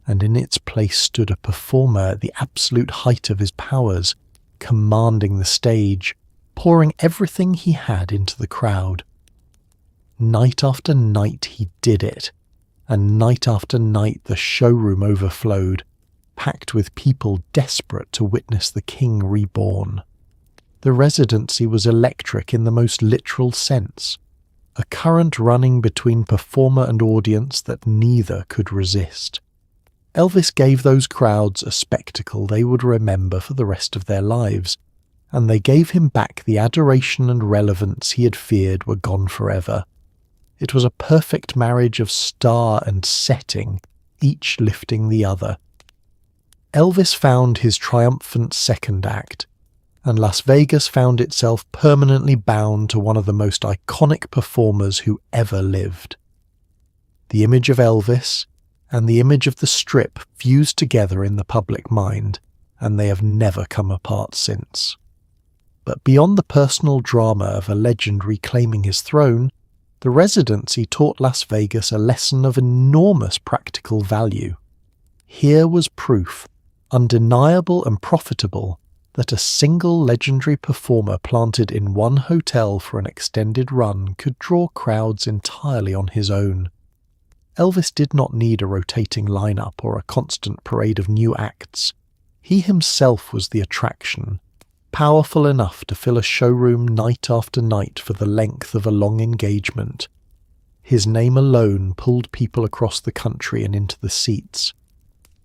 and in its place stood a performer at the absolute height of his powers, commanding the stage, pouring everything he had into the crowd. Night after night he did it, and night after night the showroom overflowed, packed with people desperate to witness the king reborn. The residency was electric in the most literal sense, a current running between performer and audience that neither could resist. Elvis gave those crowds a spectacle they would remember for the rest of their lives, and they gave him back the adoration and relevance he had feared were gone forever. It was a perfect marriage of star and setting, each lifting the other. Elvis found his triumphant second act, and Las Vegas found itself permanently bound to one of the most iconic performers who ever lived. The image of Elvis and the image of the Strip fused together in the public mind, and they have never come apart since. But beyond the personal drama of a legend reclaiming his throne, the residency taught Las Vegas a lesson of enormous practical value. Here was proof, undeniable and profitable, that a single legendary performer planted in one hotel for an extended run could draw crowds entirely on his own. Elvis did not need a rotating lineup or a constant parade of new acts. He himself was the attraction, powerful enough to fill a showroom night after night for the length of a long engagement. His name alone pulled people across the country and into the seats.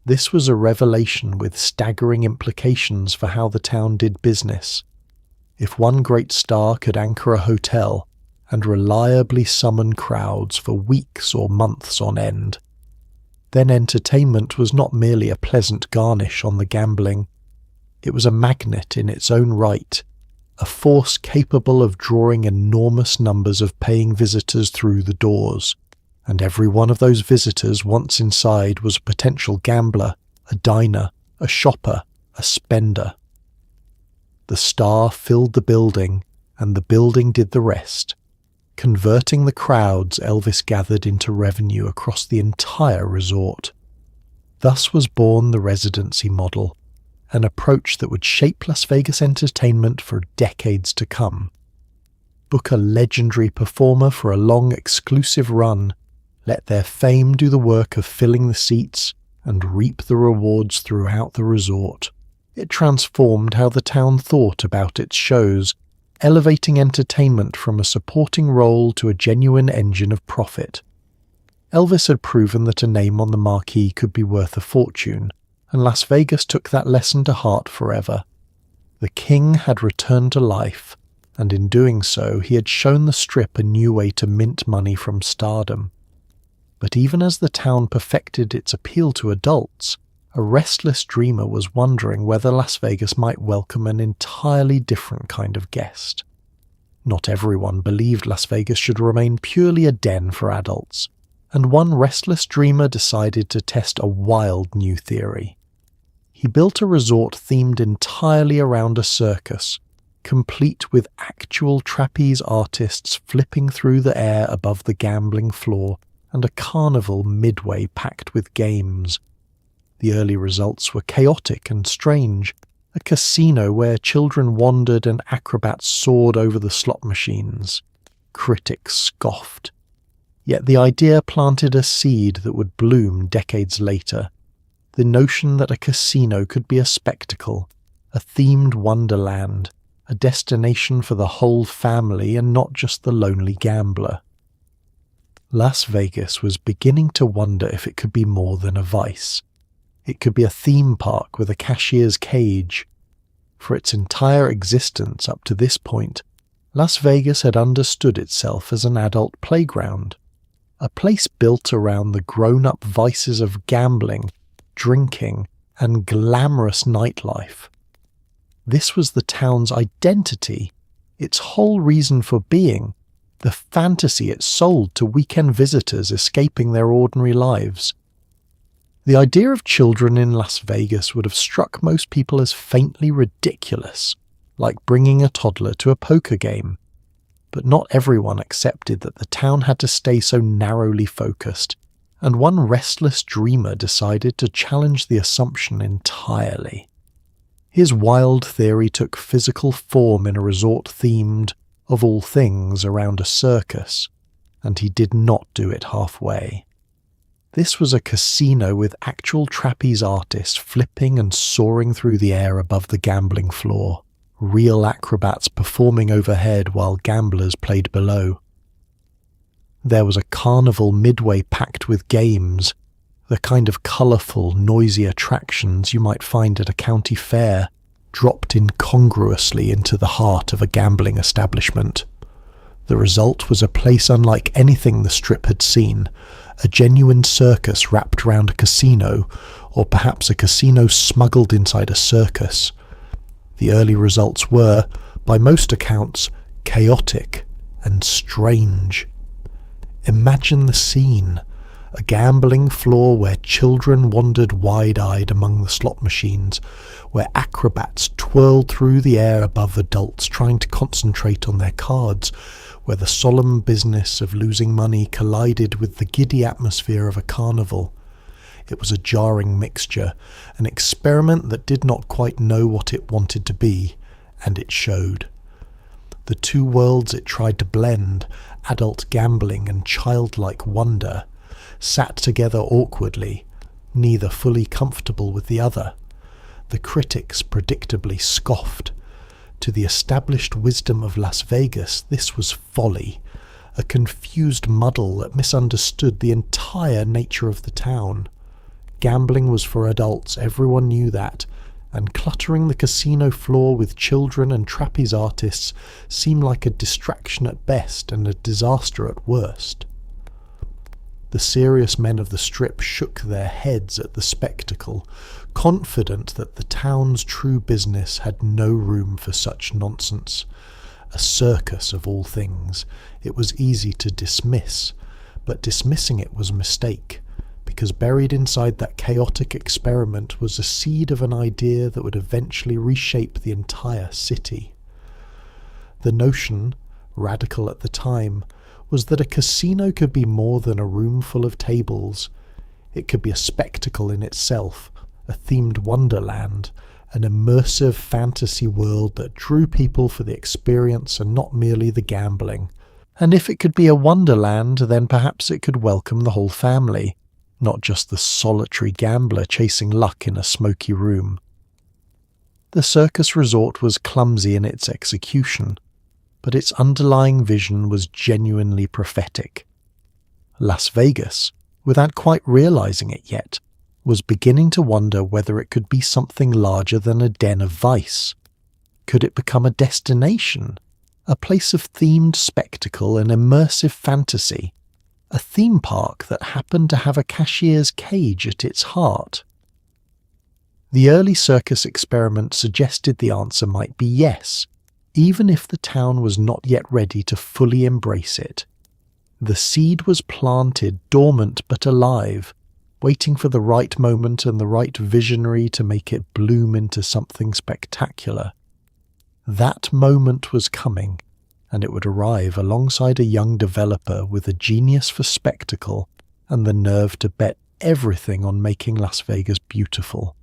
This was a revelation with staggering implications for how the town did business. If one great star could anchor a hotel and reliably summon crowds for weeks or months on end, then entertainment was not merely a pleasant garnish on the gambling. It was a magnet in its own right, a force capable of drawing enormous numbers of paying visitors through the doors, and every one of those visitors once inside was a potential gambler, a diner, a shopper, a spender. The star filled the building, and the building did the rest, converting the crowds Elvis gathered into revenue across the entire resort. Thus was born the residency model, an approach that would shape Las Vegas entertainment for decades to come. Book a legendary performer for a long exclusive run, let their fame do the work of filling the seats, and reap the rewards throughout the resort. It transformed how the town thought about its shows, elevating entertainment from a supporting role to a genuine engine of profit. Elvis had proven that a name on the marquee could be worth a fortune, and Las Vegas took that lesson to heart forever. The king had returned to life, and in doing so he had shown the Strip a new way to mint money from stardom. But even as the town perfected its appeal to adults, a restless dreamer was wondering whether Las Vegas might welcome an entirely different kind of guest. Not everyone believed Las Vegas should remain purely a den for adults, and one restless dreamer decided to test a wild new theory. He built a resort themed entirely around a circus, complete with actual trapeze artists flipping through the air above the gambling floor and a carnival midway packed with games. The early results were chaotic and strange, a casino where children wandered and acrobats soared over the slot machines. Critics scoffed. Yet the idea planted a seed that would bloom decades later. The notion that a casino could be a spectacle, a themed wonderland, a destination for the whole family and not just the lonely gambler. Las Vegas was beginning to wonder if it could be more than a vice. It could be a theme park with a cashier's cage. For its entire existence up to this point, Las Vegas had understood itself as an adult playground, a place built around the grown-up vices of gambling, drinking, and glamorous nightlife. This was the town's identity, its whole reason for being, the fantasy it sold to weekend visitors escaping their ordinary lives. The idea of children in Las Vegas would have struck most people as faintly ridiculous, like bringing a toddler to a poker game. But not everyone accepted that the town had to stay so narrowly focused, and one restless dreamer decided to challenge the assumption entirely. His wild theory took physical form in a resort themed, of all things, around a circus, and he did not do it halfway. This was a casino with actual trapeze artists flipping and soaring through the air above the gambling floor, real acrobats performing overhead while gamblers played below. There was a carnival midway packed with games, the kind of colourful, noisy attractions you might find at a county fair, dropped incongruously into the heart of a gambling establishment. The result was a place unlike anything the Strip had seen, a genuine circus wrapped around a casino, or perhaps a casino smuggled inside a circus. The early results were, by most accounts, chaotic and strange. Imagine the scene. A gambling floor where children wandered wide-eyed among the slot machines, where acrobats twirled through the air above adults trying to concentrate on their cards, where the solemn business of losing money collided with the giddy atmosphere of a carnival. It was a jarring mixture, an experiment that did not quite know what it wanted to be, and it showed. The two worlds it tried to blend, adult gambling and childlike wonder, sat together awkwardly, neither fully comfortable with the other. The critics predictably scoffed. To the established wisdom of Las Vegas, this was folly, a confused muddle that misunderstood the entire nature of the town. Gambling was for adults, everyone knew that, and cluttering the casino floor with children and trapeze artists seemed like a distraction at best and a disaster at worst. The serious men of the Strip shook their heads at the spectacle, confident that the town's true business had no room for such nonsense. A circus of all things, it was easy to dismiss, but dismissing it was a mistake, because buried inside that chaotic experiment was a seed of an idea that would eventually reshape the entire city. The notion, radical at the time, was that a casino could be more than a room full of tables. It could be a spectacle in itself, a themed wonderland, an immersive fantasy world that drew people for the experience and not merely the gambling. And if it could be a wonderland, then perhaps it could welcome the whole family, not just the solitary gambler chasing luck in a smoky room. The circus resort was clumsy in its execution, but its underlying vision was genuinely prophetic. Las Vegas, without quite realizing it yet, was beginning to wonder whether it could be something larger than a den of vice. Could it become a destination, a place of themed spectacle and immersive fantasy, a theme park that happened to have a cashier's cage at its heart. The early circus experiment suggested the answer might be yes, even if the town was not yet ready to fully embrace it. The seed was planted, dormant but alive, waiting for the right moment and the right visionary to make it bloom into something spectacular. That moment was coming, and it would arrive alongside a young developer with a genius for spectacle and the nerve to bet everything on making Las Vegas beautiful.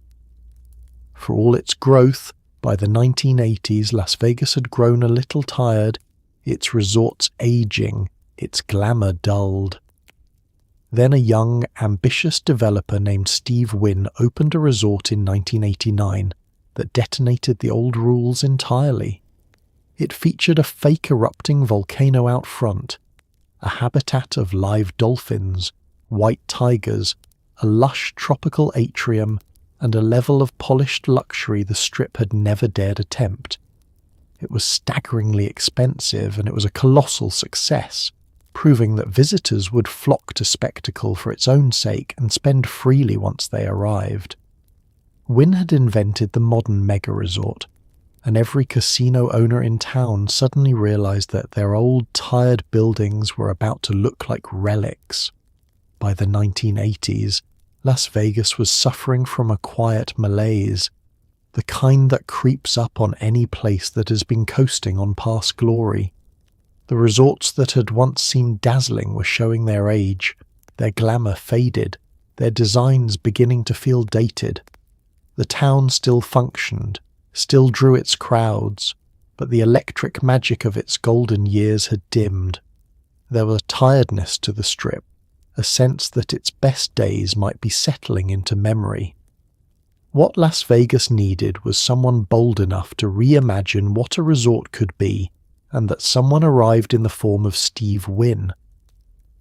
For all its growth, by the 1980s Las Vegas had grown a little tired, its resorts aging, its glamour dulled. Then a young, ambitious developer named Steve Wynn opened a resort in 1989 that detonated the old rules entirely. It featured a fake erupting volcano out front, a habitat of live dolphins, white tigers, a lush tropical atrium, and a level of polished luxury the Strip had never dared attempt. It was staggeringly expensive, and it was a colossal success, proving that visitors would flock to spectacle for its own sake and spend freely once they arrived. Wynn had invented the modern mega-resort, and every casino owner in town suddenly realized that their old, tired buildings were about to look like relics. By the 1980s, Las Vegas was suffering from a quiet malaise, the kind that creeps up on any place that has been coasting on past glory. The resorts that had once seemed dazzling were showing their age, their glamour faded, their designs beginning to feel dated. The town still functioned, still drew its crowds, but the electric magic of its golden years had dimmed. There was tiredness to the Strip, a sense that its best days might be settling into memory. What Las Vegas needed was someone bold enough to reimagine what a resort could be, and that someone arrived in the form of Steve Wynn.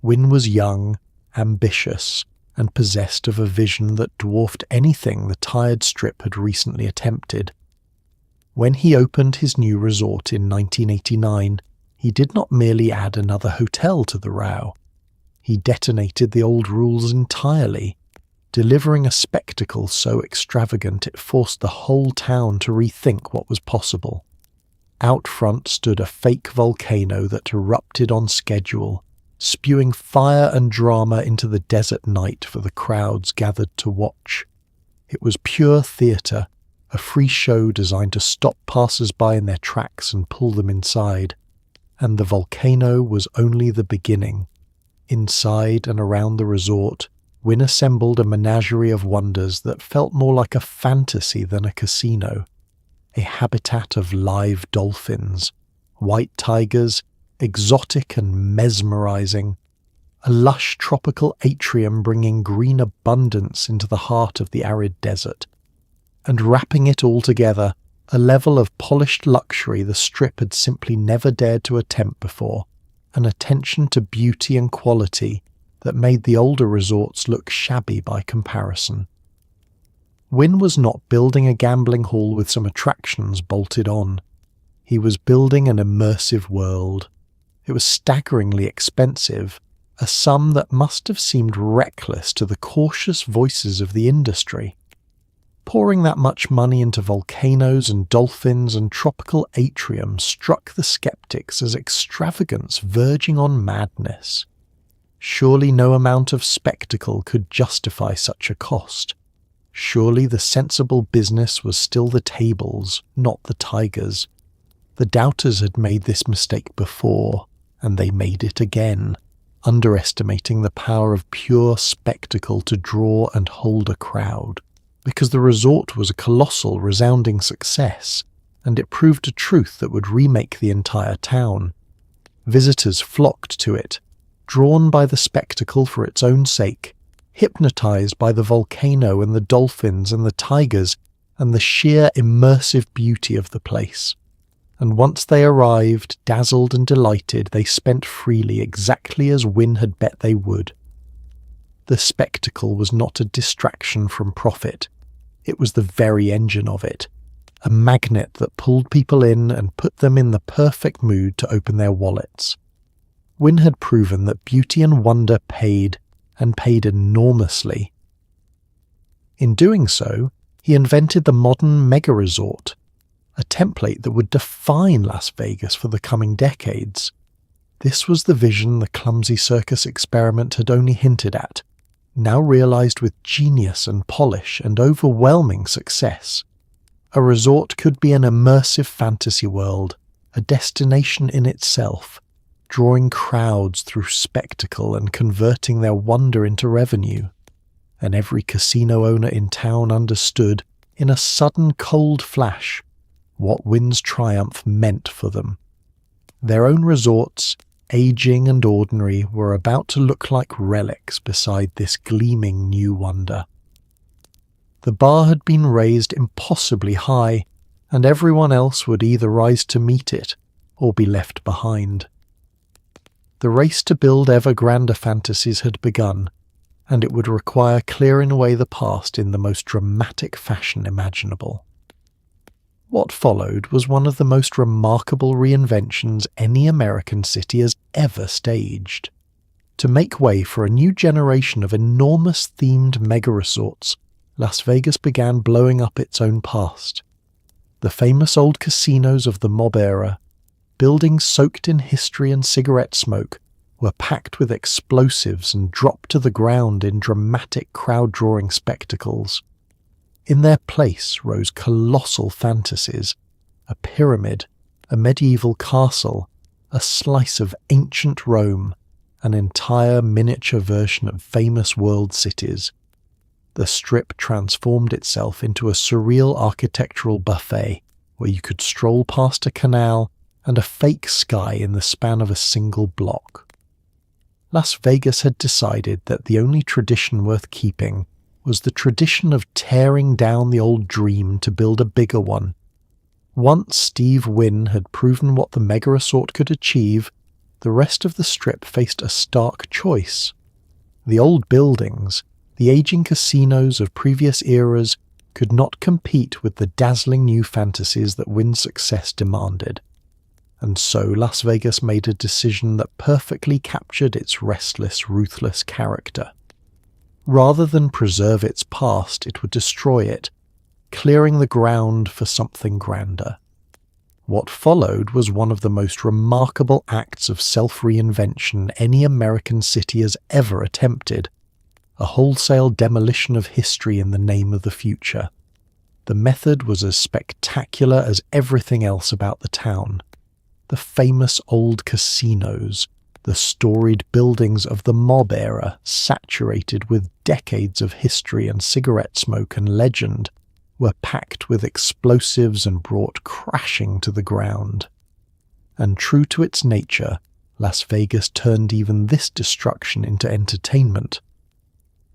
Wynn was young, ambitious, and possessed of a vision that dwarfed anything the tired Strip had recently attempted. When he opened his new resort in 1989, he did not merely add another hotel to the row. He detonated the old rules entirely, delivering a spectacle so extravagant it forced the whole town to rethink what was possible. Out front stood a fake volcano that erupted on schedule, spewing fire and drama into the desert night for the crowds gathered to watch. It was pure theatre, a free show designed to stop passers-by in their tracks and pull them inside. And the volcano was only the beginning. Inside and around the resort, Wynn assembled a menagerie of wonders that felt more like a fantasy than a casino. A habitat of live dolphins, white tigers, exotic and mesmerizing, a lush tropical atrium bringing green abundance into the heart of the arid desert, and wrapping it all together, a level of polished luxury the Strip had simply never dared to attempt before, an attention to beauty and quality that made the older resorts look shabby by comparison. Wynn was not building a gambling hall with some attractions bolted on. He was building an immersive world. It was staggeringly expensive, a sum that must have seemed reckless to the cautious voices of the industry. Pouring that much money into volcanoes and dolphins and tropical atriums struck the skeptics as extravagance verging on madness. Surely no amount of spectacle could justify such a cost. Surely the sensible business was still the tables, not the tigers. The doubters had made this mistake before, and they made it again, underestimating the power of pure spectacle to draw and hold a crowd. Because the resort was a colossal, resounding success, and it proved a truth that would remake the entire town. Visitors flocked to it, drawn by the spectacle for its own sake, hypnotized by the volcano and the dolphins and the tigers and the sheer immersive beauty of the place. And once they arrived, dazzled and delighted, they spent freely exactly as Wynn had bet they would. The spectacle was not a distraction from profit. It was the very engine of it, a magnet that pulled people in and put them in the perfect mood to open their wallets. Wynn had proven that beauty and wonder paid, and paid enormously. In doing so, he invented the modern mega-resort, a template that would define Las Vegas for the coming decades. This was the vision the clumsy circus experiment had only hinted at, now realized with genius and polish and overwhelming success. A resort could be an immersive fantasy world, a destination in itself, drawing crowds through spectacle and converting their wonder into revenue. And every casino owner in town understood, in a sudden cold flash, what Wynn's triumph meant for them. Their own resorts, aging and ordinary, were about to look like relics beside this gleaming new wonder. The bar had been raised impossibly high, and everyone else would either rise to meet it or be left behind. The race to build ever grander fantasies had begun, and it would require clearing away the past in the most dramatic fashion imaginable. What followed was one of the most remarkable reinventions any American city has ever staged. To make way for a new generation of enormous themed mega-resorts, Las Vegas began blowing up its own past. The famous old casinos of the mob era, buildings soaked in history and cigarette smoke, were packed with explosives and dropped to the ground in dramatic crowd-drawing spectacles. In their place rose colossal fantasies, a pyramid, a medieval castle, a slice of ancient Rome, an entire miniature version of famous world cities. The Strip transformed itself into a surreal architectural buffet where you could stroll past a canal and a fake sky in the span of a single block. Las Vegas had decided that the only tradition worth keeping was the tradition of tearing down the old dream to build a bigger one. Once Steve Wynn had proven what the mega-resort could achieve, the rest of the Strip faced a stark choice. The old buildings, the aging casinos of previous eras, could not compete with the dazzling new fantasies that Wynn's success demanded. And so Las Vegas made a decision that perfectly captured its restless, ruthless character. Rather than preserve its past, it would destroy it, clearing the ground for something grander. What followed was one of the most remarkable acts of self-reinvention any American city has ever attempted, a wholesale demolition of history in the name of the future. The method was as spectacular as everything else about the town. The famous old casinos, the storied buildings of the mob era, saturated with decades of history and cigarette smoke and legend, were packed with explosives and brought crashing to the ground. And true to its nature, Las Vegas turned even this destruction into entertainment.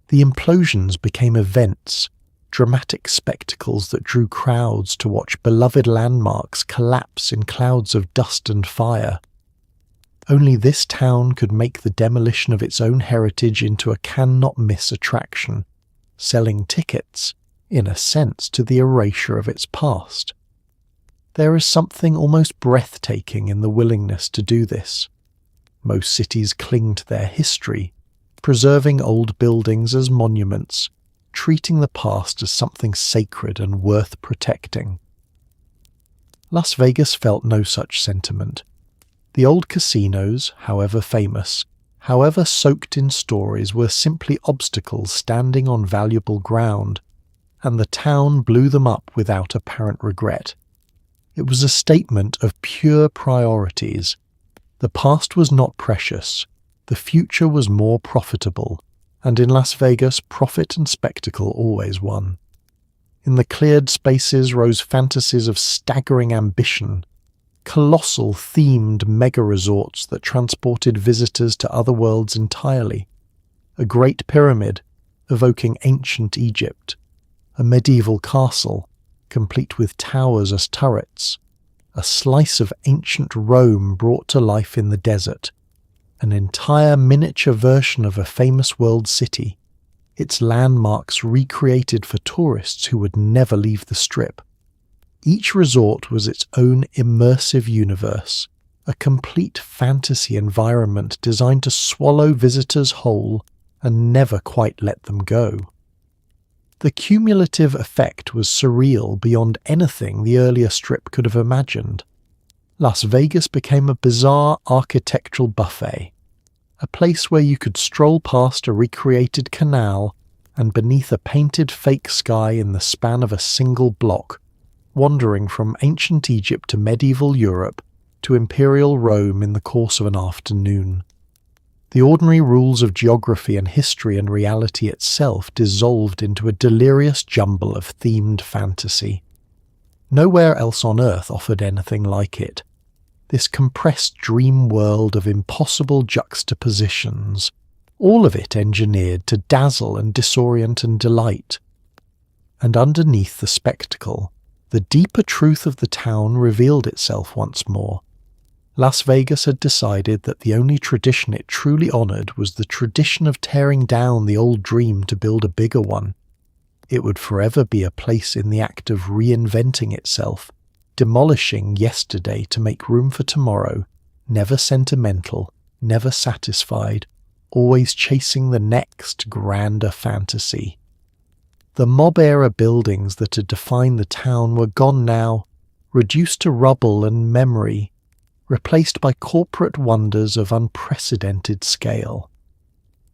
The implosions became events, dramatic spectacles that drew crowds to watch beloved landmarks collapse in clouds of dust and fire. Only this town could make the demolition of its own heritage into a can-not-miss attraction, selling tickets, in a sense, to the erasure of its past. There is something almost breathtaking in the willingness to do this. Most cities cling to their history, preserving old buildings as monuments, treating the past as something sacred and worth protecting. Las Vegas felt no such sentiment. The old casinos, however famous, however soaked in stories, were simply obstacles standing on valuable ground, and the town blew them up without apparent regret. It was a statement of pure priorities. The past was not precious, the future was more profitable, and in Las Vegas, profit and spectacle always won. In the cleared spaces rose fantasies of staggering ambition, colossal themed mega-resorts that transported visitors to other worlds entirely, a great pyramid evoking ancient Egypt, a medieval castle complete with towers as turrets, a slice of ancient Rome brought to life in the desert, an entire miniature version of a famous world city, its landmarks recreated for tourists who would never leave the Strip. Each resort was its own immersive universe, a complete fantasy environment designed to swallow visitors whole and never quite let them go. The cumulative effect was surreal beyond anything the earlier strip could have imagined. Las Vegas became a bizarre architectural buffet, a place where you could stroll past a recreated canal and beneath a painted fake sky in the span of a single block, wandering from ancient Egypt to medieval Europe to imperial Rome in the course of an afternoon. The ordinary rules of geography and history and reality itself dissolved into a delirious jumble of themed fantasy. Nowhere else on Earth offered anything like it. This compressed dream world of impossible juxtapositions, all of it engineered to dazzle and disorient and delight. And underneath the spectacle, the deeper truth of the town revealed itself once more. Las Vegas had decided that the only tradition it truly honored was the tradition of tearing down the old dream to build a bigger one. It would forever be a place in the act of reinventing itself, demolishing yesterday to make room for tomorrow, never sentimental, never satisfied, always chasing the next grander fantasy. The mob-era buildings that had defined the town were gone now, reduced to rubble and memory, replaced by corporate wonders of unprecedented scale.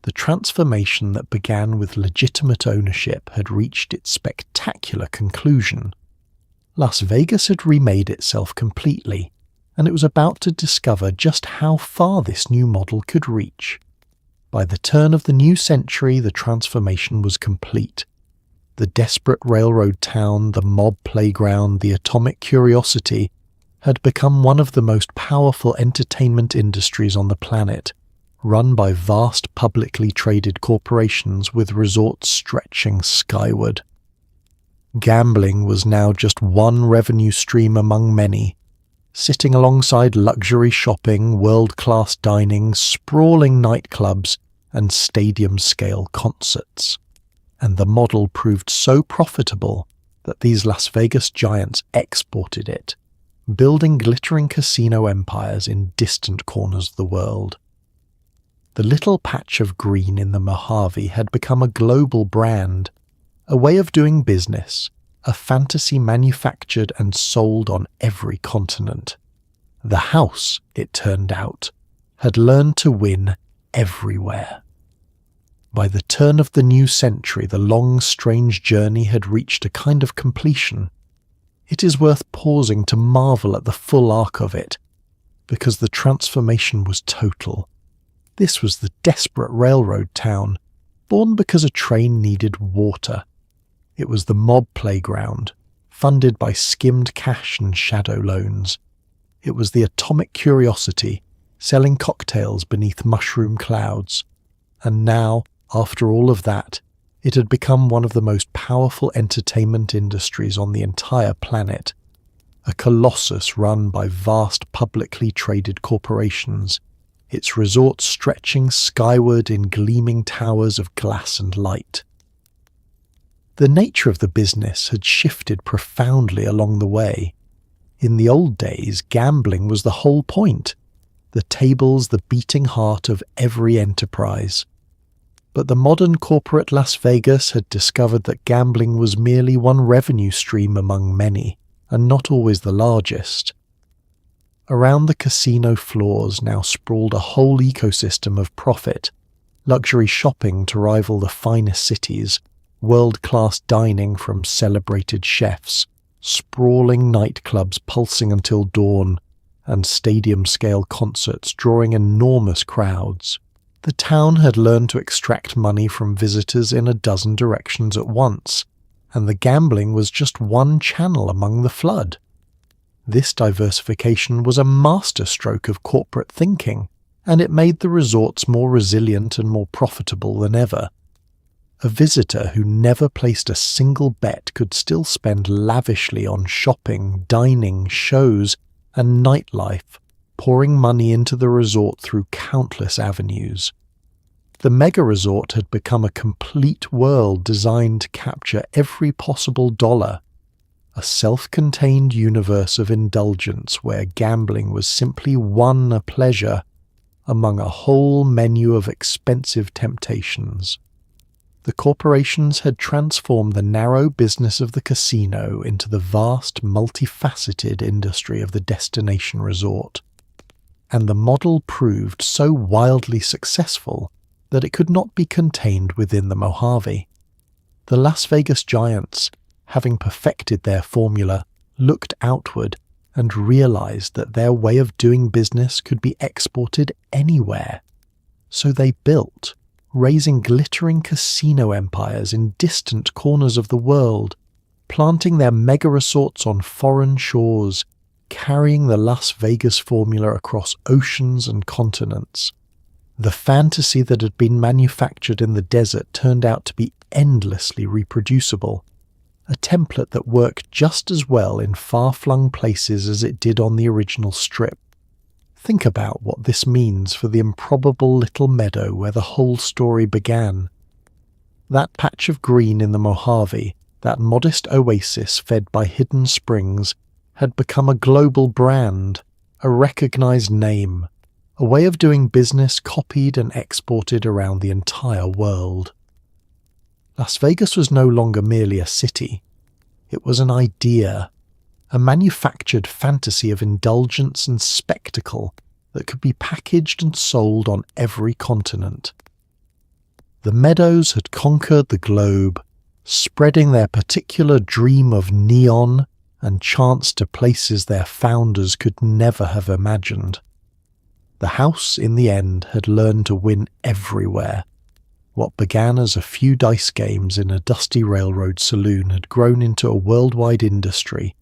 The transformation that began with legitimate ownership had reached its spectacular conclusion. Las Vegas had remade itself completely, and it was about to discover just how far this new model could reach. By the turn of the new century, the transformation was complete. The desperate railroad town, the mob playground, the atomic curiosity had become one of the most powerful entertainment industries on the planet, run by vast publicly traded corporations with resorts stretching skyward. Gambling was now just one revenue stream among many, sitting alongside luxury shopping, world-class dining, sprawling nightclubs, and stadium-scale concerts. And the model proved so profitable that these Las Vegas giants exported it, building glittering casino empires in distant corners of the world. The little patch of green in the Mojave had become a global brand, a way of doing business, a fantasy manufactured and sold on every continent. The house, it turned out, had learned to win everywhere. By the turn of the new century, the long, strange journey had reached a kind of completion. It is worth pausing to marvel at the full arc of it, because the transformation was total. This was the desperate railroad town, born because a train needed water. It was the mob playground, funded by skimmed cash and shadow loans. It was the atomic curiosity, selling cocktails beneath mushroom clouds. And now, after all of that, it had become one of the most powerful entertainment industries on the entire planet. A colossus run by vast publicly traded corporations, its resorts stretching skyward in gleaming towers of glass and light. The nature of the business had shifted profoundly along the way. In the old days, gambling was the whole point, the tables the beating heart of every enterprise. But the modern corporate Las Vegas had discovered that gambling was merely one revenue stream among many, and not always the largest. Around the casino floors now sprawled a whole ecosystem of profit, luxury shopping to rival the finest cities, world-class dining from celebrated chefs, sprawling nightclubs pulsing until dawn, and stadium-scale concerts drawing enormous crowds. The town had learned to extract money from visitors in a dozen directions at once, and the gambling was just one channel among the flood. This diversification was a masterstroke of corporate thinking, and it made the resorts more resilient and more profitable than ever. A visitor who never placed a single bet could still spend lavishly on shopping, dining, shows, and nightlife, pouring money into the resort through countless avenues. The mega-resort had become a complete world designed to capture every possible dollar, a self-contained universe of indulgence where gambling was simply one pleasure among a whole menu of expensive temptations. The corporations had transformed the narrow business of the casino into the vast, multifaceted industry of the destination resort, and the model proved so wildly successful that it could not be contained within the Mojave. The Las Vegas giants, having perfected their formula, looked outward and realized that their way of doing business could be exported anywhere. So they built, raising glittering casino empires in distant corners of the world, planting their mega resorts on foreign shores, carrying the Las Vegas formula across oceans and continents. The fantasy that had been manufactured in the desert turned out to be endlessly reproducible, a template that worked just as well in far-flung places as it did on the original strip. Think about what this means for the improbable little meadow where the whole story began. That patch of green in the Mojave, that modest oasis fed by hidden springs, had become a global brand, a recognized name, a way of doing business copied and exported around the entire world. Las Vegas was no longer merely a city. It was an idea, a manufactured fantasy of indulgence and spectacle that could be packaged and sold on every continent. The meadows had conquered the globe, spreading their particular dream of neon and chance to places their founders could never have imagined. The house, in the end, had learned to win everywhere. What began as a few dice games in a dusty railroad saloon had grown into a worldwide industry,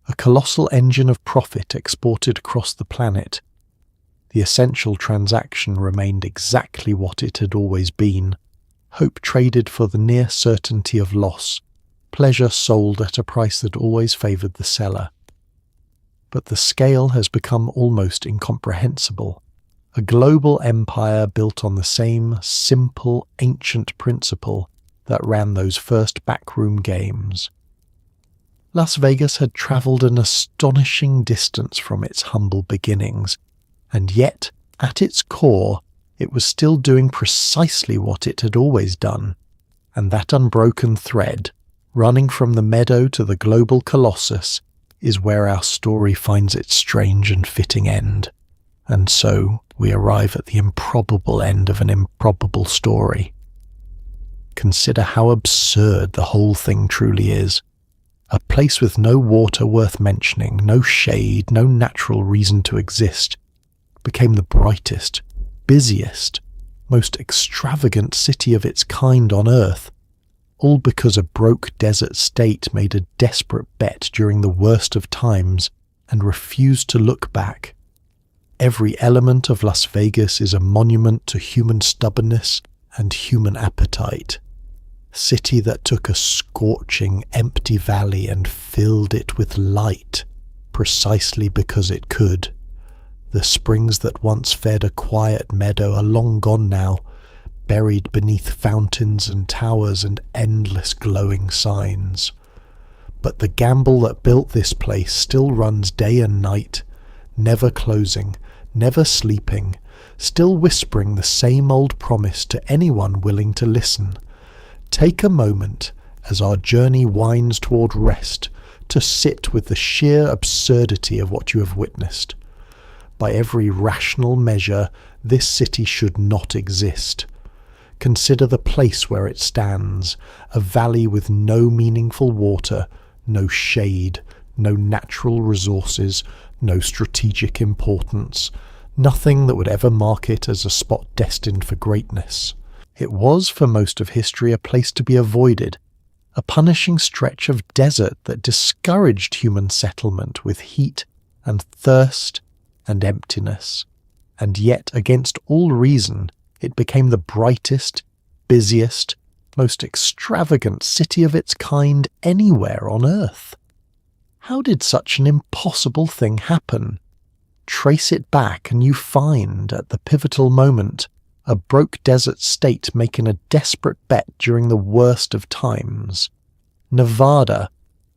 a colossal engine of profit exported across the planet. The essential transaction remained exactly what it had always been: hope traded for the near certainty of loss, pleasure sold at a price that always favoured the seller. But the scale has become almost incomprehensible. A global empire built on the same simple, ancient principle that ran those first backroom games. Las Vegas had travelled an astonishing distance from its humble beginnings, and yet, at its core, it was still doing precisely what it had always done, and that unbroken thread, running from the meadow to the global colossus, is where our story finds its strange and fitting end. And so we arrive at the improbable end of an improbable story. Consider how absurd the whole thing truly is. A place with no water worth mentioning, no shade, no natural reason to exist, became the brightest, busiest, most extravagant city of its kind on Earth, all because a broke desert state made a desperate bet during the worst of times and refused to look back. Every element of Las Vegas is a monument to human stubbornness and human appetite. City that took a scorching, empty valley and filled it with light, precisely because it could. The springs that once fed a quiet meadow are long gone now, buried beneath fountains and towers and endless glowing signs. But the gamble that built this place still runs day and night, never closing, never sleeping, still whispering the same old promise to anyone willing to listen. Take a moment, as our journey winds toward rest, to sit with the sheer absurdity of what you have witnessed. By every rational measure, this city should not exist. Consider the place where it stands, a valley with no meaningful water, no shade, no natural resources, no strategic importance, nothing that would ever mark it as a spot destined for greatness. It was, for most of history, a place to be avoided, a punishing stretch of desert that discouraged human settlement with heat and thirst and emptiness. And yet, against all reason, it became the brightest, busiest, most extravagant city of its kind anywhere on Earth. How did such an impossible thing happen? Trace it back and you find, at the pivotal moment, a broke desert state making a desperate bet during the worst of times. Nevada,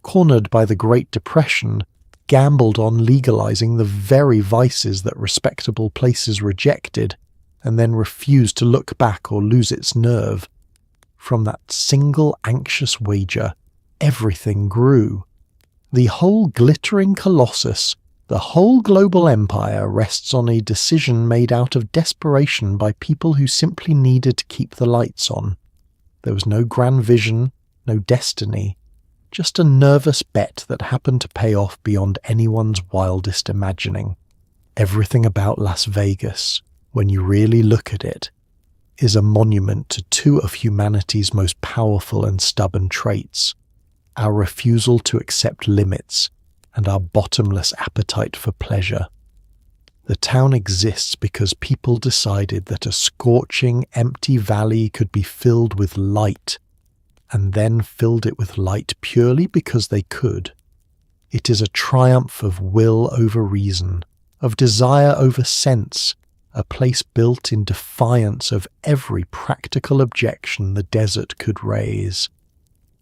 cornered by the Great Depression, gambled on legalizing the very vices that respectable places rejected, and then refused to look back or lose its nerve. From that single anxious wager, everything grew. The whole glittering colossus, the whole global empire rests on a decision made out of desperation by people who simply needed to keep the lights on. There was no grand vision, no destiny, just a nervous bet that happened to pay off beyond anyone's wildest imagining. Everything about Las Vegas, when you really look at it, is a monument to two of humanity's most powerful and stubborn traits: our refusal to accept limits and our bottomless appetite for pleasure. The town exists because people decided that a scorching, empty valley could be filled with light, and then filled it with light purely because they could. It is a triumph of will over reason, of desire over sense, a place built in defiance of every practical objection the desert could raise.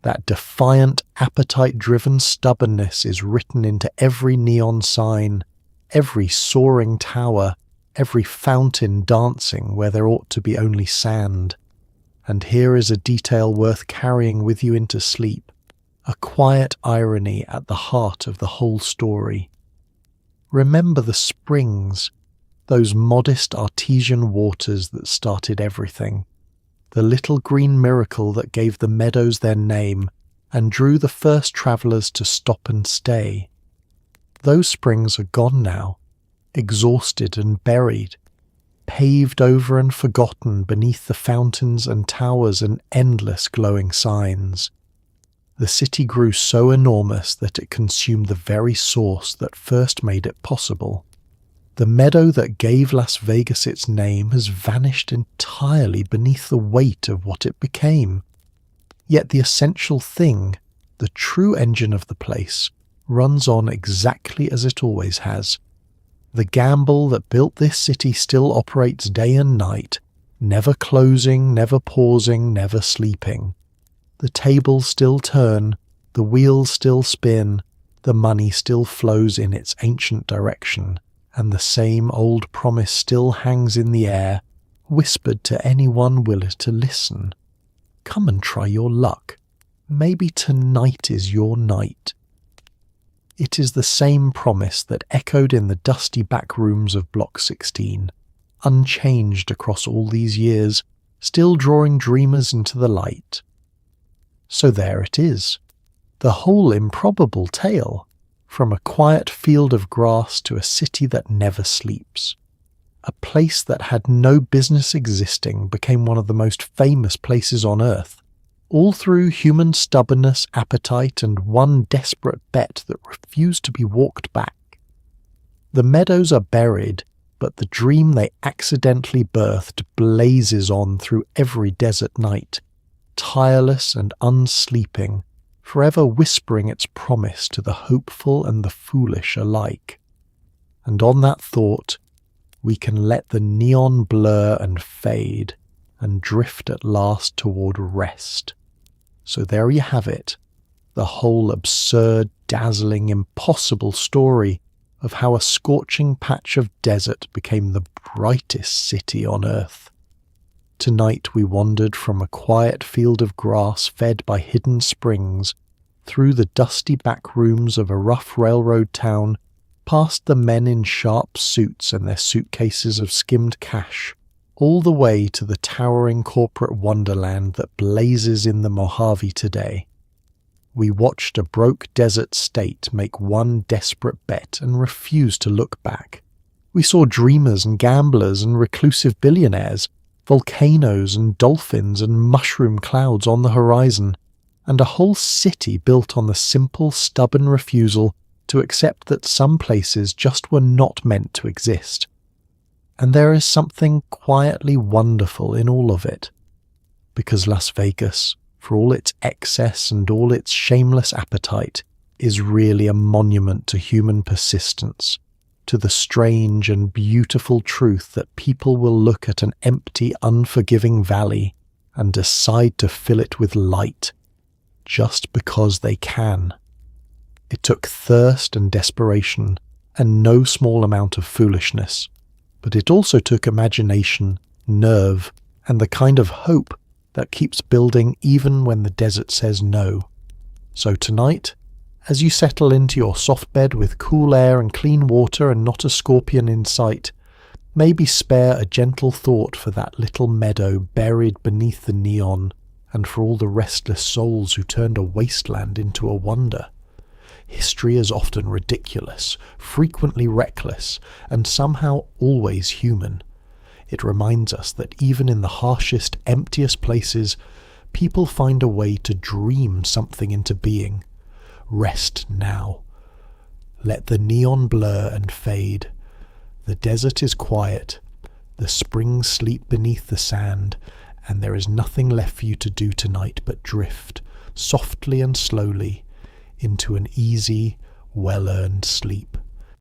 That defiant, appetite-driven stubbornness is written into every neon sign, every soaring tower, every fountain dancing where there ought to be only sand. And here is a detail worth carrying with you into sleep, a quiet irony at the heart of the whole story. Remember the springs, those modest artesian waters that started everything, the little green miracle that gave the meadows their name and drew the first travellers to stop and stay. Those springs are gone now, exhausted and buried, paved over and forgotten beneath the fountains and towers and endless glowing signs. The city grew so enormous that it consumed the very source that first made it possible. The meadow that gave Las Vegas its name has vanished entirely beneath the weight of what it became. Yet the essential thing, the true engine of the place, runs on exactly as it always has. The gamble that built this city still operates day and night, never closing, never pausing, never sleeping. The tables still turn, the wheels still spin, the money still flows in its ancient direction, and the same old promise still hangs in the air, whispered to anyone willing to listen. Come and try your luck. Maybe tonight is your night. It is the same promise that echoed in the dusty back rooms of Block 16, unchanged across all these years, still drawing dreamers into the light. So there it is, the whole improbable tale, from a quiet field of grass to a city that never sleeps. A place that had no business existing became one of the most famous places on earth, all through human stubbornness, appetite, and one desperate bet that refused to be walked back. The meadows are buried, but the dream they accidentally birthed blazes on through every desert night, tireless and unsleeping, forever whispering its promise to the hopeful and the foolish alike. And on that thought, we can let the neon blur and fade, and drift at last toward rest. So there you have it, the whole absurd, dazzling, impossible story of how a scorching patch of desert became the brightest city on earth. Tonight we wandered from a quiet field of grass fed by hidden springs, through the dusty back rooms of a rough railroad town, past the men in sharp suits and their suitcases of skimmed cash, all the way to the towering corporate wonderland that blazes in the Mojave today. We watched a broke desert state make one desperate bet and refuse to look back. We saw dreamers and gamblers and reclusive billionaires, volcanoes and dolphins and mushroom clouds on the horizon, and a whole city built on the simple, stubborn refusal to accept that some places just were not meant to exist. And there is something quietly wonderful in all of it, because Las Vegas, for all its excess and all its shameless appetite, is really a monument to human persistence, to the strange and beautiful truth that people will look at an empty, unforgiving valley and decide to fill it with light, just because they can. It took thirst and desperation, and no small amount of foolishness. But it also took imagination, nerve, and the kind of hope that keeps building even when the desert says no. So tonight, as you settle into your soft bed with cool air and clean water and not a scorpion in sight, maybe spare a gentle thought for that little meadow buried beneath the neon, and for all the restless souls who turned a wasteland into a wonder. History is often ridiculous, frequently reckless, and somehow always human. It reminds us that even in the harshest, emptiest places, people find a way to dream something into being. Rest now. Let the neon blur and fade. The desert is quiet. The springs sleep beneath the sand, and there is nothing left for you to do tonight but drift, softly and slowly, into an easy, well-earned sleep.